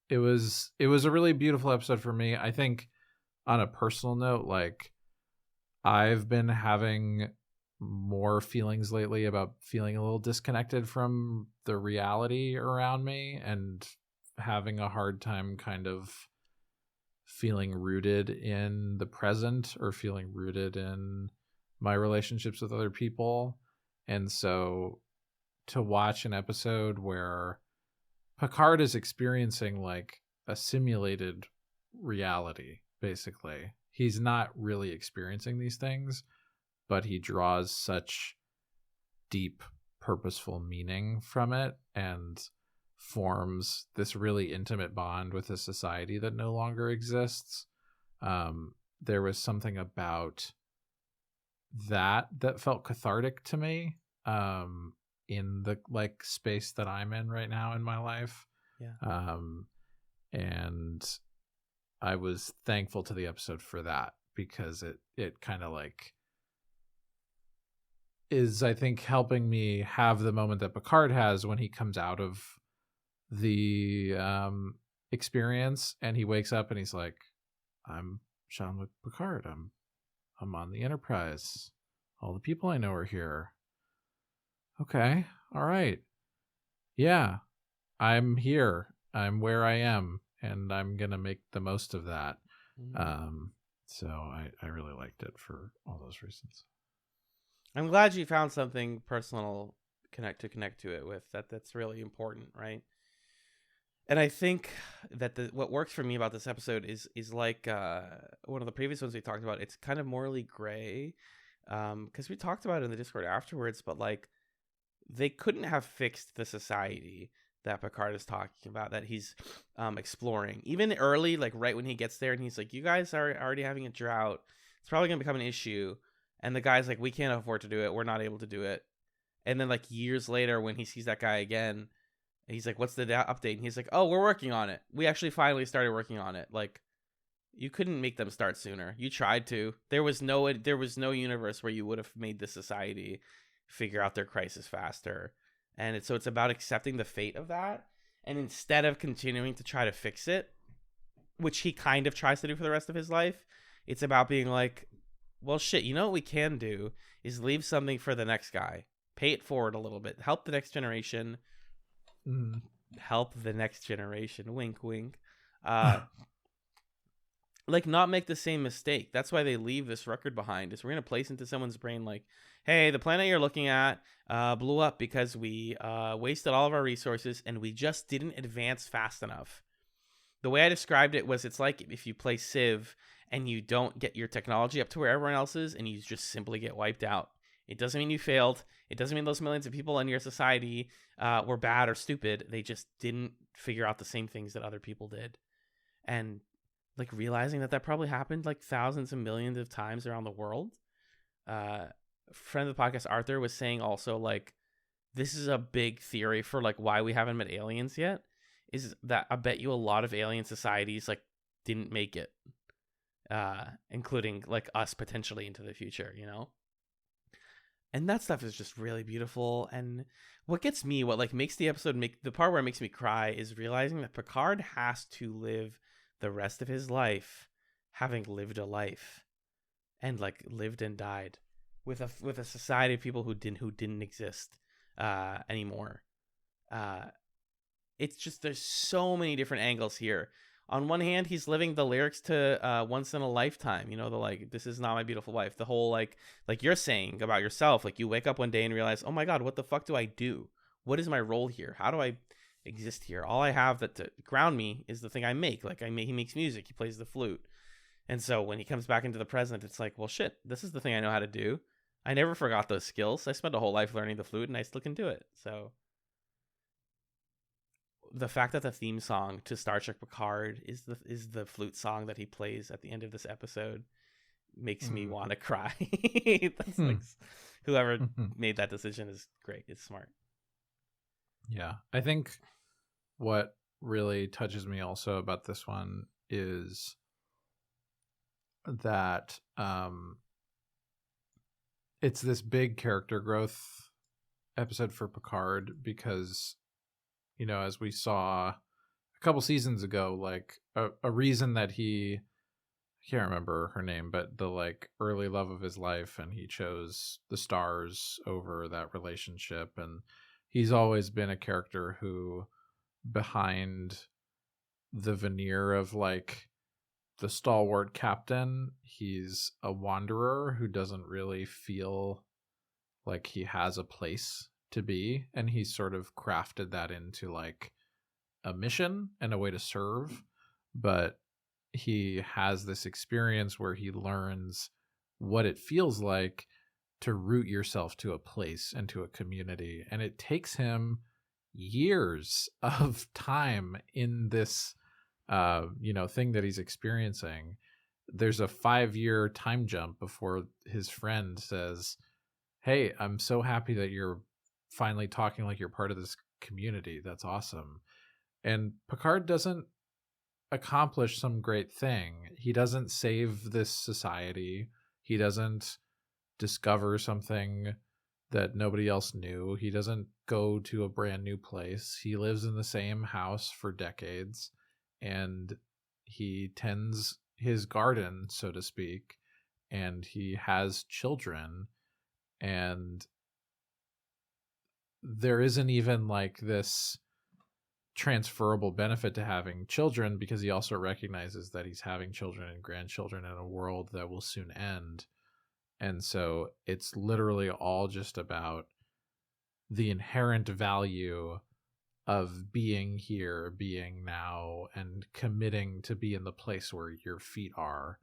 it was a really beautiful episode for me. I think on a personal note, like I've been having more feelings lately about feeling a little disconnected from the reality around me and having a hard time kind of feeling rooted in the present or feeling rooted in my relationships with other people. And so to watch an episode where Picard is experiencing like a simulated reality, basically. He's not really experiencing these things, but he draws such deep, purposeful meaning from it and forms this really intimate bond with a society that no longer exists. There was something about that felt cathartic to me in the like space that I'm in right now in my life. Yeah. And I was thankful to the episode for that because it kind of like is, I think, helping me have the moment that Picard has when he comes out of the experience and he wakes up and he's like, I'm Jean-Luc Picard. I'm on the Enterprise. All the people I know are here. Okay. All right. Yeah. I'm here. I'm where I am, and I'm going to make the most of that. So I really liked it for all those reasons. I'm glad you found something personal connect to it with. That's really important, right? And I think that what works for me about this episode is like one of the previous ones we talked about. It's kind of morally gray, because we talked about it in the Discord afterwards. But like, they couldn't have fixed the society that Picard is talking about, that he's exploring. Even early, like right when he gets there, and he's like, "You guys are already having a drought. It's probably gonna become an issue." And the guy's like, "We can't afford to do it. We're not able to do it." And then like years later, when he sees that guy again, he's like, "What's the update?" And he's like, "Oh, we're working on it. We actually finally started working on it." Like, you couldn't make them start sooner. You tried to. There was no universe where you would have made this society figure out their crisis faster. And it's about accepting the fate of that. And instead of continuing to try to fix it, which he kind of tries to do for the rest of his life, it's about being like, well, shit, you know what we can do is leave something for the next guy. Pay it forward a little bit. Help the next generation. Help the next generation. Wink, wink. Like, not make the same mistake. That's why they leave this record behind. Is we're going to place into someone's brain like, hey, the planet you're looking at blew up because we wasted all of our resources and we just didn't advance fast enough. The way I described it was, it's like if you play Civ and you don't get your technology up to where everyone else is and you just simply get wiped out. It doesn't mean you failed. It doesn't mean those millions of people in your society were bad or stupid. They just didn't figure out the same things that other people did. And like realizing that probably happened like thousands and millions of times around the world. Friend of the podcast, Arthur, was saying also, like, this is a big theory for like why we haven't met aliens yet, is that I bet you a lot of alien societies like didn't make it, including like us potentially into the future, you know? And that stuff is just really beautiful. And what gets me, what like makes the episode the part where it makes me cry is realizing that Picard has to live the rest of his life having lived a life and like lived and died with a society of people who didn't exist anymore. It's just, there's so many different angles here. On one hand, he's living the lyrics to Once in a Lifetime, you know, the like, this is not my beautiful wife, the whole like you're saying about yourself, like you wake up one day and realize, oh my god, what the fuck do I do? What is my role here? How do I exist here? All I have that to ground me is the thing I make. Like he makes music, he plays the flute. And so when he comes back into the present, it's like, well shit, this is the thing I know how to do. I never forgot those skills. I spent a whole life learning the flute and I still can do it. So the fact that the theme song to Star Trek Picard is the flute song that he plays at the end of this episode makes me want to cry. That's like, whoever made that decision is great. It's smart. Yeah. I think what really touches me also about this one is that it's this big character growth episode for Picard because, you know, as we saw a couple seasons ago, like a reason that I can't remember her name, but the like early love of his life, and he chose the stars over that relationship. And he's always been a character who, behind the veneer of like the stalwart captain, he's a wanderer who doesn't really feel like he has a place to be, and he's sort of crafted that into like a mission and a way to serve. But he has this experience where he learns what it feels like to root yourself to a place and to a community, and it takes him years of time in this thing that he's experiencing. There's a 5-year time jump before his friend says, hey, I'm so happy that you're finally talking like you're part of this community. That's awesome. And Picard doesn't accomplish some great thing. He doesn't save this society. He doesn't discover something that nobody else knew. He doesn't go to a brand new place. He lives in the same house for decades, and he tends his garden, so to speak, and he has children, and there isn't even like this transferable benefit to having children, because he also recognizes that he's having children and grandchildren in a world that will soon end. And so it's literally all just about the inherent value of being here, being now, and committing to be in the place where your feet are,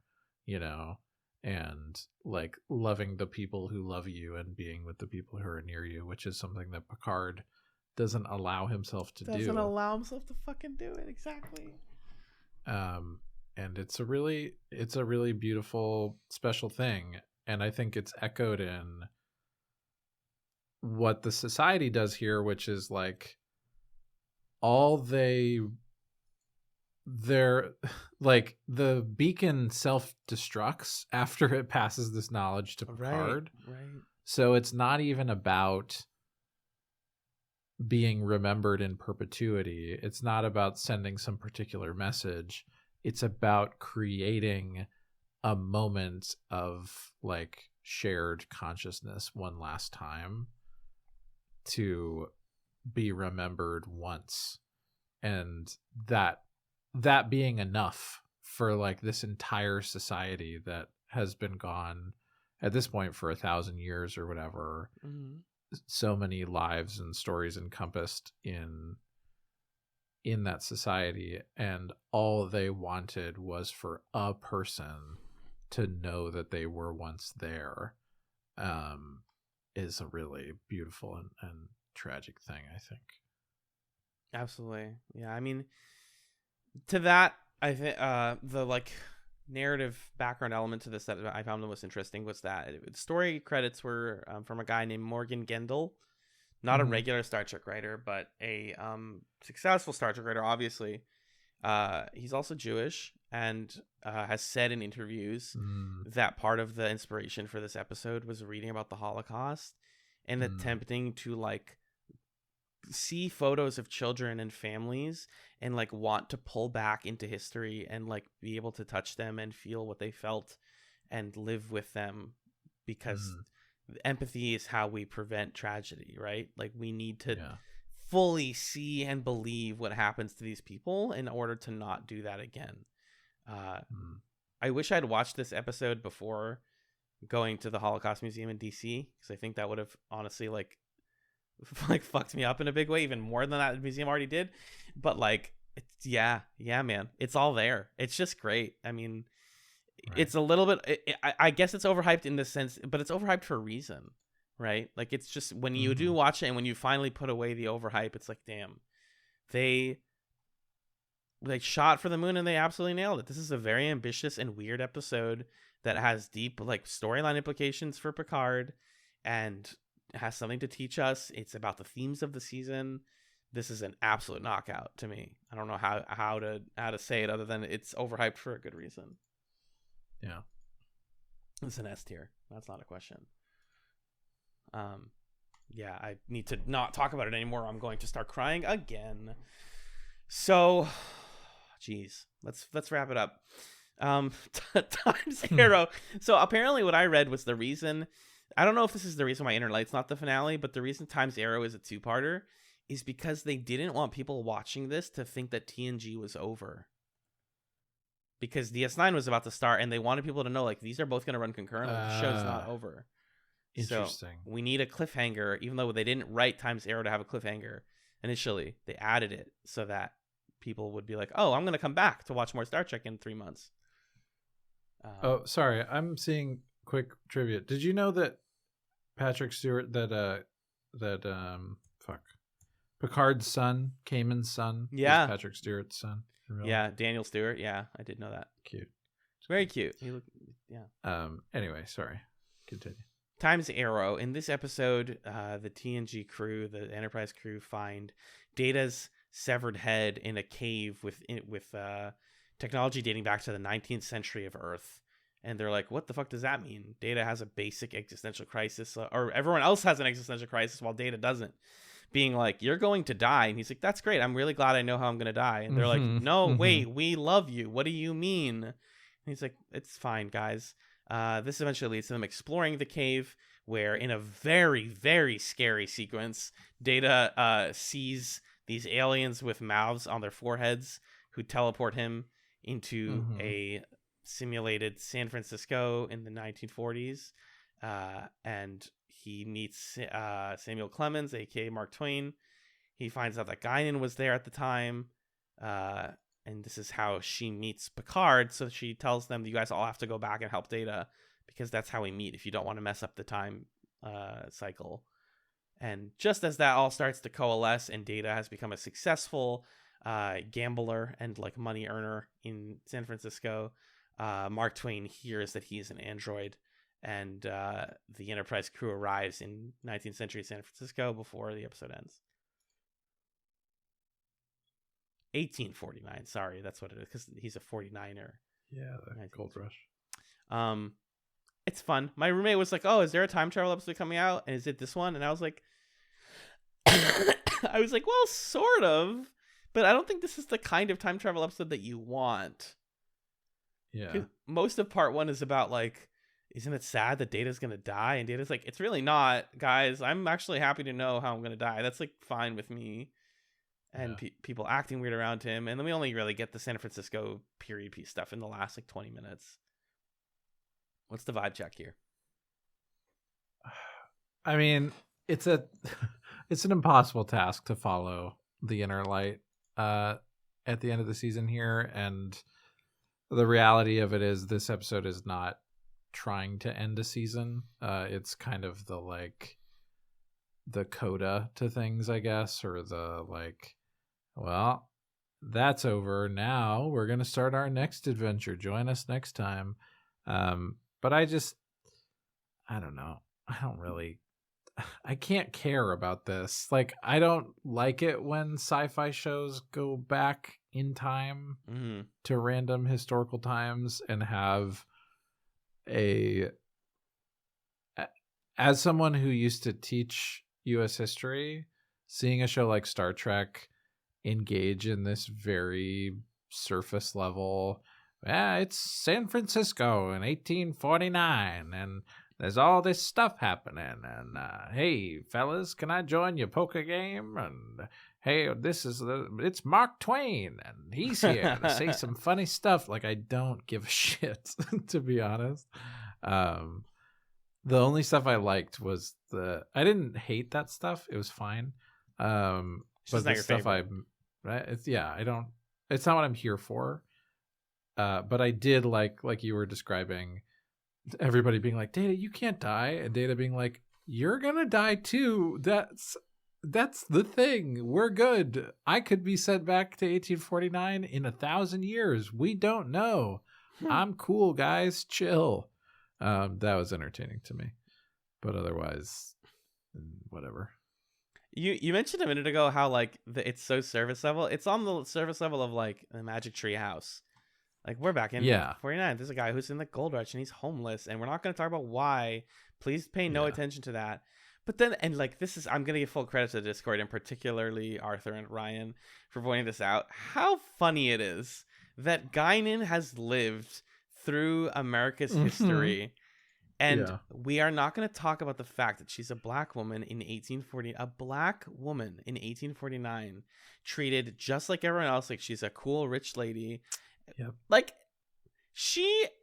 you know, and like loving the people who love you and being with the people who are near you, which is something that Picard doesn't allow himself to do. Doesn't allow himself to fucking do it, exactly. And it's a really beautiful, special thing. And I think it's echoed in what the society does here, which is like they're like the beacon self-destructs after it passes this knowledge to Picard. Right. So it's not even about being remembered in perpetuity. It's not about sending some particular message. It's about creating a moment of like shared consciousness one last time to be remembered once, and that being enough for like this entire society that has been gone at this point for 1,000 years or whatever. Mm-hmm. So many lives and stories encompassed in that society, and all they wanted was for a person to know that they were once there, is a really beautiful and tragic thing, I think. Absolutely. Yeah, I mean, to that, I think the like narrative background element to this that I found the most interesting was that the story credits were from a guy named Morgan Gendel, not a regular Star Trek writer, but a successful Star Trek writer, obviously. He's also Jewish and has said in interviews that part of the inspiration for this episode was reading about the Holocaust and attempting to like see photos of children and families and like want to pull back into history and like be able to touch them and feel what they felt and live with them, because empathy is how we prevent tragedy, right? Like we need to fully see and believe what happens to these people in order to not do that again. I wish I'd watched this episode before going to the Holocaust Museum in DC, because I think that would have honestly like fucked me up in a big way, even more than that museum already did. But like, it's, yeah, man, it's all there. It's just great. I mean, it's a little bit, I guess it's overhyped in this sense, but it's overhyped for a reason, right? Like, it's just when you do watch it and when you finally put away the overhype, it's like, damn, they shot for the moon and they absolutely nailed it. This is a very ambitious and weird episode that has deep like storyline implications for Picard and has something to teach us. It's about the themes of the season. This is an absolute knockout to me. I don't know how to say it other than it's overhyped for a good reason. Yeah, it's an S tier. That's not a question. Yeah, I need to not talk about it anymore. I'm going to start crying again. So, geez, let's wrap it up. Times Arrow. So apparently, what I read was the reason. I don't know if this is the reason why Inner Light's not the finale, but the reason Times Arrow is a two-parter is because they didn't want people watching this to think that TNG was over. Because DS9 was about to start, and they wanted people to know, like, these are both going to run concurrently. The show's not over. Interesting. So we need a cliffhanger, even though they didn't write Times Arrow to have a cliffhanger initially. They added it so that people would be like, oh, I'm going to come back to watch more Star Trek in 3 months. Oh, sorry. I'm seeing quick trivia. Did you know that Patrick Stewart, Picard's son, Cayman's son, is Patrick Stewart's son? Yeah, Daniel Stewart. Yeah, I did know that. Cute. It's very cute. He looked, yeah. Anyway, sorry. Continue. Times Arrow. In this episode, the TNG crew, the Enterprise crew, find Data's severed head in a cave with technology dating back to the 19th century of Earth. And they're like, what the fuck does that mean? Data has a basic existential crisis, or everyone else has an existential crisis while Data doesn't. Being like, you're going to die. And he's like, that's great. I'm really glad I know how I'm going to die. And they're like, no, wait, we love you. What do you mean? And he's like, it's fine, guys. This eventually leads to them exploring the cave, where in a very, very scary sequence, Data sees these aliens with mouths on their foreheads who teleport him into a simulated San Francisco in the 1940s. And he meets Samuel Clemens, aka Mark Twain. He finds out that Guinan was there at the time. And this is how she meets Picard. So she tells them, you guys all have to go back and help Data, because that's how we meet if you don't want to mess up the time cycle. And just as that all starts to coalesce and Data has become a successful gambler and like money earner in San Francisco, Mark Twain hears that he is an android, and the Enterprise crew arrives in 19th century San Francisco before the episode ends. 1849. Sorry, that's what it is, because he's a 49er. Yeah, the Gold Rush. It's fun. My roommate was like, "Oh, is there a time travel episode coming out? And is it this one?" And I was like, well, sort of, but I don't think this is the kind of time travel episode that you want. Yeah. Most of part 1 is about like, isn't it sad that Data's gonna die? And Data's like, it's really not, guys. I'm actually happy to know how I'm gonna die. That's like fine with me. And people acting weird around him, and then we only really get the San Francisco period piece stuff in the last like 20 minutes. What's the vibe check here? I mean, it's an impossible task to follow the Inner Light at the end of the season here, and the reality of it is this episode is not trying to end a season. It's kind of the coda to things, I guess, or the like, well, that's over now, we're gonna start our next adventure, join us next time. But I don't know, I can't care about this. Like, I don't like it when sci-fi shows go back in time to random historical times and have as someone who used to teach US history, seeing a show like Star Trek engage in this very surface level, it's San Francisco in 1849 and there's all this stuff happening, and hey fellas, can I join your poker game? And hey, it's Mark Twain and he's here to say some funny stuff. Like, I don't give a shit, to be honest. The only stuff I liked was I didn't hate that stuff, it was fine. But the stuff it's not what I'm here for. But I did like you were describing, everybody being like, Data, you can't die, and Data being like, you're gonna die too. That's the thing. We're good. I could be sent back to 1849 in 1,000 years. We don't know. I'm cool, guys. Chill. That was entertaining to me, but otherwise, whatever. You mentioned a minute ago how like it's so surface level. It's on the surface level of like the Magic Tree House. Like, we're back in 49. There's a guy who's in the gold rush and he's homeless, and we're not going to talk about why. Please pay no attention to that. But then, and like, I'm going to give full credit to the Discord, and particularly Arthur and Ryan for pointing this out. How funny it is that Guinan has lived through America's history, and we are not going to talk about the fact that she's a black woman in 1849, treated just like everyone else, like she's a cool rich lady. Yep. Like,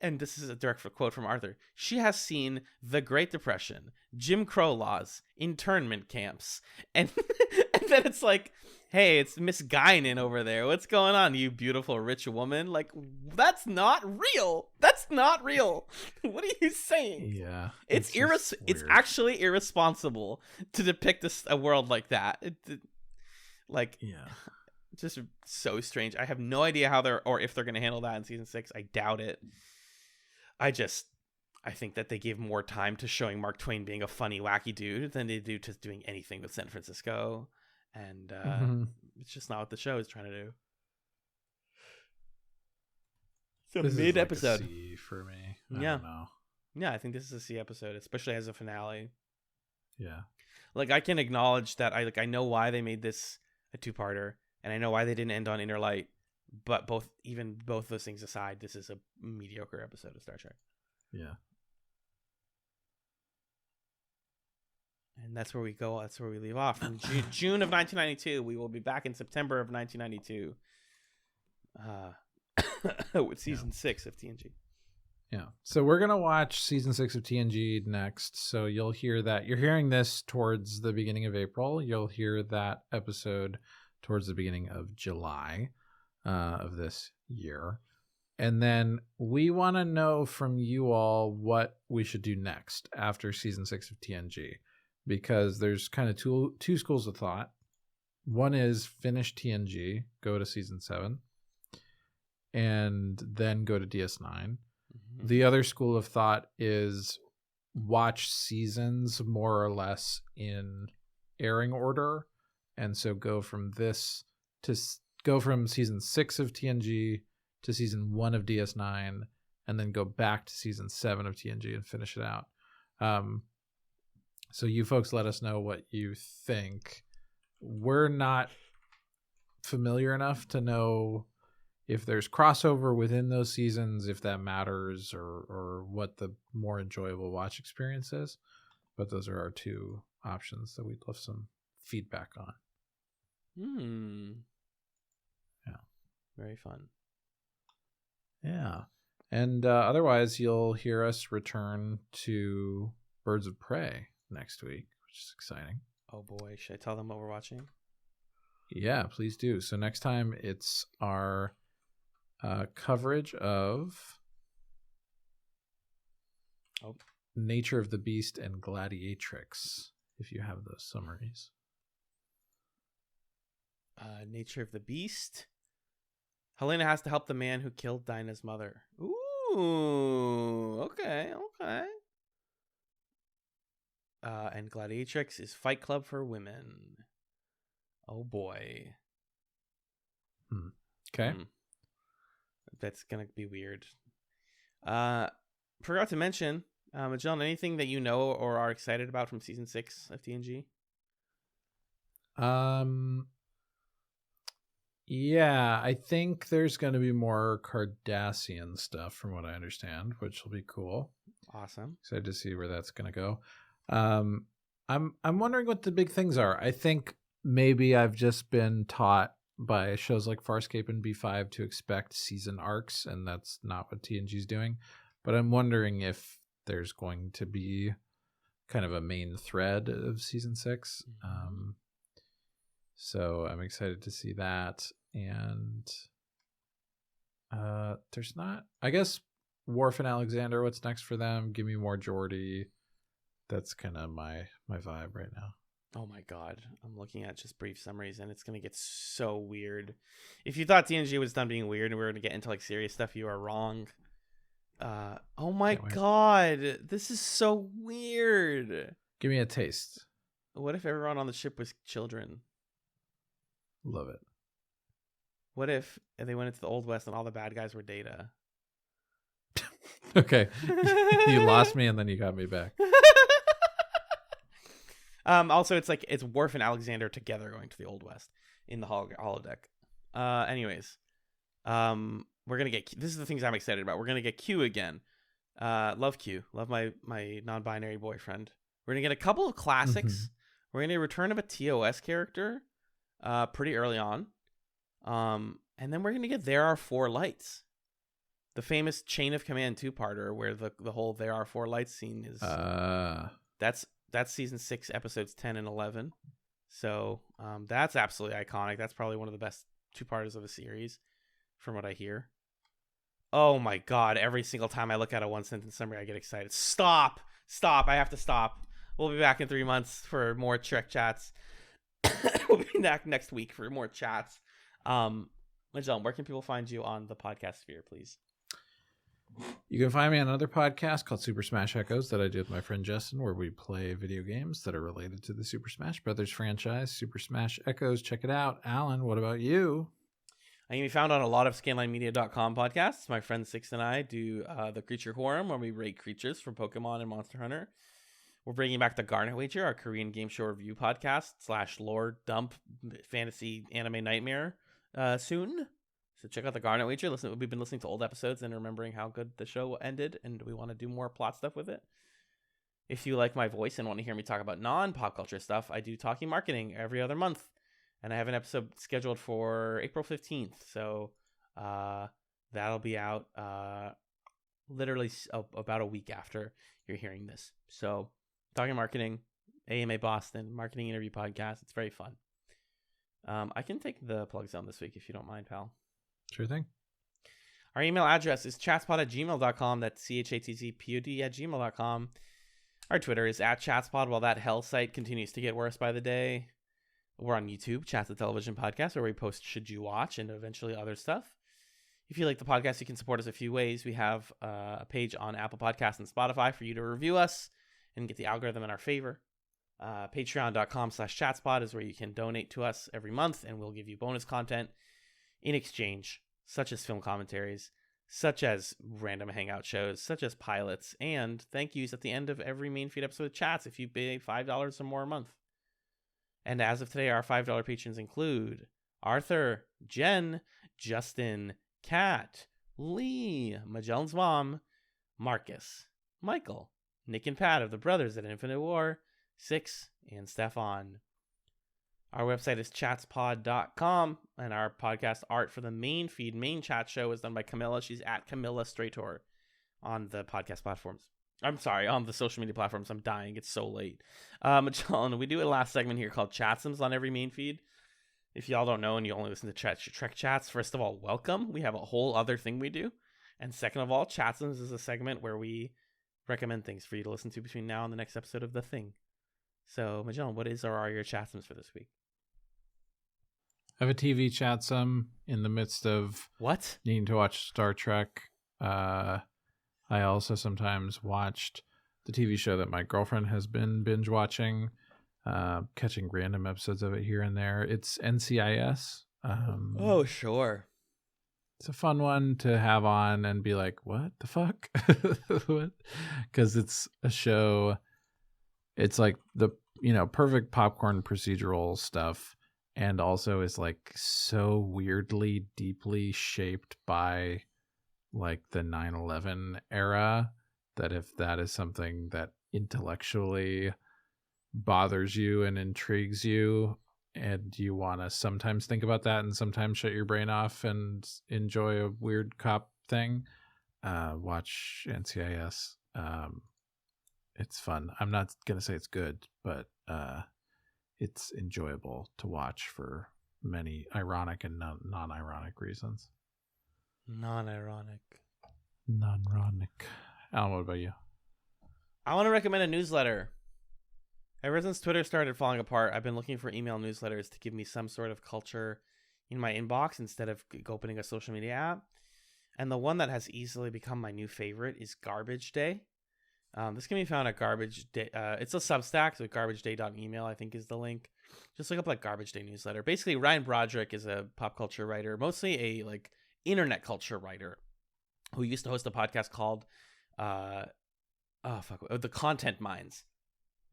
and this is a direct quote from Arthur, she has seen the Great Depression, Jim Crow laws, internment camps, and then it's like, hey, it's Miss Guinan over there. What's going on, you beautiful rich woman? Like, that's not real. That's not real. What are you saying? Yeah, it's actually irresponsible to depict a world like that. Just so strange. I have no idea how if they're going to handle that in season 6. I doubt it. I think that they gave more time to showing Mark Twain being a funny, wacky dude than they do to doing anything with San Francisco. And it's just not what the show is trying to do. It's a mid-episode. Like a C for me. I don't know. Yeah, I think this is a C episode, especially as a finale. Yeah. Like, I can acknowledge that I know why they made this a 2-parter. And I know why they didn't end on Inner Light, but both those things aside, this is a mediocre episode of Star Trek. Yeah. And that's where we go. That's where we leave off. From June of 1992. We will be back in September of 1992 with season 6 of TNG. Yeah. So we're going to watch season 6 of TNG next. So you'll hear that. You're hearing this towards the beginning of April. You'll hear that episode towards the beginning of July of this year. And then we want to know from you all what we should do next after season 6 of TNG, because there's kind of two schools of thought. One is finish TNG, go to season 7, and then go to DS9. Mm-hmm. The other school of thought is watch seasons more or less in airing order. And so go from season 6 of TNG to season 1 of DS9, and then go back to season 7 of TNG and finish it out. So you folks let us know what you think. We're not familiar enough to know if there's crossover within those seasons, if that matters, or what the more enjoyable watch experience is. But those are our two options that we'd love some feedback on. Yeah. Very fun. Yeah. And otherwise, you'll hear us return to Birds of Prey next week, which is exciting. Oh boy, should I tell them what we're watching? Yeah, please do. So next time it's our coverage of Nature of the Beast and Gladiatrix, if you have those summaries. Nature of the Beast. Helena has to help the man who killed Dinah's mother. Ooh, okay. And Gladiatrix is Fight Club for women. Oh boy. Okay. That's gonna be weird. Forgot to mention, John, anything that you know or are excited about from season 6 of TNG? Yeah, I think there's going to be more Cardassian stuff from what I understand, which will be cool. Awesome. Excited to see where that's going to go. I'm wondering what the big things are. I think maybe I've just been taught by shows like Farscape and B5 to expect season arcs, and that's not what TNG's doing. But I'm wondering if there's going to be kind of a main thread of season 6. So I'm excited to see that. And there's not, I guess, Worf and Alexander, what's next for them? Give me more Geordi. That's kind of my vibe right now. Oh my god, I'm looking at just brief summaries and it's going to get so weird. If you thought TNG was done being weird and we were going to get into like serious stuff, you are wrong. Oh my god, this is so weird. Give me a taste. What if everyone on the ship was children? Love it. What if they went into the Old West and all the bad guys were Data? Okay. You lost me and then you got me back. Also, it's Worf and Alexander together going to the Old West in the holodeck. Anyways, we're gonna get. This is the things I'm excited about. We're gonna get Q again. Love Q. Love my non-binary boyfriend. We're gonna get a couple of classics. We're gonna get a return of a TOS character, pretty early on. And then we're gonna get There Are Four Lights, the famous Chain of Command 2-parter where the whole There Are Four Lights scene is. That's season 6, episodes 10 and 11. So that's absolutely iconic. That's probably one of the best 2-parters of a series, from what I hear. Oh my god! Every single time I look at a 1-sentence summary, I get excited. Stop! I have to stop. We'll be back in 3 months for more TrekChatz. We'll be back next week for more chats. John, where can people find you on the podcast sphere, please? You can find me on another podcast called Super Smash Echoes that I do with my friend Justin, where we play video games that are related to the Super Smash Brothers franchise. Super Smash Echoes, check it out. Alan, what about you? I can be found on a lot of scanlinemedia.com podcasts. My friend Six and I do the Creature Quorum, where we rate creatures from Pokemon and Monster Hunter. We're bringing back the Garnet Wager, our Korean game show review podcast / lore dump fantasy anime nightmare soon. So check out the Garnet Wager. We've been listening to old episodes and remembering how good the show ended, and we want to do more plot stuff with it. If you like my voice and want to hear me talk about non-pop culture stuff, I do Talking Marketing every other month, and I have an episode scheduled for April 15th. So that'll be out literally about a week after you're hearing this. So Talking Marketing, AMA Boston, marketing interview podcast. It's very fun. I can take the plug zone this week if you don't mind, pal. Sure thing. Our email address is chatspod@gmail.com. That's chatzpod@gmail.com. Our Twitter is @chatspod. While that hell site continues to get worse by the day, we're on YouTube, Chats the Television Podcast, where we post Should You Watch and eventually other stuff. If you like the podcast, you can support us a few ways. We have a page on Apple Podcasts and Spotify for you to review us and get the algorithm in our favor. Patreon.com/chatspod is where you can donate to us every month, and we'll give you bonus content in exchange, such as film commentaries. such as random hangout shows, such as pilots, and thank yous at the end of every main feed episode of Chats if you pay $5 or more a month. And as of today, our $5 patrons include Arthur, Jen, Justin, Kat, Lee, Magellan's mom, Marcus, Michael, Nick and Pat of the Brothers at Infinite War, Six, and Stefan. Our website is chatspod.com, and our podcast art for the main chat show is done by Camilla. She's at Camilla Strator on the podcast platforms. I'm sorry, on the social media platforms. I'm dying. It's so late. Magellan, we do a last segment here called Chatsims on every main feed. If y'all don't know and you only listen to TrekChatz, first of all, welcome. We have a whole other thing we do. And second of all, Chatsims is a segment where we recommend things for you to listen to between now and the next episode of The Thing. So, Magellan, what is or are your Chatsims for this week? I have a TV chatsum in the midst of What? needing to watch Star Trek. I also sometimes watched the TV show that my girlfriend has been binge watching, catching random episodes of it here and there. It's NCIS. Oh, sure. It's a fun one to have on and be like, what the fuck? What? Because it's a show. It's like the, perfect popcorn procedural stuff. And also is like so weirdly, deeply shaped by like the 9/11 era that if that is something that intellectually bothers you and intrigues you and you want to sometimes think about that and sometimes shut your brain off and enjoy a weird cop thing, watch NCIS. It's fun. I'm not going to say it's good, but it's enjoyable to watch for many ironic and non-ironic reasons. Non-ironic. Alan, what about you? I want to recommend a newsletter. Ever since Twitter started falling apart, I've been looking for email newsletters to give me some sort of culture in my inbox instead of opening a social media app. And the one that has easily become my new favorite is Garbage Day. This can be found at Garbage Day. It's a Substack, so garbageday.email, I think, is the link. Just look up like Garbage Day newsletter. Basically, Ryan Broderick is a pop culture writer, mostly a internet culture writer, who used to host a podcast called The Content Mines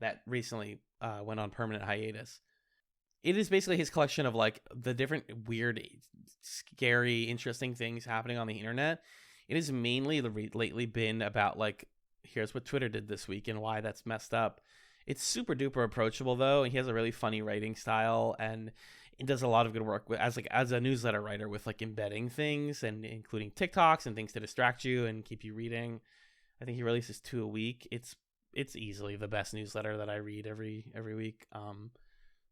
that recently went on permanent hiatus. It is basically his collection of the different weird, scary, interesting things happening on the internet. It has mainly lately been about here's what Twitter did this week and why that's messed up. It's super duper approachable though, and he has a really funny writing style, and it does a lot of good work as a newsletter writer with embedding things and including TikToks and things to distract you and keep you reading. I think he releases 2 a week. It's easily the best newsletter that I read every week.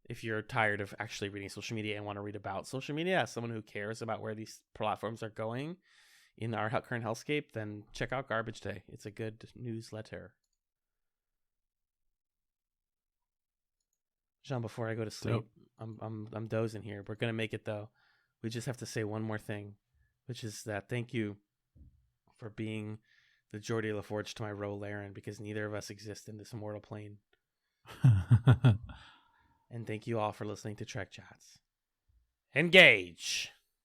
If you're tired of actually reading social media and want to read about social media as someone who cares about where these platforms are going in our current hellscape, then check out Garbage Day. It's a good newsletter. Jean, before I go to sleep, I'm dozing here. We're gonna make it though. We just have to say one more thing, which is that thank you for being the Geordie LaForge to my Ro Laren, because neither of us exist in this immortal plane. And thank you all for listening to TrekChatz. Engage!